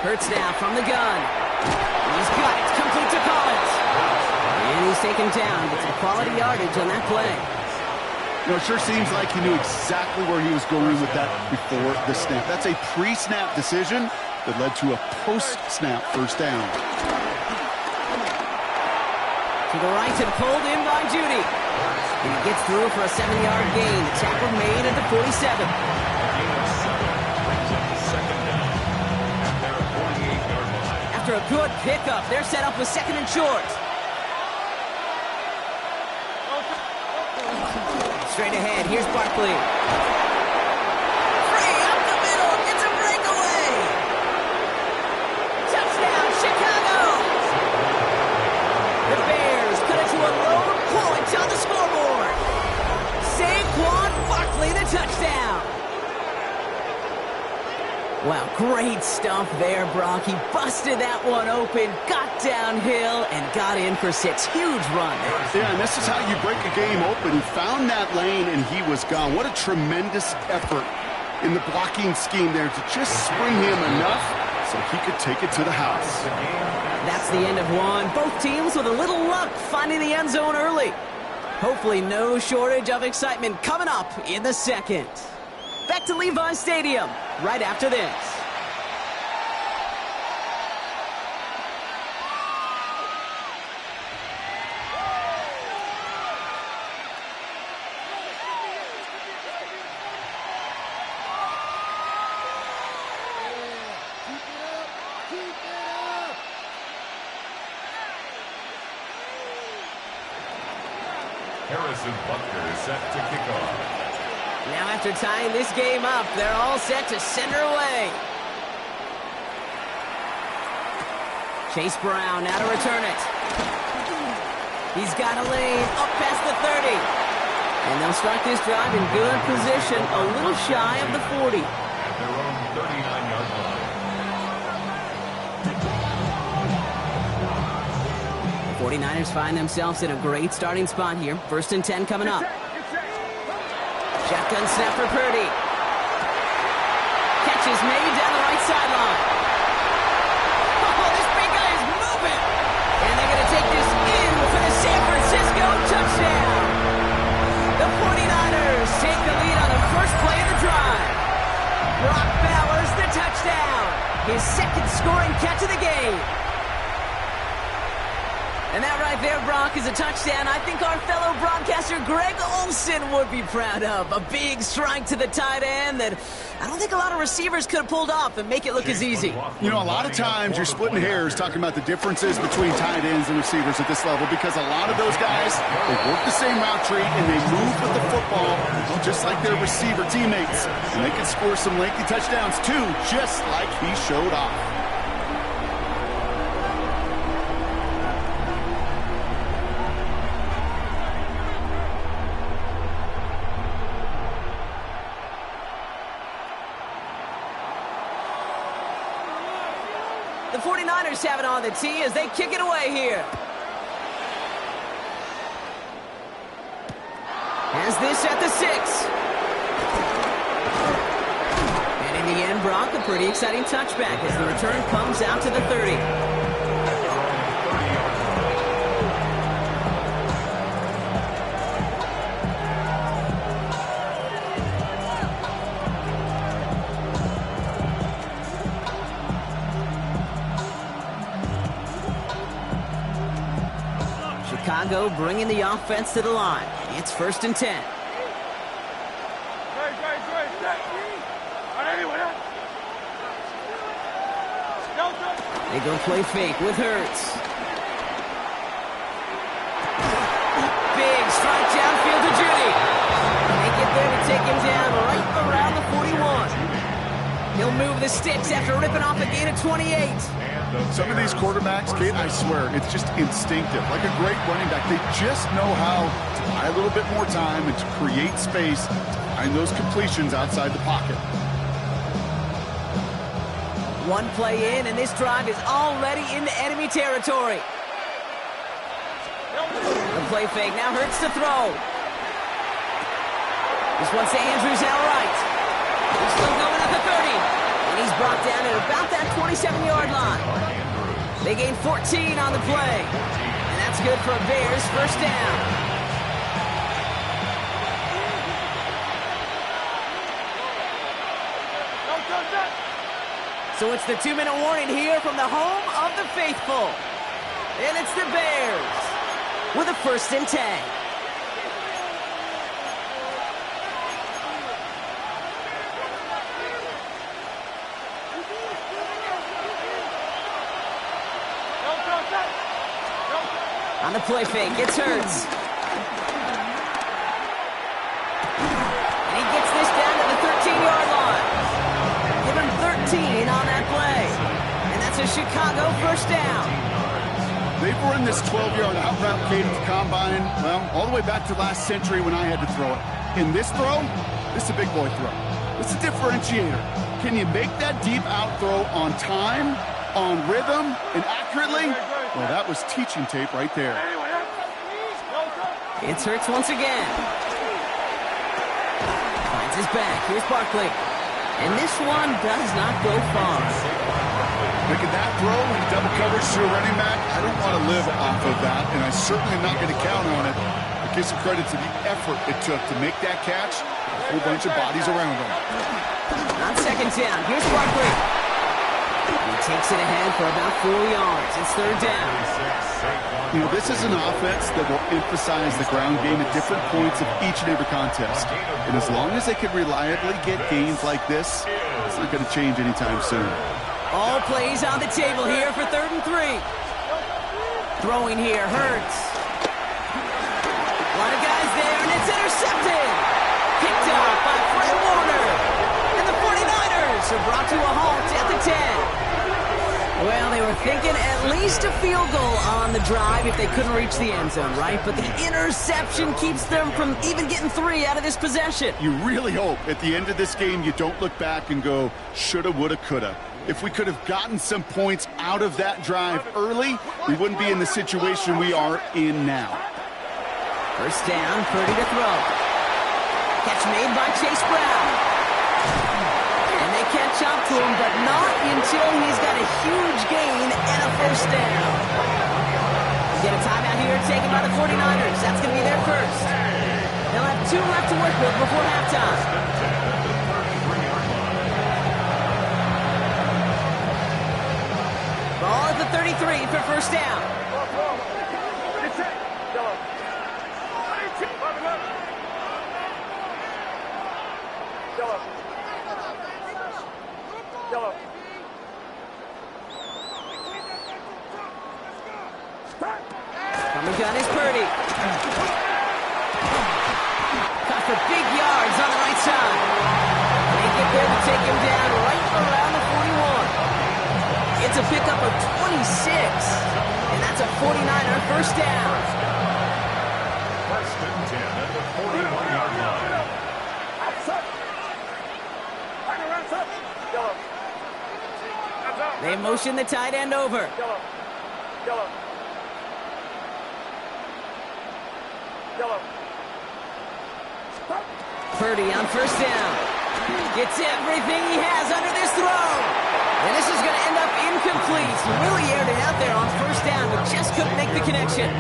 S6: Hurts now from the gun. He's got it. Complete to Collins. And he's taken down. Gets some quality yardage on that play.
S7: It sure seems like he knew exactly where he was going with that before the snap. That's a pre-snap decision that led to a post-snap first down.
S6: To the right and pulled in by Judy. And he gets through for a 7-yard gain. The tackle made at the 47. After a good pickup, they're set up with 2nd and short. Straight ahead, here's Barkley. Free up the middle, gets a breakaway. Touchdown, Chicago. The Bears cut it to a lone point on the scoreboard. Saquon Barkley, the touchdown. Wow, great stuff there, Brock. He busted that one open, got downhill, and got in for 6. Huge run there.
S7: Yeah, and this is how you break a game open. He found that lane, and he was gone. What a tremendous effort in the blocking scheme there to just spring him enough so he could take it to the house.
S6: That's the end of one. Both teams with a little luck finding the end zone early. Hopefully no shortage of excitement coming up in the second. Back to Levi Stadium right after this.
S4: Harrison Butker is set to kick off.
S6: Now after tying this game up, they're all set to center away. Chase Brown now to return it. He's got a lane up past the 30. And they'll start this drive in good position, a little shy of the 40.
S4: At their own 39-yard line.
S6: The 49ers find themselves in a great starting spot here. 1st and 10 coming up. Shotgun snap for Purdy. Catch is made down the right sideline. Oh, this big guy is moving. And they're going to take this in for the San Francisco touchdown. The 49ers take the lead on the first play of the drive. Brock Bowers the touchdown. His 2nd scoring catch of the game. And that right there, Brock, is a touchdown I think our fellow broadcaster Greg Olsen would be proud of. A big strike to the tight end that I don't think a lot of receivers could have pulled off and make it look as easy.
S7: A lot of times you're splitting hairs talking about the differences between tight ends and receivers at this level because a lot of those guys, they work the same route tree and they move with the football just like their receiver teammates. And they can score some lengthy touchdowns too, just like he showed off.
S6: The 49ers have it on the tee as they kick it away here. Has this at the 6. And in the end, Brock, a pretty exciting touchback as the return comes out to the 30. Chicago bringing the offense to the line. It's 1st and 10. They go play fake with Hurts. Big strike downfield to Judy. They get there to take him down right around the 41. He'll move the sticks after ripping off a gain of 28.
S7: Some of these quarterbacks, Kate, I swear, it's just instinctive. Like a great running back, they just know how to buy a little bit more time and to create space to find those completions outside the pocket.
S6: One play in, and this drive is already into enemy territory. The play fake now Hurts to throw. This one's to Andrews out right. He's still going at the 30. And he's brought down at about that 27-yard line. They gain 14 on the play. And that That's good for Bears first down. So it's the 2-minute warning here from the home of the faithful. And it's the Bears with a 1st and 10. On the play fake, it's Hurts. And he gets this down to the 13-yard line. Give him 13 on that play. And that's a Chicago first down.
S7: They've run this 12-yard out route, Kate, at the combine, well, all the way back to last century when I had to throw it. In this throw, this is a big boy throw. It's a differentiator. Can you make that deep out throw on time, on rhythm, and accurately? Well, that was teaching tape right there.
S6: It's Hurts once again. Finds his back. Here's Barkley. And this one does not go far.
S7: Making that throw in double coverage to a running back, I don't want to live off of that, and I certainly am not going to count on it. But give some credit to the effort it took to make that catch. A whole bunch of bodies around him.
S6: On 2nd down, here's Barkley. He takes it ahead for about 4 yards. It's 3rd down.
S7: You know, this is an offense that will emphasize the ground game at different points of each and every contest. And as long as they can reliably get gains like this, it's not going to change anytime soon.
S6: All plays on the table here for 3rd and 3. Throwing here, Hurts. A lot of guys there, and it's intercepted. Picked up by Fred Warner. And the 49ers are brought to a halt at the 10. Well, they were thinking at least a field goal on the drive if they couldn't reach the end zone, right? But the interception keeps them from even getting 3 out of this possession.
S7: You really hope at the end of this game you don't look back and go, shoulda, woulda, coulda. If we could have gotten some points out of that drive early, we wouldn't be in the situation we are in now.
S6: First down, Purdy to throw. Catch made by Chase Brown. And they catch up to him, but not until he's got a huge gain and a first down. Get a timeout here taken by the 49ers. That's going to be their first. They'll have 2 left to work with before halftime. Ball at the 33 for first down. Coming gun is Purdy. Got for big yards on the right side. They get there to take him down right around the 41. It's a pickup of 26. And that's a 49er first down.
S4: 1st and 10 at the 41-yard line.
S6: They motion the tight end over. Purdy on first down. Gets everything he has under this throw. And this is going to end up incomplete. He really aired it out there on first down, but just couldn't make the connection.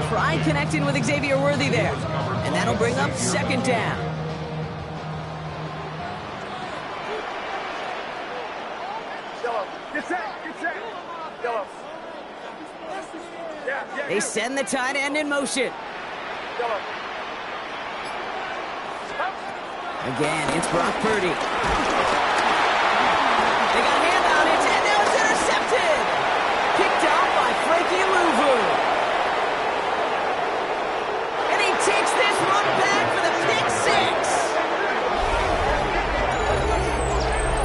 S6: Tried connecting with Xavier Worthy there. And that'll bring up 2nd down. They send the tight end in motion. Again, it's Brock Purdy. They got a hand on it, and now it's intercepted. Picked off by Frankie Louvu. And he takes this one back for the pick 6.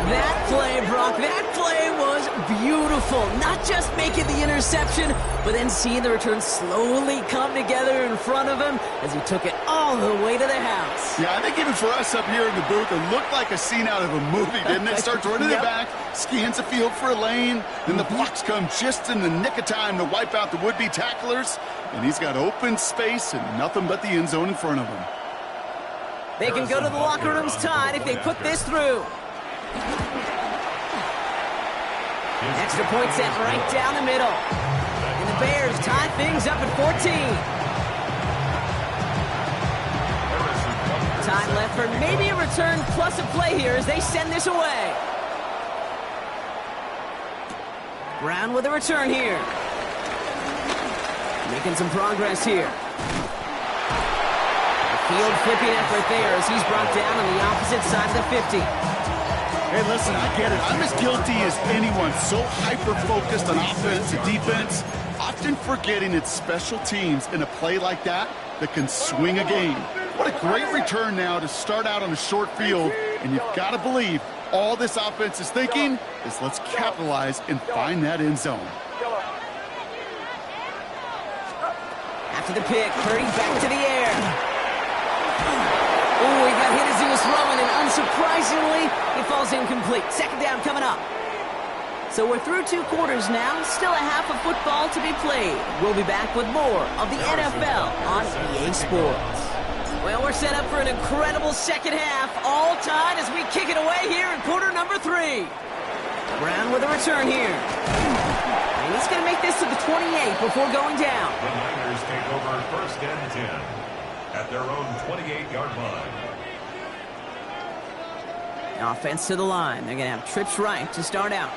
S6: That play, Brock, that play was beautiful. Not just making the interception, but then seeing the return slowly come together in front of him as he took it all the way to the house.
S7: Yeah, I think even for us up here in the booth, it looked like a scene out of a movie, didn't it? Starts running it back, scans the field for a lane, then the blocks come just in the nick of time to wipe out the would-be tacklers, and he's got open space and nothing but the end zone in front of him.
S6: They can go to the locker rooms tied if they put this through. Extra point set right down the middle. And the Bears tie things up at 14. Time left for maybe a return plus a play here as they send this away. Brown with a return here. Making some progress here. Field flipping effort there as he's brought down on the opposite side of the 50.
S7: Hey, listen, I get it. I'm as guilty as anyone. So hyper-focused on offense and defense, often forgetting it's special teams in a play like that that can swing a game. What a great return now to start out on a short field, and you've got to believe all this offense is thinking is let's capitalize and find that end zone.
S6: After the pick, Purdy back to the air. Oh, he got hit as he was throwing, and unsurprisingly, he falls incomplete. Second down coming up. So we're through 2 quarters now. Still a half of football to be played. We'll be back with more of the NFL on EA Sports. Well, we're set up for an incredible second half. All tied as we kick it away here in quarter number 3. Brown with a return here. And he's going to make this to the 28 before going down.
S4: The Niners take over first and 10 at their own 28-yard line.
S6: Offense to the line. They're going to have trips right to start out.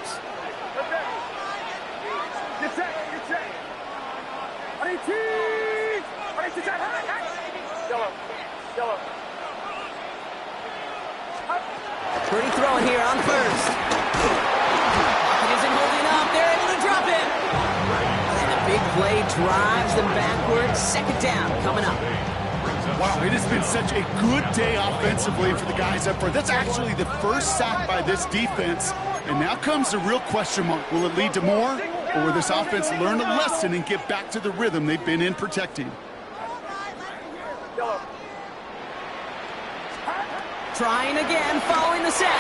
S2: Get set, get set. Yellow.
S6: Purdy throwing here on first. It isn't holding up. They're able to drop it. And a big play drives them backwards. Second down coming up.
S7: Wow, it has been such a good day offensively for the guys up front. That's actually the first sack by this defense. And now comes the real question mark. Will it lead to more? Or will this offense learn a lesson and get back to the rhythm they've been in protecting?
S6: Trying again, following the set.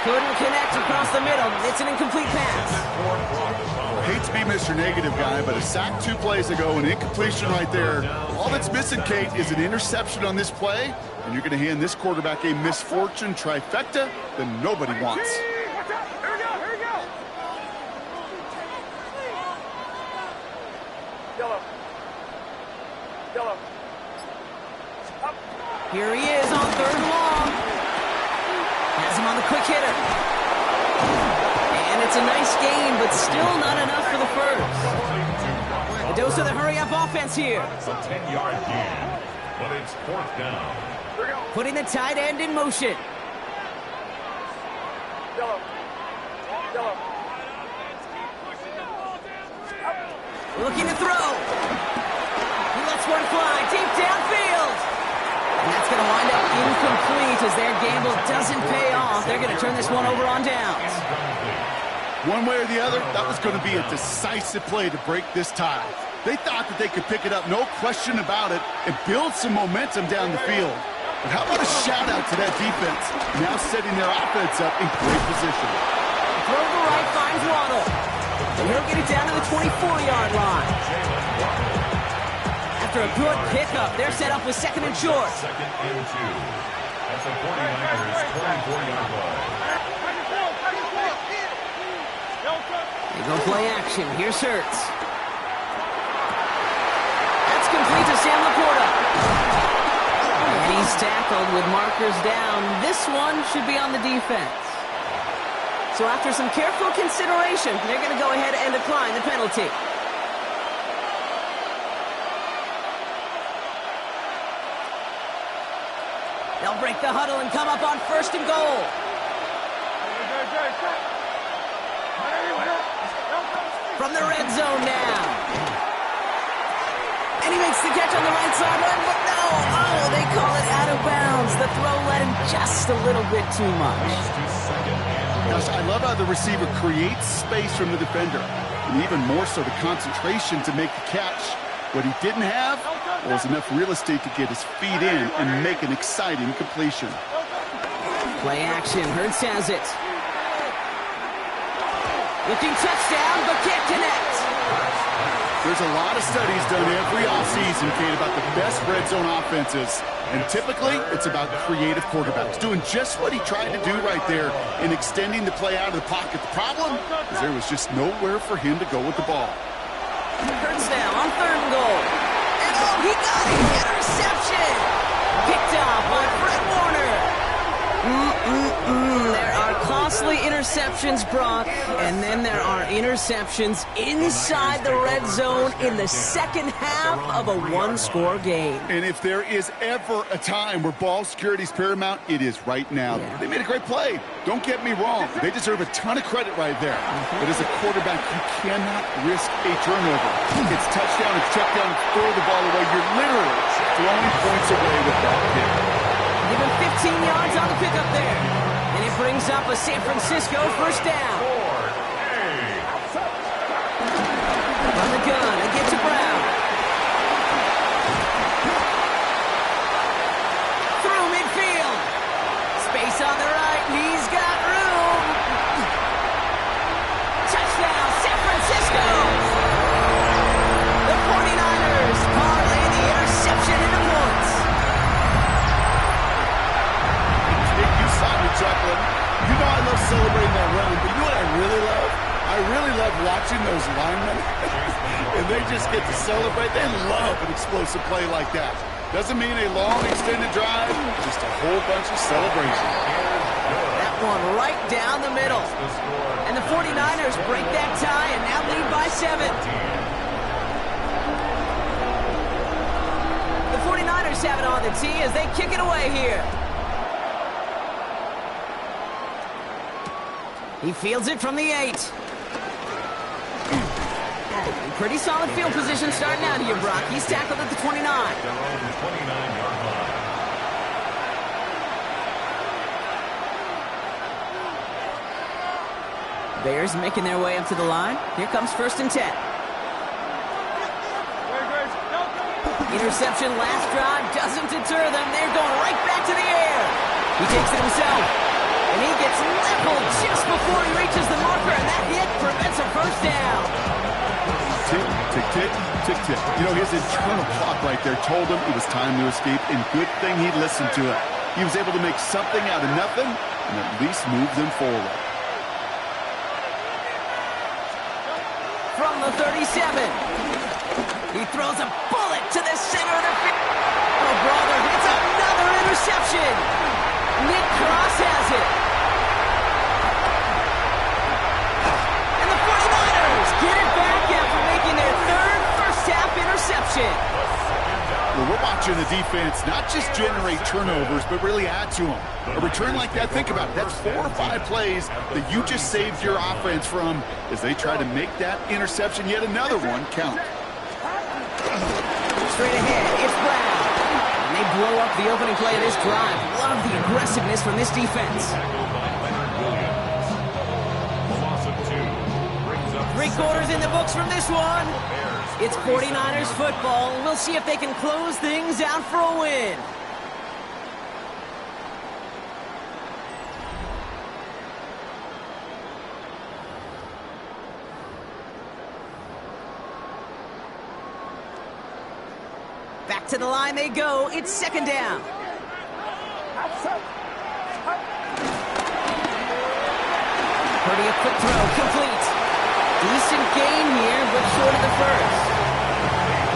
S6: Couldn't connect across the middle. It's an incomplete pass.
S7: I hate to be Mr. Negative guy, but a sack 2 plays ago, an incompletion right there. All that's missing, Kate, is an interception on this play, and you're going to hand this quarterback a misfortune trifecta that nobody wants.
S2: Yellow.
S6: Here he is on 3rd and long. Has him on the quick hitter. And it's a nice game, but still not enough for the first. A dose of the hurry-up offense here.
S4: It's a 10-yard gain, but it's 4th down.
S6: Putting the tight end in motion.
S2: Yellow.
S6: Looking to throw. He lets one fly deep downfield. And that's going to wind up incomplete as their gamble doesn't pay off. They're going to turn this one over on downs.
S7: One way or the other, that was going to be a decisive play to break this tie. They thought that they could pick it up, no question about it, and build some momentum down the field. But how about a shout-out to that defense, now setting their offense up in great position.
S6: Throw to the right, finds Waddle. And he'll get it down to the 24-yard line. After a good pickup, they're set up with 2nd and short.
S4: 2nd and 2. That's a 49ers 24-yard line.
S6: They go play action. Here's Hurts. That's complete to Sam Laporta. And he's tackled with markers down. This one should be on the defense. So after some careful consideration, they're going to go ahead and decline the penalty. They'll break the huddle and come up on 1st and goal. From the red zone now. And he makes the catch on the right sideline, but no. Oh, they call it out of bounds. The throw led him just a little bit too much.
S7: Gosh, I love how the receiver creates space from the defender, and even more so the concentration to make the catch. What he didn't have was enough real estate to get his feet in and make an exciting completion.
S6: Play action. Hurts has it. Looking touchdown, but can't connect.
S7: There's a lot of studies done every offseason, Kate, about the best red zone offenses. And typically, it's about creative quarterbacks doing just what he tried to do right there in extending the play out of the pocket. The problem is there was just nowhere for him to go with the ball.
S6: Hurts now on 3rd and goal. And oh, he got an interception. Picked off by Fred Warner. There are costly interceptions, Brock, and then there are interceptions inside the red zone in the second half of a one-score game.
S7: And if there is ever a time where ball security is paramount, it is right now.
S6: Yeah.
S7: They made a great play. Don't get me wrong. They deserve a ton of credit right there. But as a quarterback, you cannot risk a turnover. It's touchdown, it's check down, throw the ball away. You're literally throwing points away with that pick.
S6: Give him 15 yards on the pickup there. And it brings up a San Francisco first down. From the gun, they get to Brown. Through midfield. Space on the right. He's got room. Touchdown, San Francisco. The 49ers parlay the interception into points.
S7: You saw me chuckling. You know I love celebrating that run, but you know what I really love? I really love watching those linemen, and they just get to celebrate. They love an explosive play like that. Doesn't mean a long, extended drive, just a whole bunch of celebration.
S6: That one right down the middle. And the 49ers break that tie and now lead by 7. The 49ers have it on the tee as they kick it away here. He fields it from the 8. Pretty solid field position starting out here, Brock. He's tackled at the 29. Bears making their way up to the line. Here comes 1st and 10. Interception last drive doesn't deter them. They're going right back to the air. He takes it himself. And he gets leveled just before he reaches the marker, and that hit prevents a first down.
S7: Tick, tick, tick, tick, tick. You know, his internal clock right there told him it was time to escape, and good thing he listened to it. He was able to make something out of nothing and at least move them forward.
S6: From the 37, he throws a bullet to the center of the field. Oh, brother, it's another interception. Nick Cross has it. And the 49ers get it back after making their 3rd first-half interception.
S7: Well, we're watching the defense not just generate turnovers, but really add to them. A return like that, think about it. That's 4 or 5 plays that you just saved your offense from as they try to make that interception, yet another one, count.
S6: Straight ahead, it's Brown. And they blow up the opening play of this drive. Love the aggressiveness from this defense. 3 quarters in the books from this one. It's 49ers football. We'll see if they can close things out for a win. Back to the line they go. It's 2nd down. Purdy, a quick throw, complete. Decent gain here, but short of the first.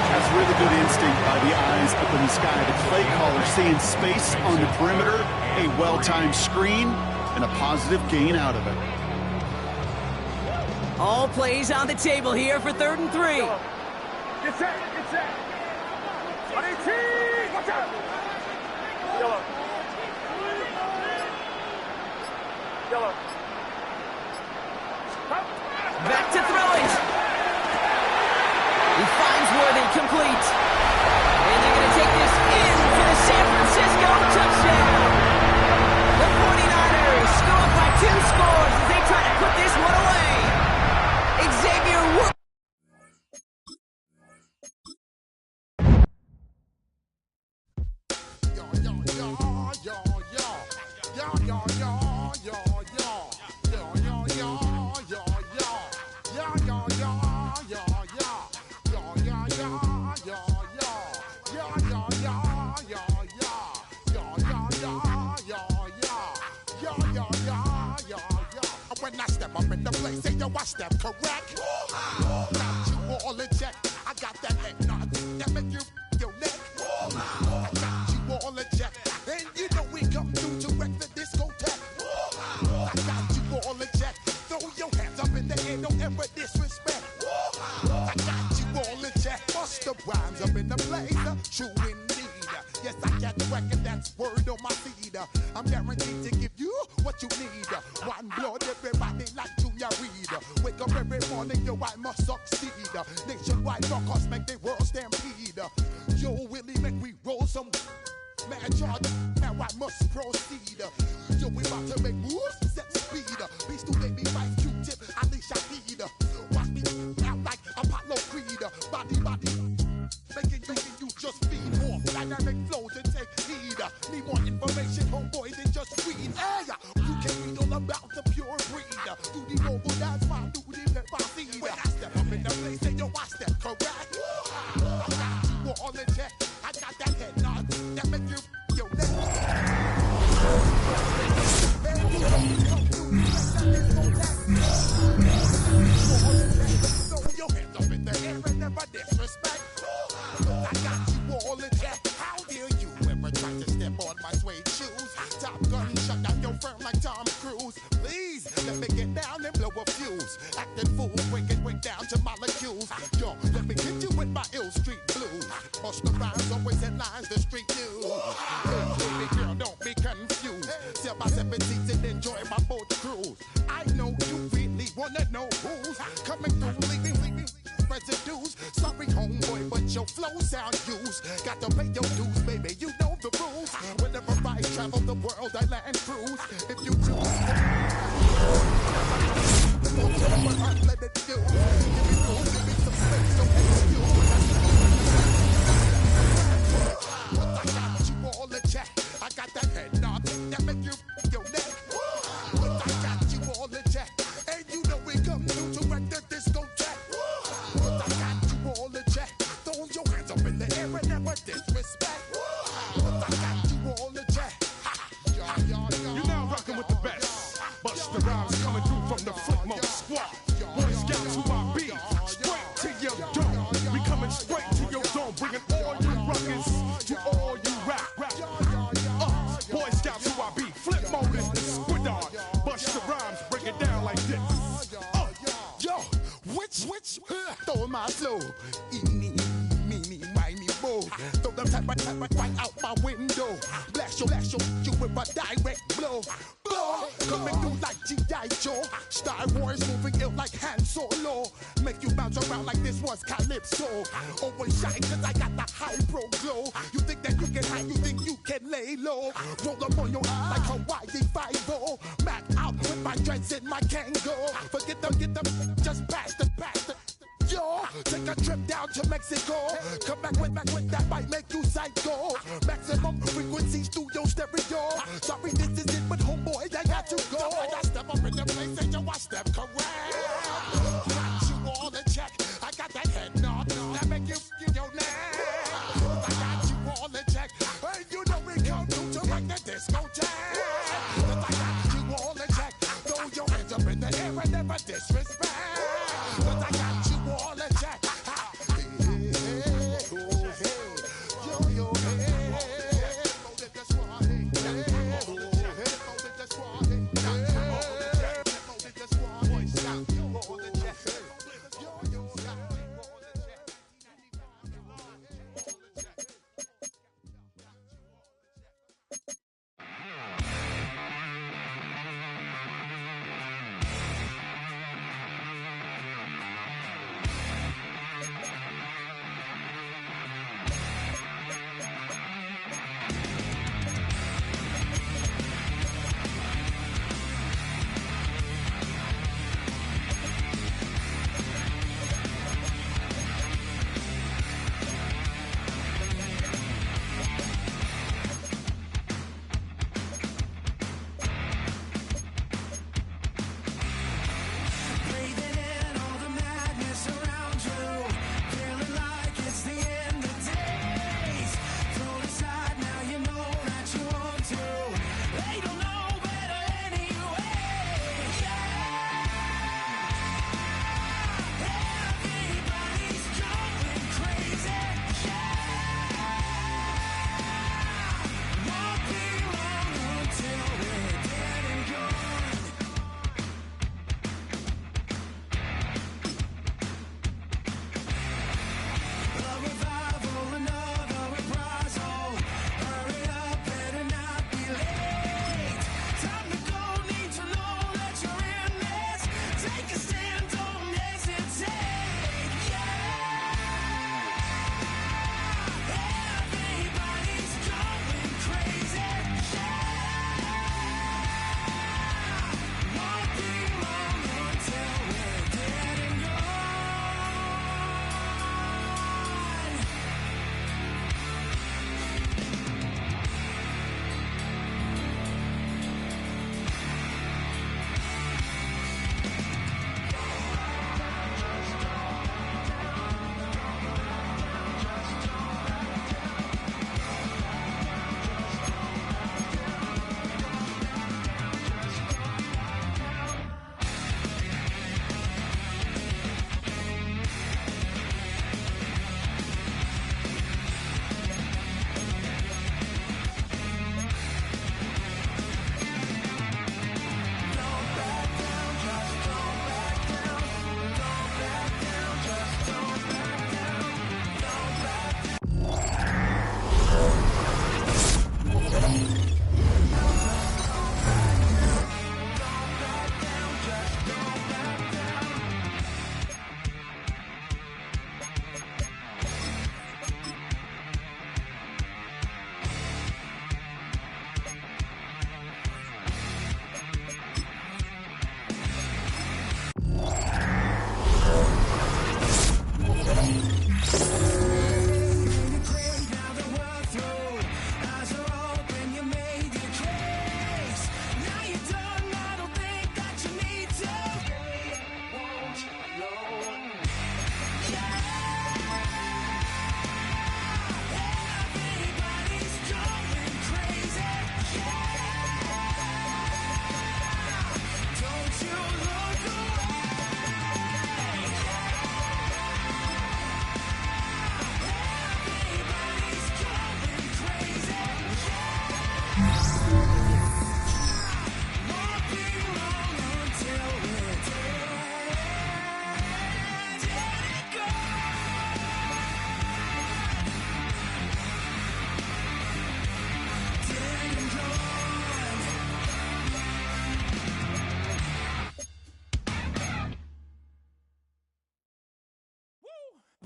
S7: That's really good instinct by the eyes up in the sky. The play caller seeing space on the perimeter, a well-timed screen, and a positive gain out of it.
S6: All plays on the table here for 3rd and 3.
S2: Get set, get set. 18, watch out. Yellow. Yellow.
S6: Back to throw it. He finds Worthy, complete. And they're going to take this in for the San Francisco touchdown. The 49ers go up by 2 scores as they try to put this one away. Xavier Worthy.
S14: when I step up in the place, say yo, I step correct. Got you all in check. I got that head nod that make you your neck. I got you all in check. And you know we come through to wreck the discotheque. I got you all in check. Throw your hands up in the air, don't ever disrespect. I got you all in check. Bust the rhymes up in the place, true indeed. Yes, I got the record, that's word on my feed. I'm guaranteed to give you what you need. One blood, everybody like Junior Reed. Wake up every morning, yo, I must succeed. Nationwide rockers make the world stampede. Yo, Willie, make we roll some mad charge. Now I must proceed. Yo, we about to make moves, set speed. Beast to baby, fight Q-tip, Ali Shahid. Watch me out like Apollo Creed. Body, making you just feed more dynamic flows and take heed. Need more information, homeboy, than just read. Hey, you can read all about the pure breed. Do the noble dance, my duty, let my seed. When I step up in the place, say yo, I step correct. I got you all in check. I got that head nod that make you your neck. Throw your hands up in the air and never disrespect. I got you all in check. How dare you ever try to step on my suede shoes? Top Gun shut down your firm like Tom Cruise. Please let me get down and blow a fuse. Acting fool, break down to molecules. Yo, let me hit you with my ill street blues. Bust the rhymes, always in lines, the street news. Hey, baby girl, don't be confused. Sell my 17s and enjoy my boat cruise. I know you really wanna know who's coming through, leaving residues. Sorry, homeboy, but your flow sound used. Got to pay your dues, baby, you know the rules. Whenever I travel the world, I land cruise. If you choose, let it do. Give me some space, don't excuse. I got you all in check. I got that head nod that make you your neck. But I got you all in check. And you know we come through to wreck the discotheque. But I got you all in check. Throw your hands up in the air and never disrespect. But I got you all in check. You're now rocking with the best. Bust the rhymes coming through from the footmost squad. Boy Scouts who I be. Straight to your dome. We coming straight to your dome. Bringing all you rockers to all you rap. Boy Scouts who I be. Flip mode is the squid on. Bust the rhymes, break it down like this. Yo, which stole my flow? Eeny, meeny, miny, mo. Throw them type right out my window. Blast you with a direct blow. Coming through like G.I. Joe. Star Wars moving ill like Han Solo. Make you bounce around like this was Calypso. Always shine cause I got the high pro glow. You think that you can hide, you think you can lay low. Roll up on your eye like Hawaii 5-0. Mac out with my dreads in my Kango. Forget them, just pass the. Yo, take a trip down to Mexico. Come back with that might make you psycho. Maximum frequency studio stereo. Sorry, this is it, but homeboy, I got to go. I step up in the place and yo, I step correct. Got you all in check. I got that head nod that make you skin your neck. I got you all in check. Hey, you know we come through to wreck the discotheque. I got you all in check. Throw your hands up in the air and never disrespect. But I got you all in check.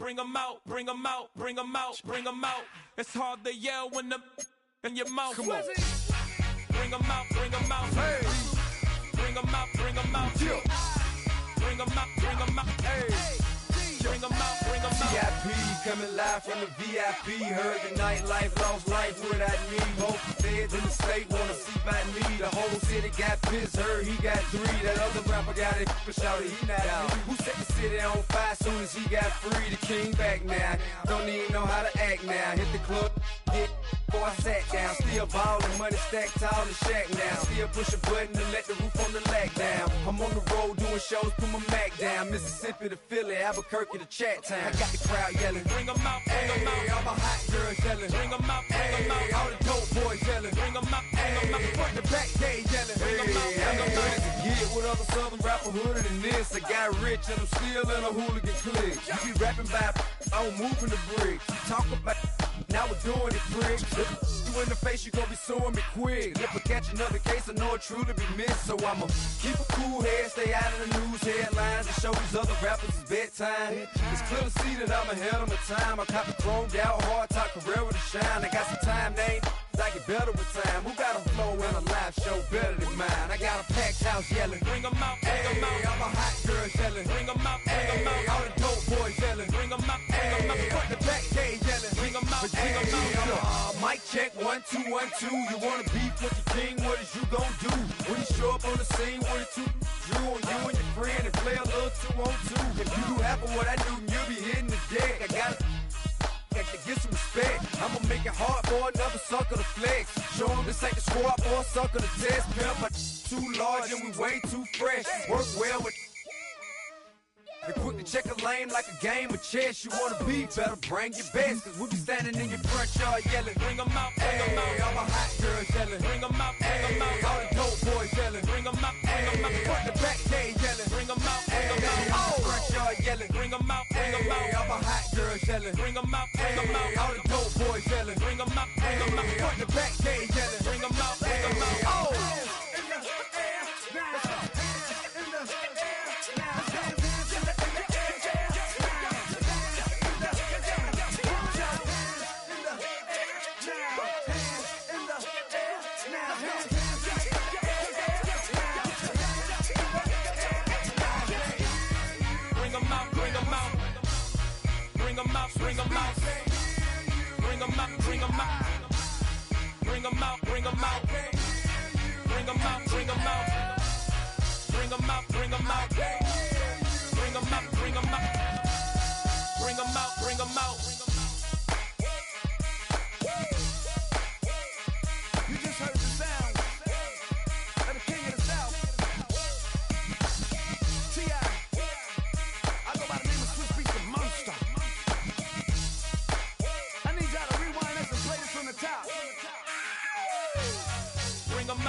S15: bring them out, bring them out, bring them out, bring them out. It's hard to yell when the in your mouth. Come on. Bring them out, bring them out. Hey. Bring them out, bring them out. Yeah. Bring them out, bring them out. Hey. Bring them out, bring them out.
S16: VIP coming live from the VIP. Heard the nightlife, lost life without me. Both feds in the state wanna see by me. The whole city got pissed, heard he got 3. That other rapper got it, but shouted he not out. Who set the city on fire soon as he got free? The king back now, don't even know how to act now. Hit the club, hit. Before I sat down, still ballin', money stacked tall in shack now. Still push a button to let the roof on the lag down. I'm on the road doing shows, put my Mac down. Mississippi to Philly, Albuquerque to Chat Town. I got the crowd yelling, bring them out, bring them out. All my hot girls yelling, bring them out, bring them out. All the dope boys yelling, bring them out, bring them out. Front the back gate yelling, bring them out, bring them out. To get with other southern rapper hooded than this. I got rich and I'm still in a hooligan clique. You be rapping by, I'm moving the bricks. Talk about, now we're doing it, prick. You in the face, you gon' be suing me quick. If I catch another case, I know it truly be missed. So I'ma keep a cool head, stay out of the news headlines, and show these other rappers it's bedtime. It's clear to see that I'm ahead of my time. I cop the chromed out, hard top career with a shine. I got some time, name. I get better with time. Who got a flow and a live show better than mine? I got a packed house yelling, bring them out, bring them out. All my hot girls yelling, bring them out, bring them out. All the dope boys yelling, bring them out, bring them out. Front the back gate yelling, bring them out, bring them out. Mic check, 1 2 1 2. You wanna beef with the king? What is you gon' do when you show up on the scene with a 2 Drew on you and your friend and play a little 2 on 2? If you do half of what I do, you'll be hitting the deck. I got to get some respect. I'ma make it hard for another sucker to flex. Show them this ain't the squad for a sucker to test. Pimp, but too large and we way too fresh. Work well with. They quick to check a lane like a game of chess. You wanna be better, bring your best. Cause we be standing in your front yard yelling, bring them out, bring them out. All my hot girls yelling, bring them out, bring them out. All the dope boys yelling, bring them out, bring them out. Front the back gate yelling, bring them out, bring them out. All the front yard yelling, bring them out, bring them out. All my hot girls yelling, bring them out, bring them out. All the dope boys yelling, bring them out, bring them out. Front the back gate yelling, bring them out, bring them out. Oh! Bring them out, bring them out, bring them out, bring them out, bring them out, bring them out.